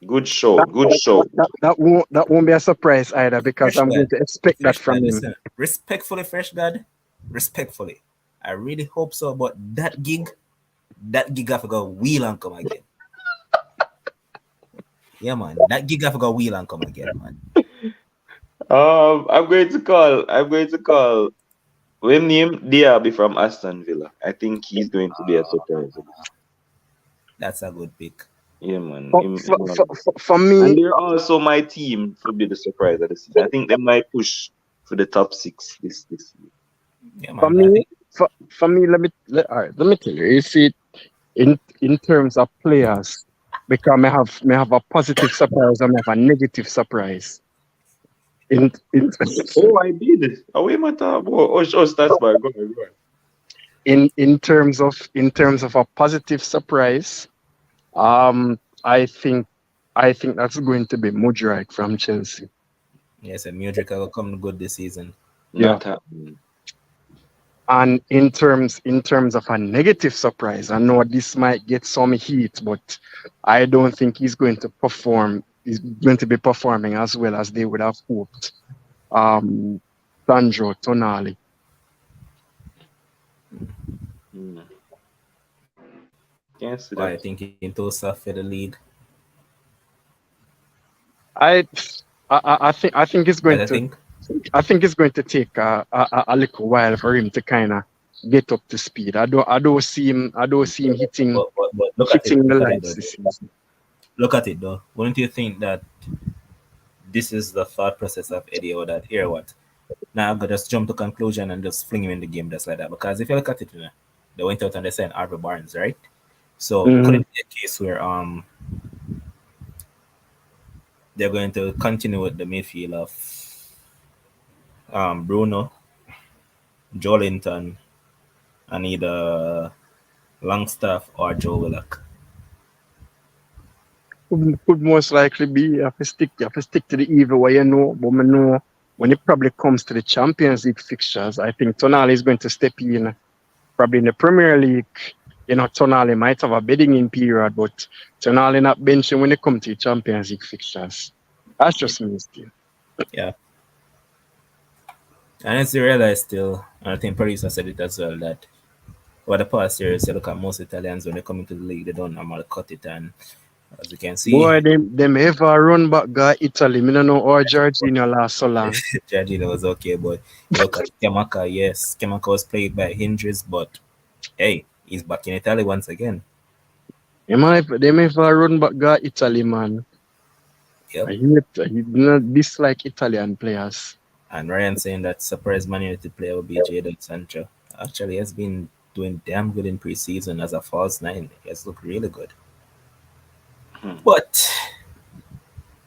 Good show. that won't be a surprise either, because Fresh I'm going God. to expect that Fresh from God, him. listen. Respectfully, Fresh God. Respectfully. I really hope so, but that gig have to go wheel and come again. Yeah, man. That gig have to go wheel and come again, man. I'm going to call when name Diaby from Aston Villa. I think he's going to be a surprise. That's a good pick. Yeah, man. For me, And they're also my team to be the surprise of the season. I think they might push for the top 6 this year. Yeah, man. for me, all right, let me tell you. You see, in terms of players, because may have a positive surprise and may have a negative surprise. In Oh, I did it. Away my top. Stats bar. Go ahead. in terms of a positive surprise, I think that's going to be Mudryk from Chelsea. Yes, and Mudryk will come good this season. Yeah. And in terms of a negative surprise, I know this might get some heat, but I don't think he's going to perform. He's going to be performing as well as they would have hoped. Sandro Tonali. Can't see Why that. I think in Tosa for the lead. I think it's going I to. think. I think it's going to take a little while for him to kind of get up to speed. I don't see him hitting But look at it. the Look at it lights though. this season. Look at it though. Wouldn't you think that this is the thought process of Eddie or that here what? Now I'm gonna just jump to conclusion and just fling him in the game just like that. Because if you look at it, they went out and they signed Harvey Barnes, right? So could it be a case where they're going to continue with the midfield of Bruno, Jolinton, and either Longstaff or Joe Willock? Could most likely be you have to stick to the evil way, but I know when it probably comes to the Champions League fixtures, I think Tonali is going to step in. Probably in the Premier League, Tonali might have a bidding in period, but Tonali not benching when it comes to the Champions League fixtures. That's just me still. Yeah. And it's realized still, and I think Paris has said it as well, that over the past years, you look at most Italians when they come into the league, they don't normally cut it. And as you can see, Boy, them ever run back guy Italy. Me don't know or Jorginho last so long. Jorginho was okay, but you look at Kemaka, yes, Kemaka was played by injuries, but hey, he's back in Italy once again. Them ever run back guy Italy, man. Yep. I don't dislike Italian players. And Ryan saying that surprise Man United player will be Jadon Sancho. Actually, he has been doing damn good in preseason as a false nine. He has looked really good. But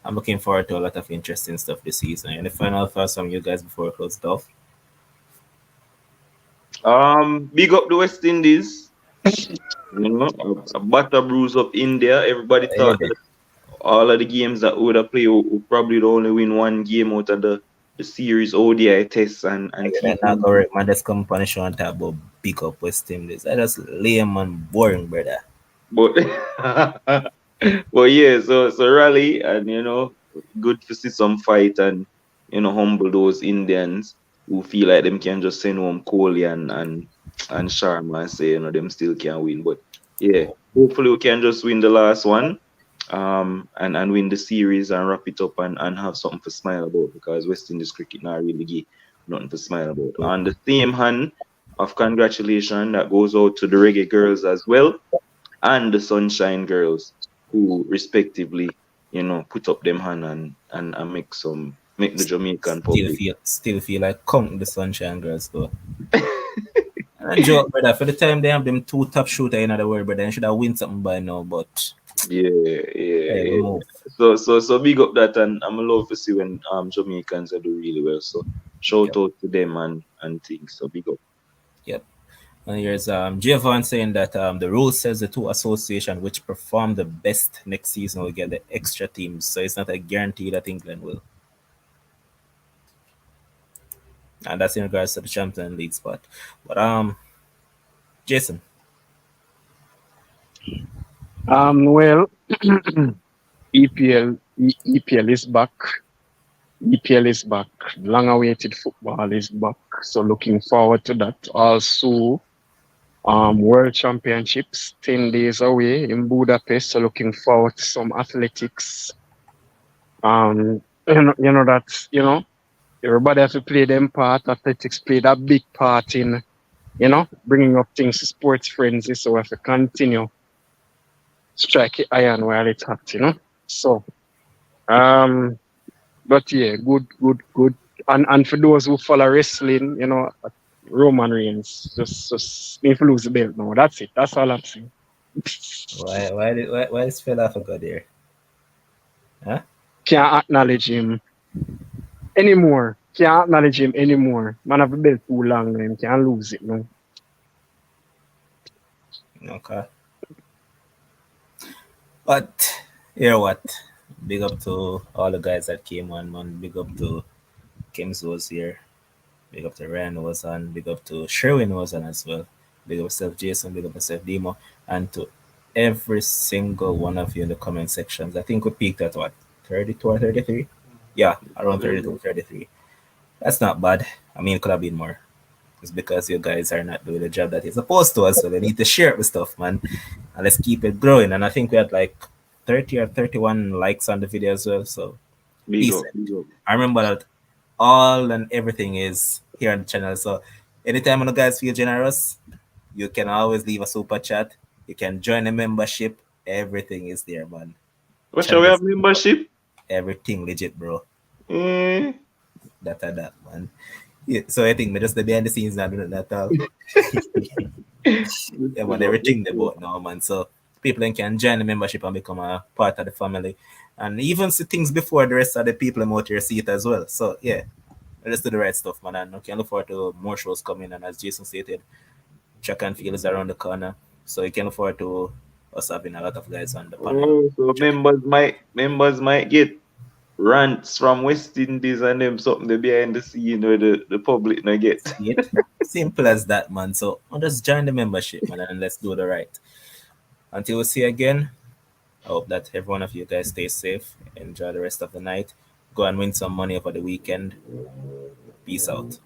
I'm looking forward to a lot of interesting stuff this season. Any final thoughts from you guys before we close it off? Big up the West Indies. A butter bruise of India. Everybody thought that all of the games that would have played would probably only win one game out of the series ODI tests and not correct, man. Let's come on the show and talk about big up West Indies. That is lame and boring, brother. But Well, yeah, so rally and good to see some fight and humble those Indians who feel like them can just send home Kohli and Sharma and say them still can win. But yeah, hopefully we can just win the last one, and win the series and wrap it up and have something to smile about because West Indies cricket not really give nothing to smile about. On the same hand of congratulations that goes out to the reggae girls as well and the Sunshine Girls, who respectively, put up them hand and make the Jamaican public. Still feel like count the Sunshine Girls though. And joke, brother. For the time they have them two top shooter in the world, brother, they should have win something by now. But Yeah, hey, we yeah, move. yeah. So big up that, and I'm love to see when Jamaicans are do really well. So shout Yep, out to them and things. So big up. yep. And here's Javon saying that the rule says the two association which perform the best next season will get the extra teams. So it's not a guarantee that England will. And that's in regards to the Champions League spot. But Jason, Well, EPL is back. EPL is back. Long-awaited football is back. So looking forward to that. Also, World Championships 10 days away in Budapest. So looking forward to some athletics. That everybody has to play them part. Athletics played a big part in bringing up things to sports frenzy. So we have to continue strike it iron while it's hot. So um. But yeah, good. And for those who follow wrestling, Roman Reigns just need to lose the belt now. That's it. That's all I'm saying. why this fella forgot there? Huh? Can't acknowledge him anymore. Can't acknowledge him anymore. Man have the belt too long now. Him can't lose it now. Okay. But you know what? Big up to all the guys that came on, man. Big up to Kims was here. Big up to Ryan was on. Big up to Sherwin was on as well. Big up yourself, Jason. Big up yourself, Demo. And to every single one of you in the comment sections. I think we peaked at what? 32 or 33? Yeah, around 32, 33. That's not bad. I mean, it could have been more. It's because you guys are not doing the job that you're supposed to as well. You need to share it with stuff, man. And let's keep it growing. And I think we had like 30 or 31 likes on the video as well. So Big up, decent. big up. I remember that all and everything is here on the channel. So anytime when you guys feel generous, you can always leave a super chat. You can join a membership. Everything is there, man. What shall we Channel have is membership? everything legit, bro. Eh, That, man. Yeah, so I think me just the behind the scenes now doing that all. Yeah, man, everything they bought now, man. So people then can join the membership and become a part of the family. And even see things before the rest of the people out here see it as well. So yeah, let's do the right stuff, man. And I can look forward to more shows coming. And as Jason stated, track and field is around the corner. So you can look forward to us having a lot of guys on the panel. oh, so members might get rants from West Indies and them something they behind the scene where the public not get. See it? Simple as that, man. So I'll just join the membership, man, and let's do the right. Until we see you again, I hope that every one of you guys stay safe. Enjoy the rest of the night. Go and win some money over the weekend. Peace out.